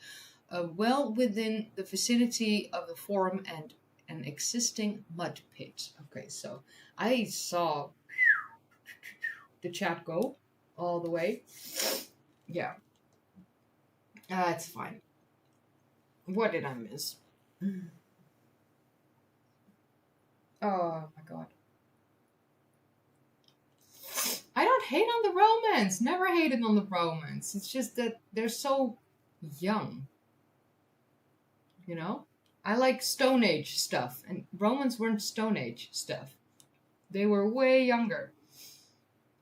Speaker 1: well within the vicinity of the forum and an existing mud pit. Okay, so I saw the chat go all the way. Yeah. It's fine. What did I miss? Oh my god. I don't hate on the Romans. Never hated on the Romans. It's just that they're so young. You know? I like Stone Age stuff, and Romans weren't Stone Age stuff. They were way younger.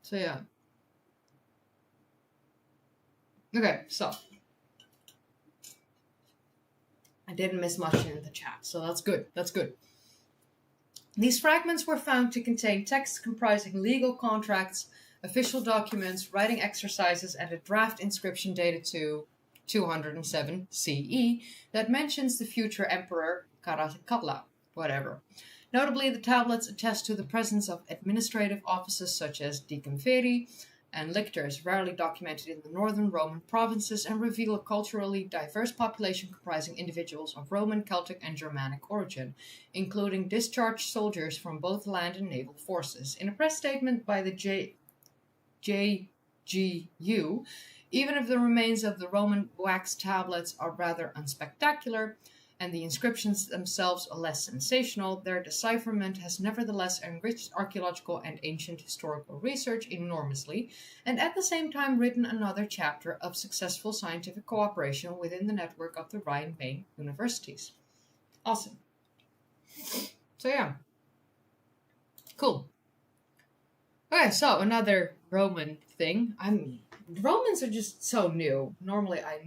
Speaker 1: So yeah. Okay, so I didn't miss much in the chat, so that's good. That's good. These fragments were found to contain texts comprising legal contracts, official documents, writing exercises, and a draft inscription dated to 207 CE that mentions the future emperor Caracalla, whatever. Notably, the tablets attest to the presence of administrative offices such as decemviri and lictors, rarely documented in the northern Roman provinces, and reveal a culturally diverse population comprising individuals of Roman, Celtic, and Germanic origin, including discharged soldiers from both land and naval forces. In a press statement by the JGU, even if the remains of the Roman wax tablets are rather unspectacular, and the inscriptions themselves are less sensational, their decipherment has nevertheless enriched archaeological and ancient historical research enormously, and at the same time written another chapter of successful scientific cooperation within the network of the Rhine main universities. Awesome. So yeah. Cool. Okay, so another Roman thing. Romans are just so new. Normally I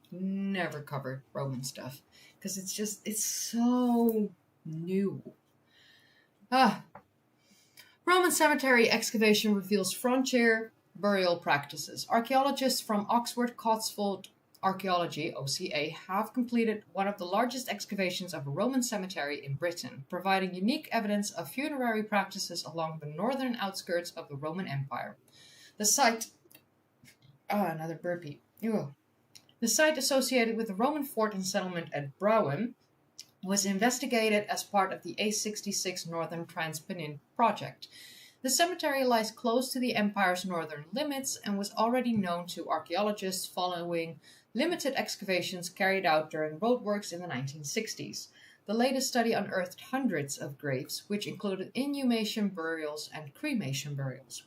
Speaker 1: never covered Roman stuff because it's so new. Roman cemetery excavation reveals frontier burial practices. Archaeologists from Oxford Cotswold Archaeology, OCA, have completed one of the largest excavations of a Roman cemetery in Britain, providing unique evidence of funerary practices along the northern outskirts of the Roman Empire. The site... another burpee. Ew. The site associated with the Roman fort and settlement at Brougham was investigated as part of the A66 Northern Transpennine project. The cemetery lies close to the empire's northern limits and was already known to archaeologists following limited excavations carried out during roadworks in the 1960s. The latest study unearthed hundreds of graves, which included inhumation burials and cremation burials.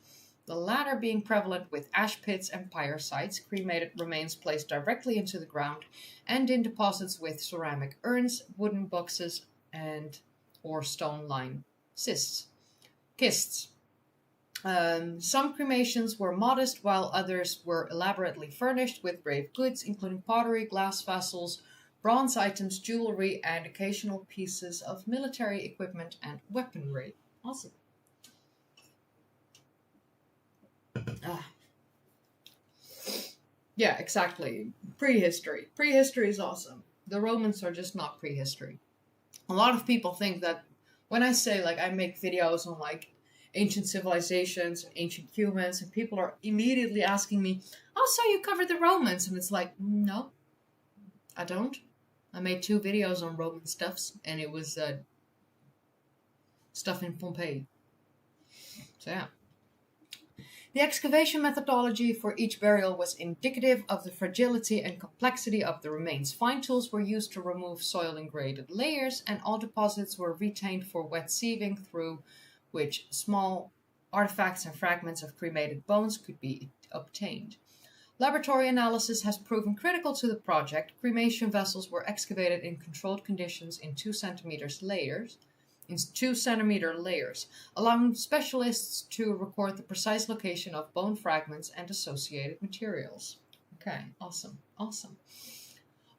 Speaker 1: The latter being prevalent with ash pits and pyre sites, cremated remains placed directly into the ground, and in deposits with ceramic urns, wooden boxes, or stone-lined kists. Some cremations were modest, while others were elaborately furnished with grave goods, including pottery, glass vessels, bronze items, jewelry, and occasional pieces of military equipment and weaponry. Awesome. Yeah, exactly. Prehistory. Prehistory is awesome. The Romans are just not prehistory. A lot of people think that when I say like I make videos on like ancient civilizations, ancient humans, and people are immediately asking me, "Oh, so you covered the Romans?" And it's like, no, I don't. I made 2 videos on Roman stuffs, and it was stuff in Pompeii. So yeah. The excavation methodology for each burial was indicative of the fragility and complexity of the remains. Fine tools were used to remove soil and graded layers, and all deposits were retained for wet sieving, through which small artifacts and fragments of cremated bones could be obtained. Laboratory analysis has proven critical to the project. Cremation vessels were excavated in controlled conditions in 2-centimeter layers, allowing specialists to record the precise location of bone fragments and associated materials. Okay, awesome.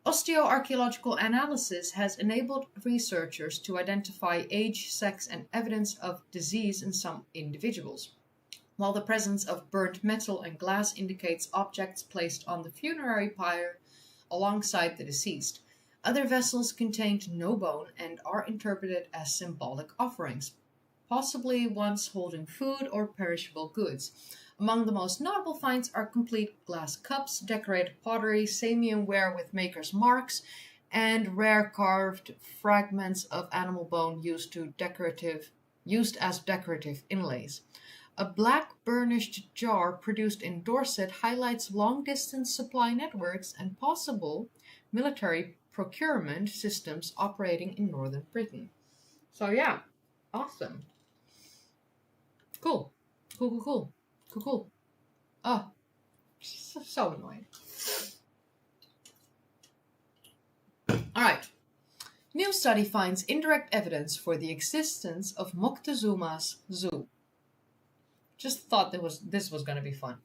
Speaker 1: Osteoarchaeological analysis has enabled researchers to identify age, sex, and evidence of disease in some individuals, while the presence of burnt metal and glass indicates objects placed on the funerary pyre alongside the deceased. Other vessels contained no bone and are interpreted as symbolic offerings, possibly ones holding food or perishable goods. Among the most notable finds are complete glass cups, decorated pottery, Samian ware with maker's marks, and rare carved fragments of animal bone used as decorative inlays. A black burnished jar produced in Dorset highlights long-distance supply networks and possible military procurement systems operating in northern Britain. So yeah, awesome. Cool. Oh, so annoying. Alright. New study finds indirect evidence for the existence of Moctezuma's zoo. Just thought this was going to be fun.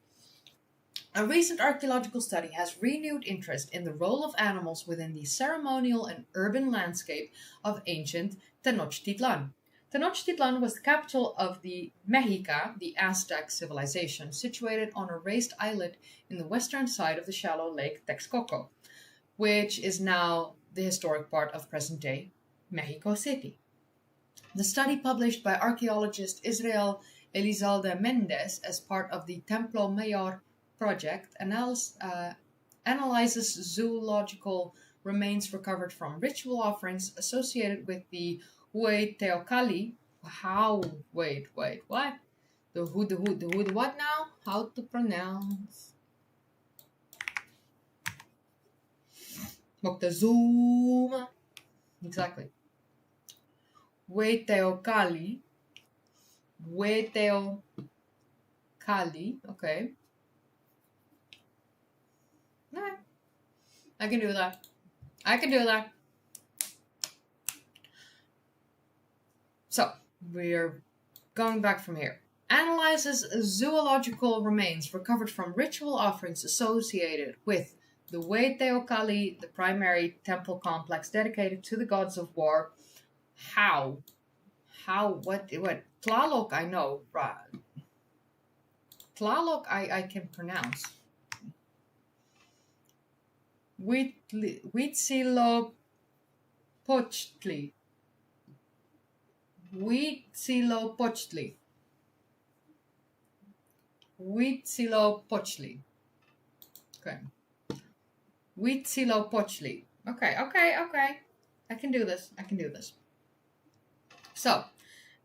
Speaker 1: A recent archaeological study has renewed interest in the role of animals within the ceremonial and urban landscape of ancient Tenochtitlan. Tenochtitlan was the capital of the Mexica, the Aztec civilization, situated on a raised islet in the western side of the shallow lake Texcoco, which is now the historic part of present-day Mexico City. The study, published by archaeologist Israel Elizalde Mendez as part of the Templo Mayor project, analyzes zoological remains recovered from ritual offerings associated with the Hueteocalli. Wait, what? The what now? How to pronounce? Moctezuma. Exactly. Hueteocalli. Okay. Alright. I can do that. So, we're going back from here. Analyzes zoological remains recovered from ritual offerings associated with the Hueteocalli, the primary temple complex dedicated to the gods of war. How? What? Tlaloc, I know. Tlaloc, I can pronounce. Huitzilopochtli. Okay. Huitzilopochtli. Okay. I can do this. So,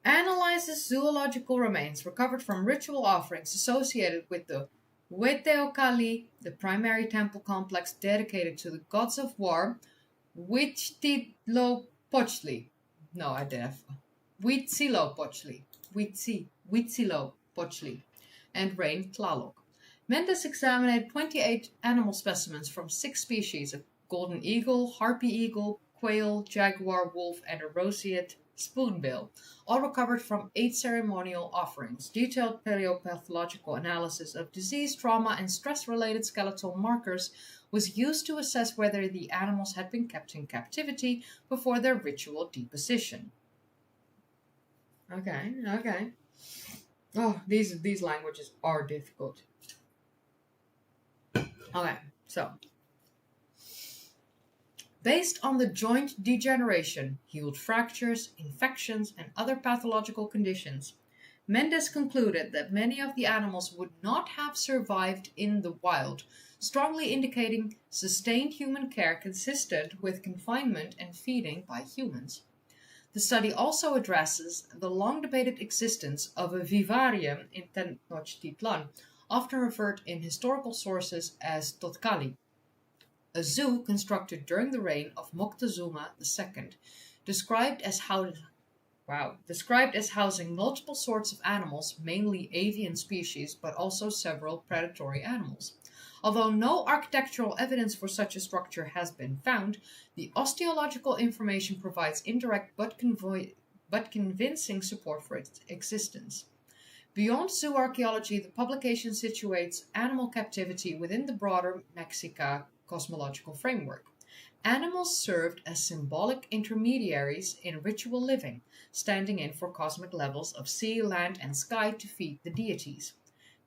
Speaker 1: analyzes zoological remains recovered from ritual offerings associated with the Hueteocalli, the primary temple complex dedicated to the gods of war, Huitzilopochtli. No, I did. Huitzilopochtli. Huitzilopochtli. And Rain Tlaloc. Mendes examined 28 animal specimens from 6 species of golden eagle, harpy eagle, quail, jaguar, wolf, and a roseate spoonbill, all recovered from 8 ceremonial offerings. Detailed paleopathological analysis of disease, trauma, and stress-related skeletal markers was used to assess whether the animals had been kept in captivity before their ritual deposition. Okay. Oh, these languages are difficult. Okay, so Based on the joint degeneration, healed fractures, infections, and other pathological conditions, Mendes concluded that many of the animals would not have survived in the wild, strongly indicating sustained human care consistent with confinement and feeding by humans. The study also addresses the long-debated existence of a vivarium in Tenochtitlan, often referred in historical sources as Totkali, a zoo constructed during the reign of Moctezuma II, described as housing multiple sorts of animals, mainly avian species, but also several predatory animals. Although no architectural evidence for such a structure has been found, the osteological information provides indirect but convincing support for its existence. Beyond zoo archaeology, the publication situates animal captivity within the broader Mexica cosmological framework. Animals served as symbolic intermediaries in ritual living, standing in for cosmic levels of sea, land, and sky to feed the deities.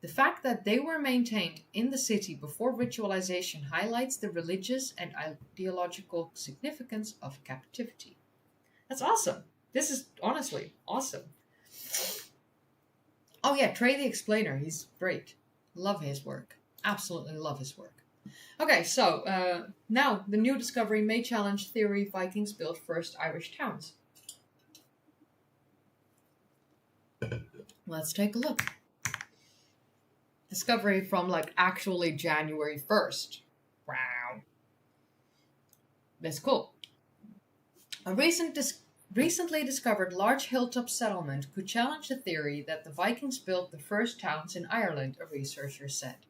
Speaker 1: The fact that they were maintained in the city before ritualization highlights the religious and ideological significance of captivity. That's awesome. This is honestly awesome. Oh yeah, Trey the Explainer. He's great. Love his work. Absolutely love his work. Okay, so now the new discovery may challenge theory Vikings built first Irish towns. Let's take a look. Discovery from actually January 1st. Wow. That's cool. A recently discovered large hilltop settlement could challenge the theory that the Vikings built the first towns in Ireland, a researcher said.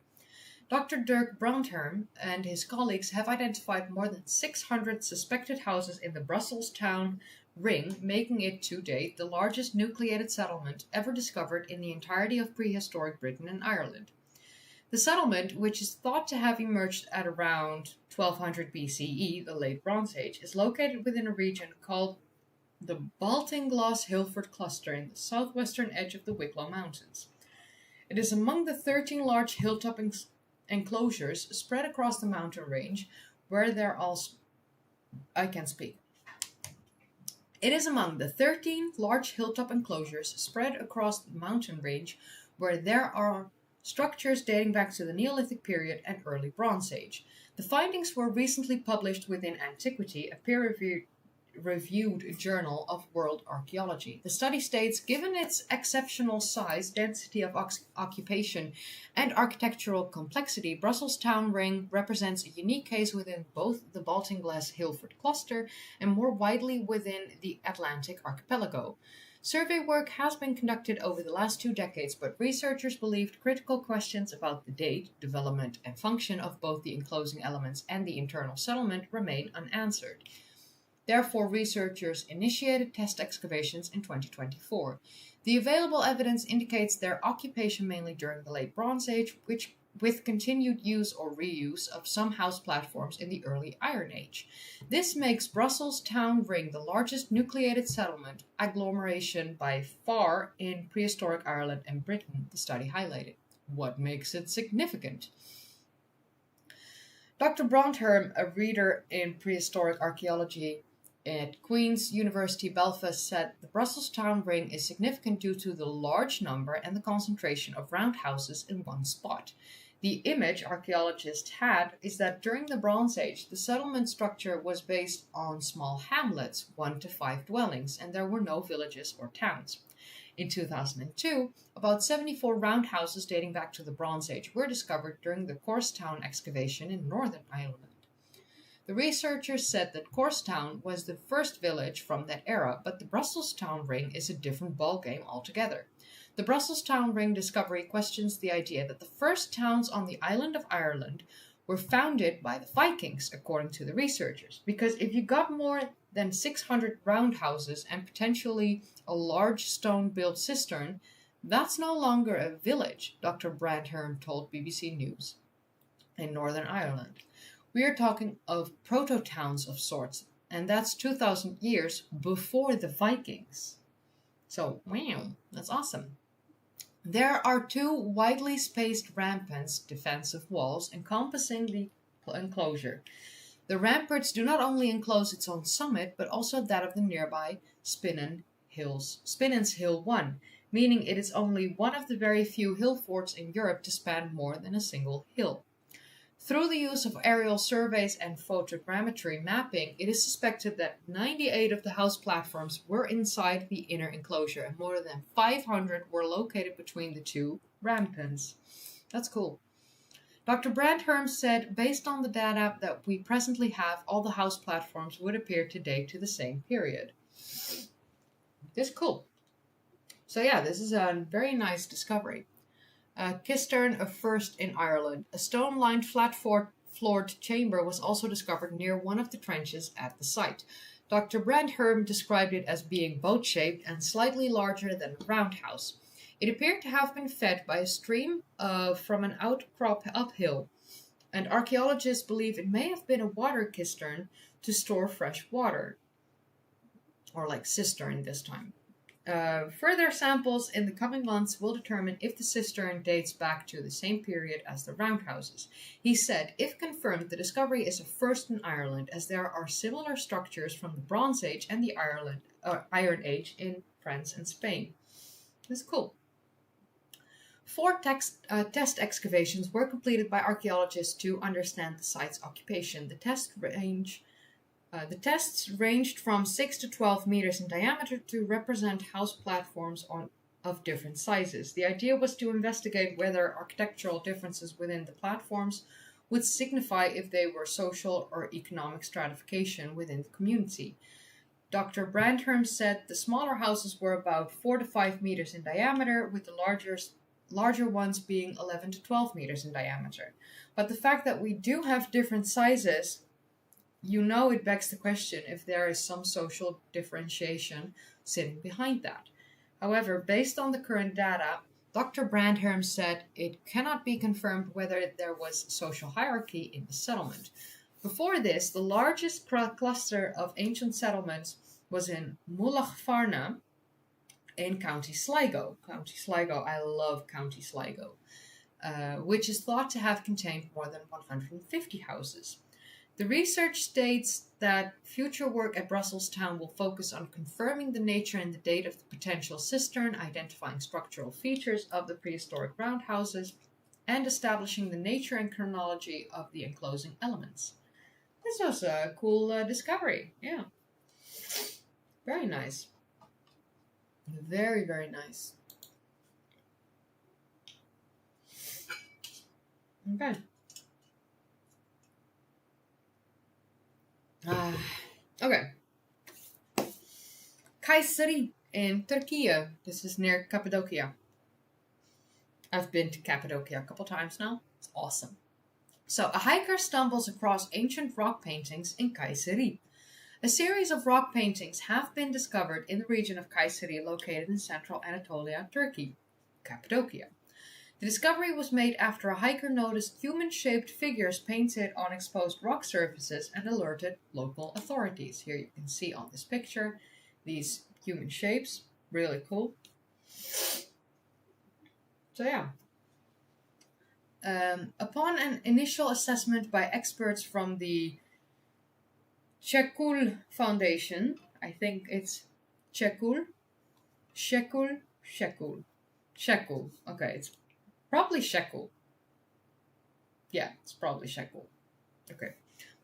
Speaker 1: Dr. Dirk Brandherm and his colleagues have identified more than 600 suspected houses in the Brussels town ring, making it to date the largest nucleated settlement ever discovered in the entirety of prehistoric Britain and Ireland. The settlement, which is thought to have emerged at around 1200 BCE, the Late Bronze Age, is located within a region called the Baltinglass-Hilford cluster in the southwestern edge of the Wicklow Mountains. It is among the 13 large hilltop enclosures spread across the mountain range where there are It is among the 13 large hilltop enclosures spread across the mountain range where there are structures dating back to the Neolithic period and early Bronze Age. The findings were recently published within Antiquity, a peer-reviewed journal of world archaeology. The study states, given its exceptional size, density of occupation, and architectural complexity, Brussels Town Ring represents a unique case within both the Baltinglass-Hilford cluster and more widely within the Atlantic archipelago. Survey work has been conducted over the last 2 decades, but researchers believed critical questions about the date, development, and function of both the enclosing elements and the internal settlement remain unanswered. Therefore, researchers initiated test excavations in 2024. The available evidence indicates their occupation mainly during the Late Bronze Age, with continued use or reuse of some house platforms in the early Iron Age. This makes Brussels Town Ring the largest nucleated settlement agglomeration by far in prehistoric Ireland and Britain, the study highlighted. What makes it significant? Dr. Brandherm, a reader in prehistoric archaeology at Queen's University Belfast, said the Brussels Town Ring is significant due to the large number and the concentration of roundhouses in one spot. The image archaeologists had is that during the Bronze Age, the settlement structure was based on small hamlets, 1 to 5 dwellings, and there were no villages or towns. In 2002, about 74 roundhouses dating back to the Bronze Age were discovered during the Corstown excavation in Northern Ireland. The researchers said that Corstown was the first village from that era, but the Brussels Town Ring is a different ballgame altogether. The Brussels Town Ring discovery questions the idea that the first towns on the island of Ireland were founded by the Vikings, according to the researchers, because if you got more than 600 roundhouses and potentially a large stone-built cistern, that's no longer a village, Dr. Brandherm told BBC News in Northern Ireland. We are talking of proto-towns of sorts, and that's 2,000 years before the Vikings. So, wow, that's awesome. There are 2 widely spaced rampants, defensive walls, encompassing the enclosure. The ramparts do not only enclose its own summit, but also that of the nearby Spinnen's Hill 1, meaning it is only one of the very few hill forts in Europe to span more than a single hill. Through the use of aerial surveys and photogrammetry mapping, it is suspected that 98 of the house platforms were inside the inner enclosure, and more than 500 were located between the two ramparts. That's cool. Dr. Brandherm said, based on the data that we presently have, all the house platforms would appear to date to the same period. This is cool. So yeah, this is a very nice discovery. Cistern, a first in Ireland. A stone-lined flat-floored chamber was also discovered near one of the trenches at the site. Dr. Brandherm described it as being boat-shaped and slightly larger than a roundhouse. It appeared to have been fed by a stream from an outcrop uphill, and archaeologists believe it may have been a water cistern to store fresh water, or like cistern this time. Further samples in the coming months will determine if the cistern dates back to the same period as the roundhouses. He said, if confirmed, the discovery is a first in Ireland, as there are similar structures from the Bronze Age and the Iron Age in France and Spain. That's cool. 4 test excavations were completed by archaeologists to understand the site's occupation. The tests ranged from 6 to 12 meters in diameter to represent house platforms of different sizes. The idea was to investigate whether architectural differences within the platforms would signify if they were social or economic stratification within the community. Dr. Brandherm said the smaller houses were about 4 to 5 meters in diameter, with the larger ones being 11 to 12 meters in diameter. But the fact that we do have different sizes, it begs the question if there is some social differentiation sitting behind that. However, based on the current data, Dr. Brandherm said it cannot be confirmed whether there was social hierarchy in the settlement. Before this, the largest cluster of ancient settlements was in Mullaghfarna in County Sligo. County Sligo, I love County Sligo, which is thought to have contained more than 150 houses. The research states that future work at Brussels town will focus on confirming the nature and the date of the potential cistern, identifying structural features of the prehistoric roundhouses, and establishing the nature and chronology of the enclosing elements. This was a cool discovery. Yeah. Very nice. Very, very nice. Okay. Okay. Kayseri in Turkey. This is near Cappadocia. I've been to Cappadocia a couple times now. It's awesome. So, a hiker stumbles across ancient rock paintings in Kayseri. A series of rock paintings have been discovered in the region of Kayseri, located in central Anatolia, Turkey, Cappadocia. The discovery was made after a hiker noticed human-shaped figures painted on exposed rock surfaces and alerted local authorities. Here you can see on this picture these human shapes. Really cool. So yeah. Upon an initial assessment by experts from the Shekul Foundation, I think it's Shekul. Okay, it's probably Shekul. Yeah, it's probably Shekul. Okay.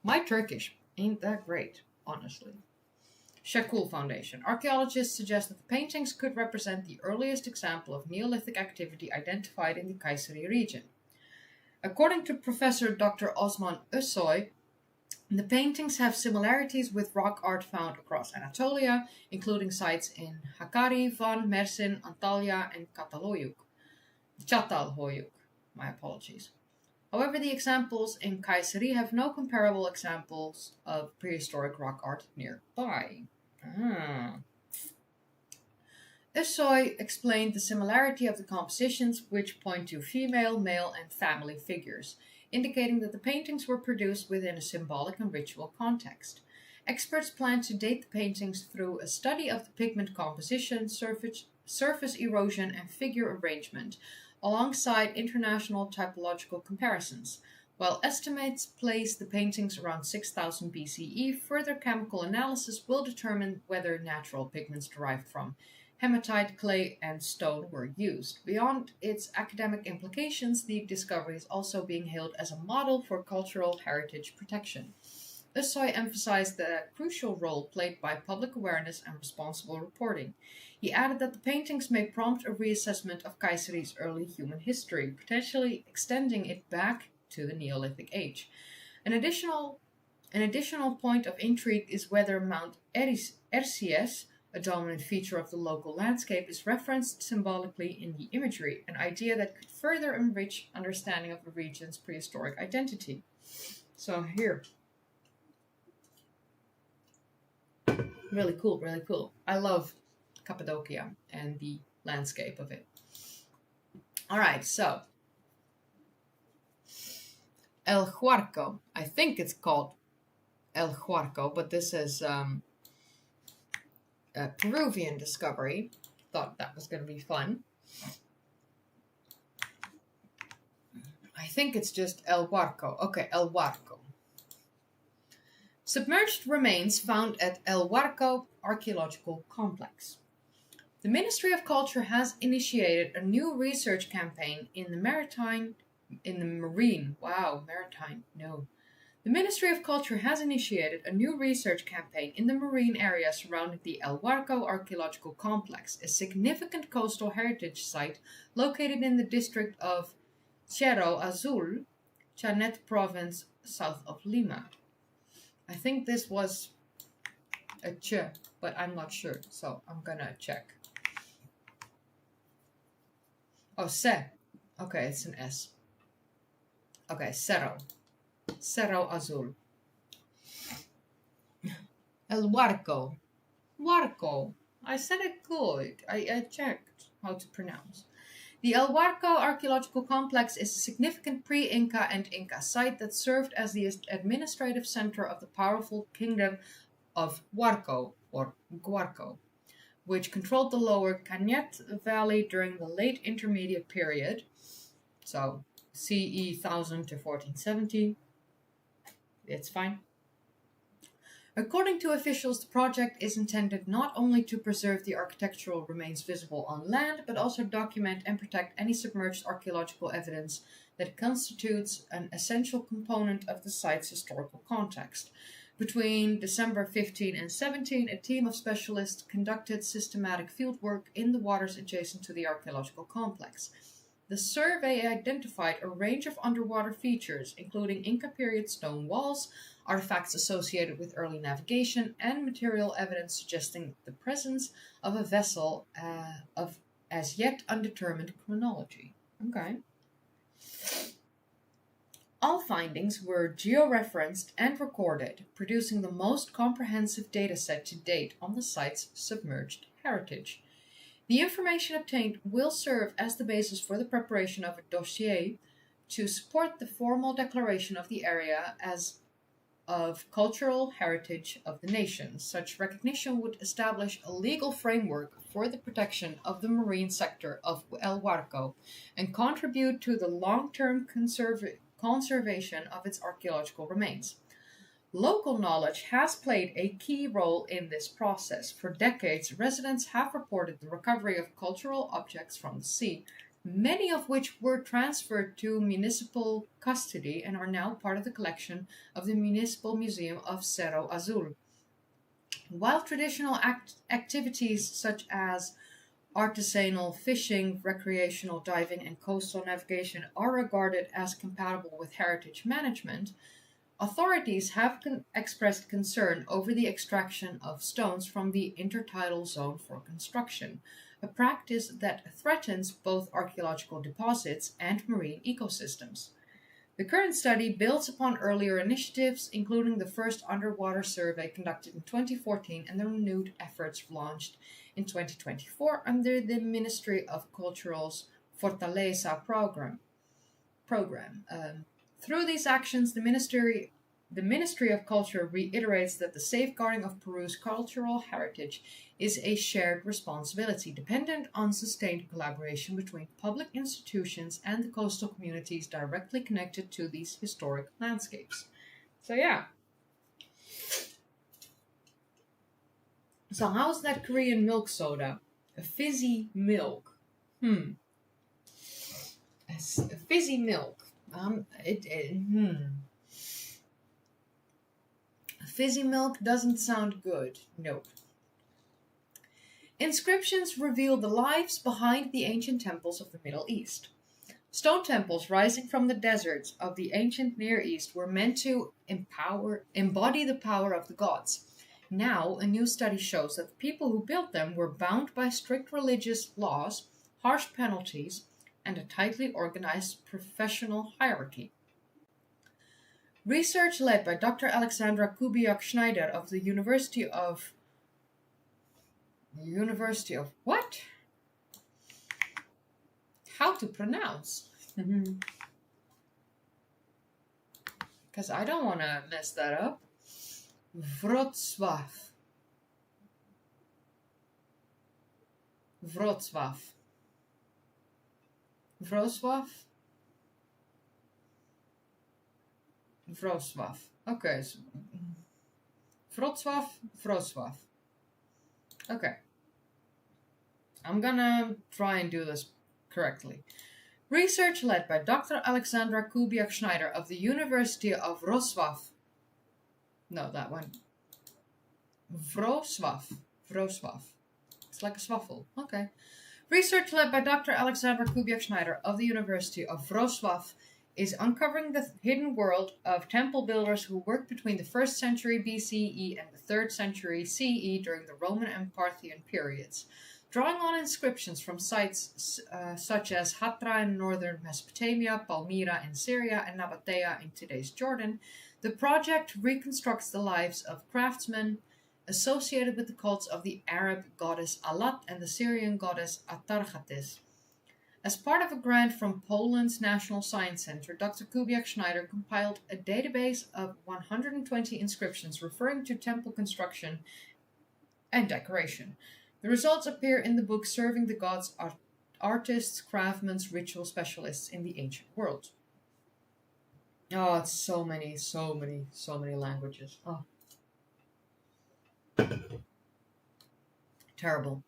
Speaker 1: My Turkish ain't that great, honestly. Shekul Foundation. Archaeologists suggest that the paintings could represent the earliest example of Neolithic activity identified in the Kayseri region. According to Professor Dr. Osman Özsoy, the paintings have similarities with rock art found across Anatolia, including sites in Hakkari, Van, Mersin, Antalya, and Çatalhöyük. My apologies. However, the examples in Kayseri have no comparable examples of prehistoric rock art nearby. Özsoy explained the similarity of the compositions, which point to female, male, and family figures, indicating that the paintings were produced within a symbolic and ritual context. Experts plan to date the paintings through a study of the pigment composition, surface erosion, and figure arrangement, alongside international typological comparisons. While estimates place the paintings around 6000 BCE, further chemical analysis will determine whether natural pigments derived from hematite, clay, and stone were used. Beyond its academic implications, the discovery is also being hailed as a model for cultural heritage protection. Ussoy emphasized the crucial role played by public awareness and responsible reporting. He added that the paintings may prompt a reassessment of Kayseri's early human history, potentially extending it back to the Neolithic Age. An additional point of intrigue is whether Mount Erciyes, a dominant feature of the local landscape, is referenced symbolically in the imagery, an idea that could further enrich understanding of the region's prehistoric identity. So here. Really cool, really cool. I love Cappadocia and the landscape of it. Alright, so El Huarco. I think it's called El Huarco, but this is a Peruvian discovery. Thought that was going to be fun. I think it's just El Huarco. Okay, El Huarco. Submerged remains found at El Huarco Archaeological Complex. The Ministry of Culture has initiated a new research campaign in the marine. The Ministry of Culture has initiated a new research campaign in the marine area surrounding the El Huarco Archaeological Complex, a significant coastal heritage site located in the district of Cerro Azul, Chanet Province, south of Lima. I think this was a ch, but I'm not sure, so I'm gonna check. Oh, se. Okay, it's an S. Okay, Cerro. Cerro Azul. El Huarco. Huarco. I said it good. I checked how to pronounce. The El Huarco Archaeological Complex is a significant pre-Inca and Inca site that served as the administrative center of the powerful kingdom of Huarco, or Guarco, which controlled the lower Cañete Valley during the late Intermediate period, so CE 1000 to 1470. It's fine. According to officials, the project is intended not only to preserve the architectural remains visible on land, but also document and protect any submerged archaeological evidence that constitutes an essential component of the site's historical context. Between December 15 and 17, a team of specialists conducted systematic fieldwork in the waters adjacent to the archaeological complex. The survey identified a range of underwater features, including Inca period stone walls, artifacts associated with early navigation, and material evidence suggesting the presence of a vessel of as yet undetermined chronology. Okay. All findings were georeferenced and recorded, producing the most comprehensive dataset to date on the site's submerged heritage. The information obtained will serve as the basis for the preparation of a dossier to support the formal declaration of the area as of cultural heritage of the nation. Such recognition would establish a legal framework for the protection of the marine sector of El Huarco and contribute to the long-term conservation of its archaeological remains. Local knowledge has played a key role in this process. For decades, residents have reported the recovery of cultural objects from the sea, many of which were transferred to municipal custody and are now part of the collection of the Municipal Museum of Cerro Azul. While traditional activities such as artisanal fishing, recreational diving, and coastal navigation are regarded as compatible with heritage management, authorities have expressed concern over the extraction of stones from the intertidal zone for construction, a practice that threatens both archaeological deposits and marine ecosystems. The current study builds upon earlier initiatives, including the first underwater survey conducted in 2014 and the renewed efforts launched in 2024 under the Ministry of Cultural's Fortaleza program. Through these actions, the Ministry The Ministry of Culture reiterates that the safeguarding of Peru's cultural heritage is a shared responsibility dependent on sustained collaboration between public institutions and the coastal communities directly connected to these historic landscapes. So yeah. So how's that Korean milk soda? A fizzy milk. A fizzy milk. Fizzy milk doesn't sound good. Nope. Inscriptions reveal the lives behind the ancient temples of the Middle East. Stone temples rising from the deserts of the ancient Near East were meant to embody the power of the gods. Now, a new study shows that the people who built them were bound by strict religious laws, harsh penalties, and a tightly organized professional hierarchy. Research led by Dr. Alexandra Kubiak-Schneider of the University of what? How to pronounce? Because I don't want to mess that up. Wrocław. Okay. So, Wrocław. Okay. I'm gonna try and do this correctly. Research led by Dr. Alexandra Kubiak-Schneider of the University of Wrocław. No, that one. Wrocław. It's like a swaffle. Okay. Research led by Dr. Alexandra Kubiak-Schneider of the University of Wrocław is uncovering the hidden world of temple builders who worked between the 1st century BCE and the 3rd century CE during the Roman and Parthian periods. Drawing on inscriptions from sites such as Hatra in northern Mesopotamia, Palmyra in Syria, and Nabatea in today's Jordan, the project reconstructs the lives of craftsmen associated with the cults of the Arab goddess Alat and the Syrian goddess Atarhatis. As part of a grant from Poland's National Science Center, Dr. Kubiak-Schneider compiled a database of 120 inscriptions referring to temple construction and decoration. The results appear in the book Serving the Gods, Artists, Craftsmen, Ritual Specialists in the Ancient World. Oh, it's so many languages. Oh. Terrible.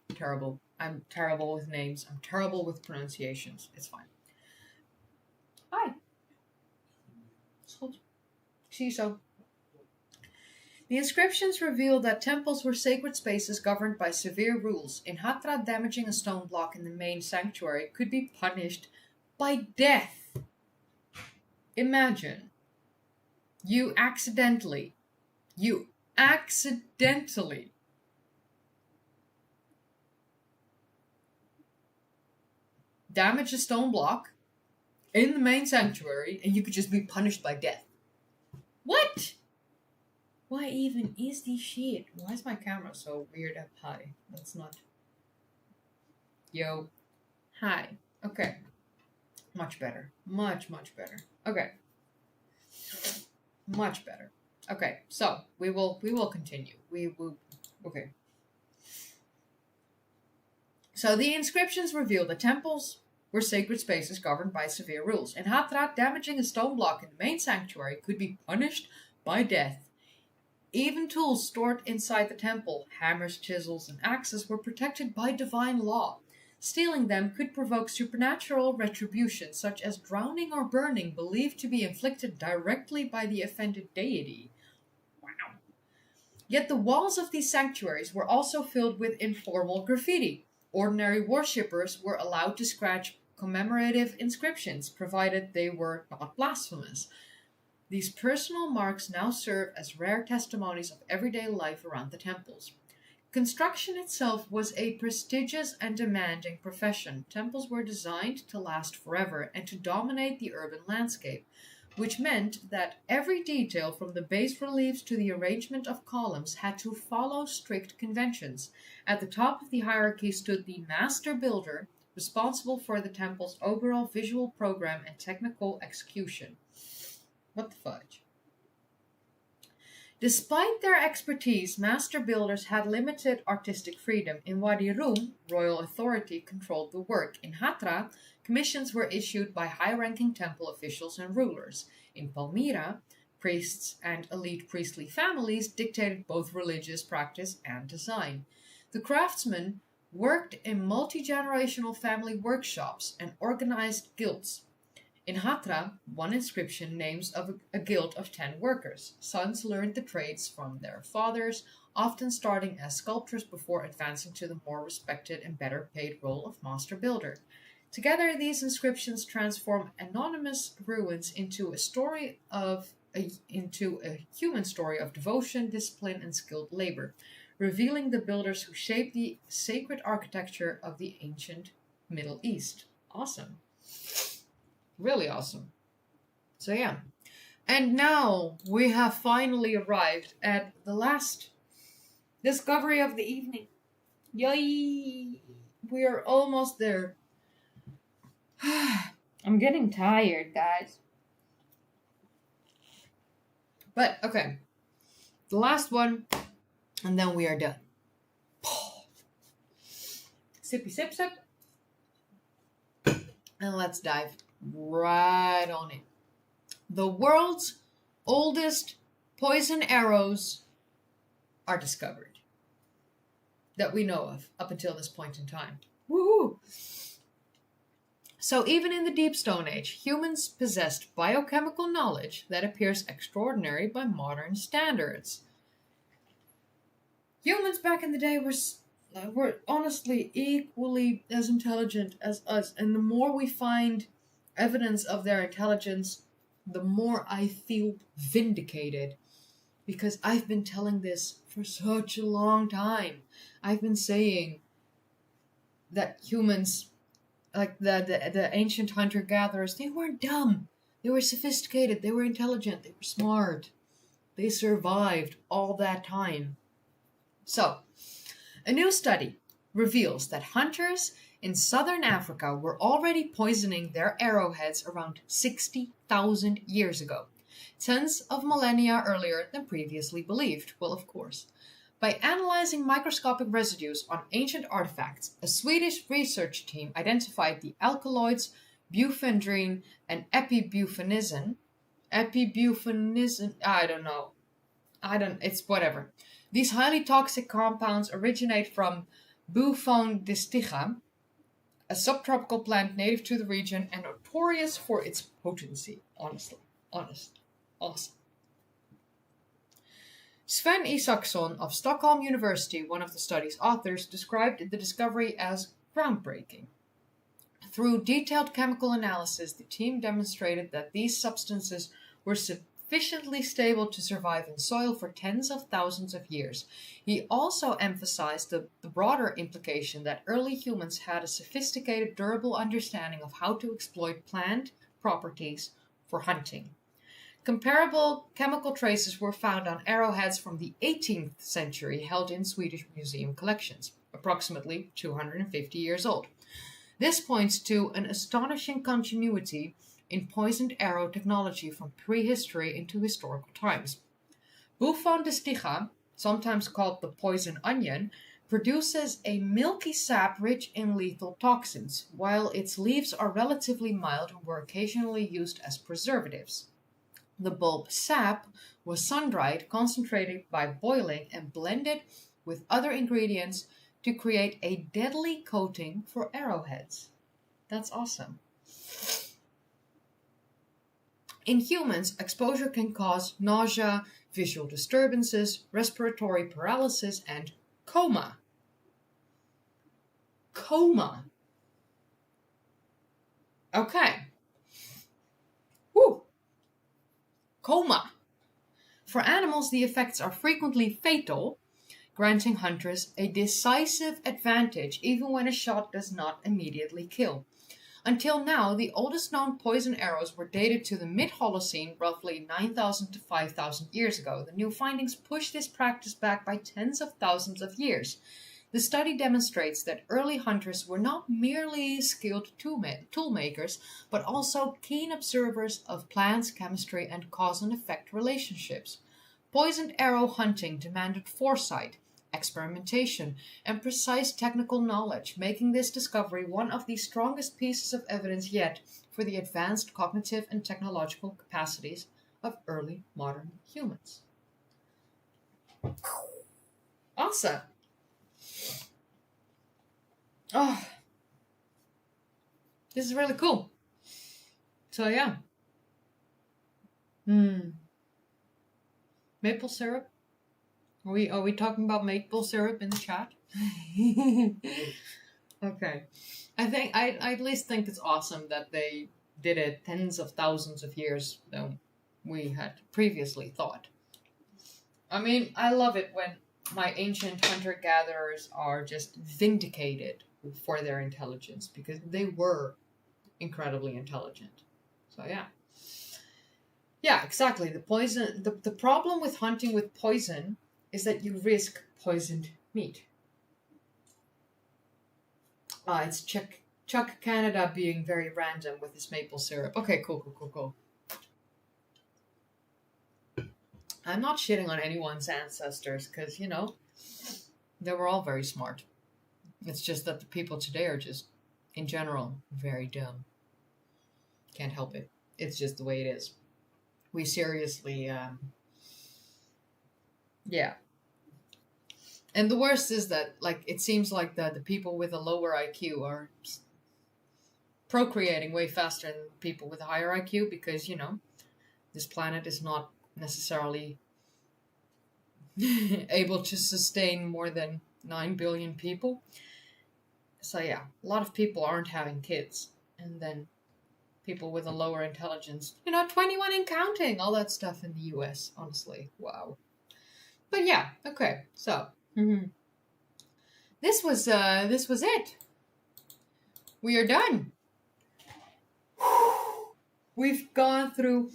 Speaker 1: I'm terrible with names. I'm terrible with pronunciations. It's fine. Hi. So. The inscriptions reveal that temples were sacred spaces governed by severe rules. In Hatra, damaging a stone block in the main sanctuary could be punished by death. Imagine. You accidentally damage a stone block in the main sanctuary and you could just be punished by death. What? Why even is this shit? Why is my camera so weird up high? That's not... Yo. Hi. Okay. Much better. Much better. Okay. Much better. Okay, so we will continue. Okay. So the inscriptions reveal the temples were sacred spaces governed by severe rules. In Hatra, damaging a stone block in the main sanctuary could be punished by death. Even tools stored inside the temple, hammers, chisels, and axes, were protected by divine law. Stealing them could provoke supernatural retribution, such as drowning or burning, believed to be inflicted directly by the offended deity. Wow. Yet the walls of these sanctuaries were also filled with informal graffiti. Ordinary worshippers were allowed to scratch commemorative inscriptions, provided they were not blasphemous. These personal marks now serve as rare testimonies of everyday life around the temples. Construction itself was a prestigious and demanding profession. Temples were designed to last forever and to dominate the urban landscape, which meant that every detail from the bas reliefs to the arrangement of columns had to follow strict conventions. At the top of the hierarchy stood the master builder, responsible for the temple's overall visual program and technical execution. What the fudge? Despite their expertise, master builders had limited artistic freedom. In Wadi Rum, royal authority controlled the work. In Hatra, commissions were issued by high-ranking temple officials and rulers. In Palmyra, priests and elite priestly families dictated both religious practice and design. The craftsmen worked in multi-generational family workshops and organized guilds. In Hatra, one inscription names of a guild of 10 workers. Sons learned the trades from their fathers, often starting as sculptors before advancing to the more respected and better paid role of master builder. Together, these inscriptions transform anonymous ruins into a human story of devotion, discipline, and skilled labor, revealing the builders who shaped the sacred architecture of the ancient Middle East. Awesome. Really awesome. So yeah. And now we have finally arrived at the last discovery of the evening. Yay! We are almost there. I'm getting tired, guys. But, okay. The last one, and then we are done. Sippy sip sip. And let's dive right on it. The world's oldest poison arrows are discovered. That we know of, up until this point in time. Woohoo! So even in the Deep Stone Age, humans possessed biochemical knowledge that appears extraordinary by modern standards. Humans back in the day were honestly equally as intelligent as us, and the more we find evidence of their intelligence, the more I feel vindicated, because I've been telling this for such a long time. I've been saying that humans, like the ancient hunter-gatherers, they weren't dumb. They were sophisticated, they were intelligent, they were smart. They survived all that time. So, a new study reveals that hunters in southern Africa were already poisoning their arrowheads around 60,000 years ago, tens of millennia earlier than previously believed. Well, of course. By analyzing microscopic residues on ancient artifacts, a Swedish research team identified the alkaloids bufendrine and epibufenism. It's whatever. These highly toxic compounds originate from Bufondistica, a subtropical plant native to the region and notorious for its potency. Awesome. Sven Isaksson of Stockholm University, one of the study's authors, described the discovery as groundbreaking. Through detailed chemical analysis, the team demonstrated that these substances were sufficiently stable to survive in soil for tens of thousands of years. He also emphasized the broader implication that early humans had a sophisticated, durable understanding of how to exploit plant properties for hunting. Comparable chemical traces were found on arrowheads from the 18th century held in Swedish museum collections, approximately 250 years old. This points to an astonishing continuity in poisoned arrow technology from prehistory into historical times. Bufondistica, sometimes called the poison onion, produces a milky sap rich in lethal toxins, while its leaves are relatively mild and were occasionally used as preservatives. The bulb sap was sun-dried, concentrated by boiling, and blended with other ingredients to create a deadly coating for arrowheads. That's awesome. In humans, exposure can cause nausea, visual disturbances, respiratory paralysis, and coma. Coma. Okay. Whew. Coma. For animals, the effects are frequently fatal, granting hunters a decisive advantage even when a shot does not immediately kill. Until now, the oldest known poison arrows were dated to the mid-Holocene, roughly 9,000 to 5,000 years ago. The new findings push this practice back by tens of thousands of years. The study demonstrates that early hunters were not merely skilled tool makers, but also keen observers of plants, chemistry, and cause and effect relationships. Poisoned arrow hunting demanded foresight, experimentation, and precise technical knowledge, making this discovery one of the strongest pieces of evidence yet for the advanced cognitive and technological capacities of early modern humans. Awesome. Oh, this is really cool. So yeah. Maple syrup? Are we talking about maple syrup in the chat? Okay. I at least think it's awesome that they did it tens of thousands of years than we had previously thought. I mean, I love it when my ancient hunter-gatherers are just vindicated for their intelligence, because they were incredibly intelligent. So yeah. Yeah, exactly. The problem with hunting with poison is that you risk poisoned meat. It's Chuck Canada being very random with his maple syrup. Okay, cool. I'm not shitting on anyone's ancestors, because, you know, they were all very smart. It's just that the people today are just, in general, very dumb. Can't help it. It's just the way it is. We seriously, yeah. And the worst is that, like, it seems like the people with a lower IQ are procreating way faster than people with a higher IQ, because, you know, this planet is not necessarily able to sustain more than 9 billion people. So yeah, a lot of people aren't having kids. And then people with a lower intelligence, you know, 21 and counting, all that stuff in the US, honestly. Wow. But yeah, okay, so this was it. We are done. We've gone through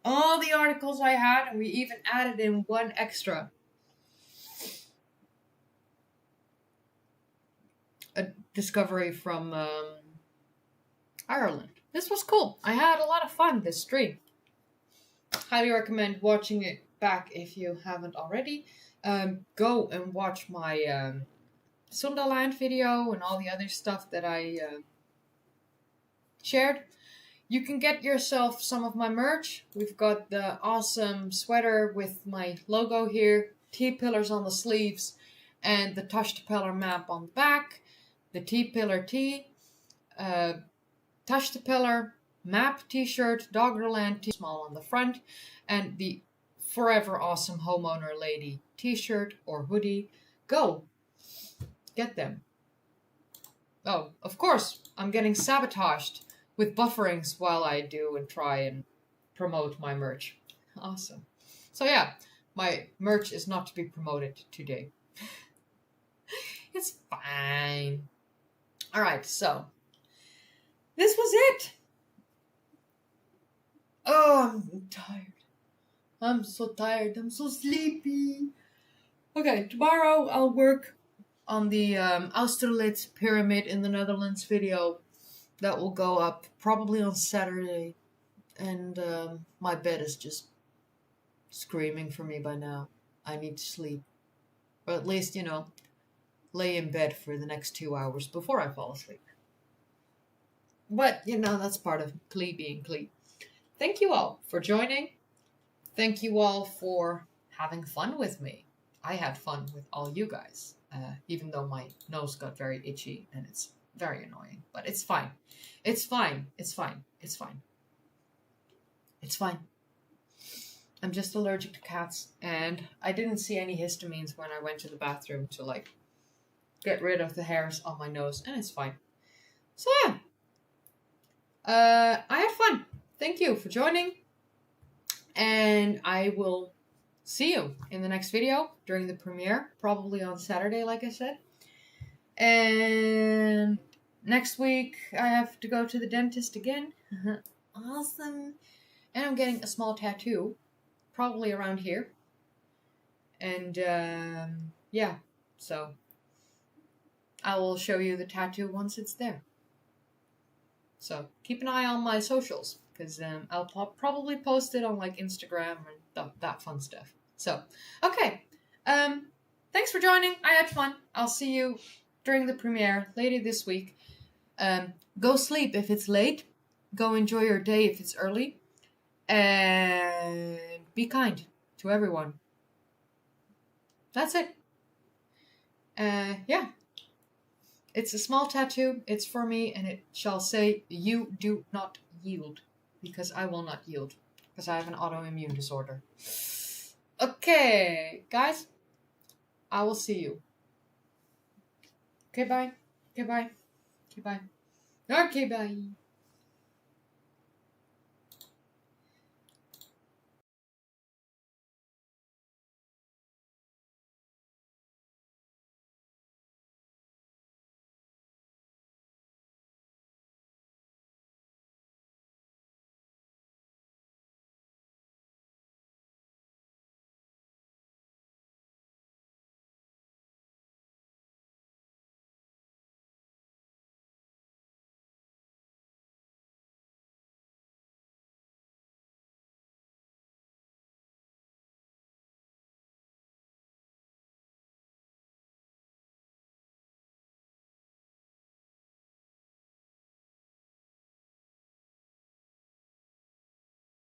Speaker 1: all the articles I had, and we even added in one extra. A discovery from Ireland. This was cool. I had a lot of fun this stream. Highly recommend watching it back if you haven't already. Go and watch my Sundaland video and all the other stuff that I shared. You can get yourself some of my merch. We've got the awesome sweater with my logo here, T-pillars on the sleeves, and the Touch-to-Pillar map on the back, the T-pillar tee, Touch-to-Pillar map t-shirt, Doggerland t small on the front, and the Forever Awesome Homeowner Lady t-shirt or hoodie. Go! Get them. Oh, of course, I'm getting sabotaged with bufferings while I do and try and promote my merch. Awesome. So yeah, my merch is not to be promoted today. It's fine. Alright, so this was it. Oh, I'm tired. I'm so tired. I'm so sleepy. Okay, tomorrow I'll work on the Austerlitz pyramid in the Netherlands video. That will go up probably on Saturday. And my bed is just screaming for me by now. I need to sleep. Or at least, you know, lay in bed for the next 2 hours before I fall asleep. But, you know, that's part of Klee being Klee. Thank you all for joining. Thank you all for having fun with me. I had fun with all you guys, even though my nose got very itchy and it's very annoying. But it's fine. It's fine. It's fine. It's fine. It's fine. I'm just allergic to cats, and I didn't see any histamines when I went to the bathroom to, like, get rid of the hairs on my nose, and it's fine. So, yeah. I had fun. Thank you for joining, and I will see you in the next video during the premiere, probably on Saturday, like I said. And next week, I have to go to the dentist again. Awesome. And I'm getting a small tattoo, probably around here. And, yeah, so I will show you the tattoo once it's there. So keep an eye on my socials, because I'll probably post it on, like, Instagram and that fun stuff. So, okay. Thanks for joining. I had fun. I'll see you during the premiere later this week. Go sleep if it's late. Go enjoy your day if it's early. And be kind to everyone. That's it. Yeah. It's a small tattoo. It's for me, and it shall say, "You do not yield." Because I will not yield. Because I have an autoimmune disorder. Okay, guys. I will see you. Okay, bye. Okay, bye. Okay, bye. Okay, bye.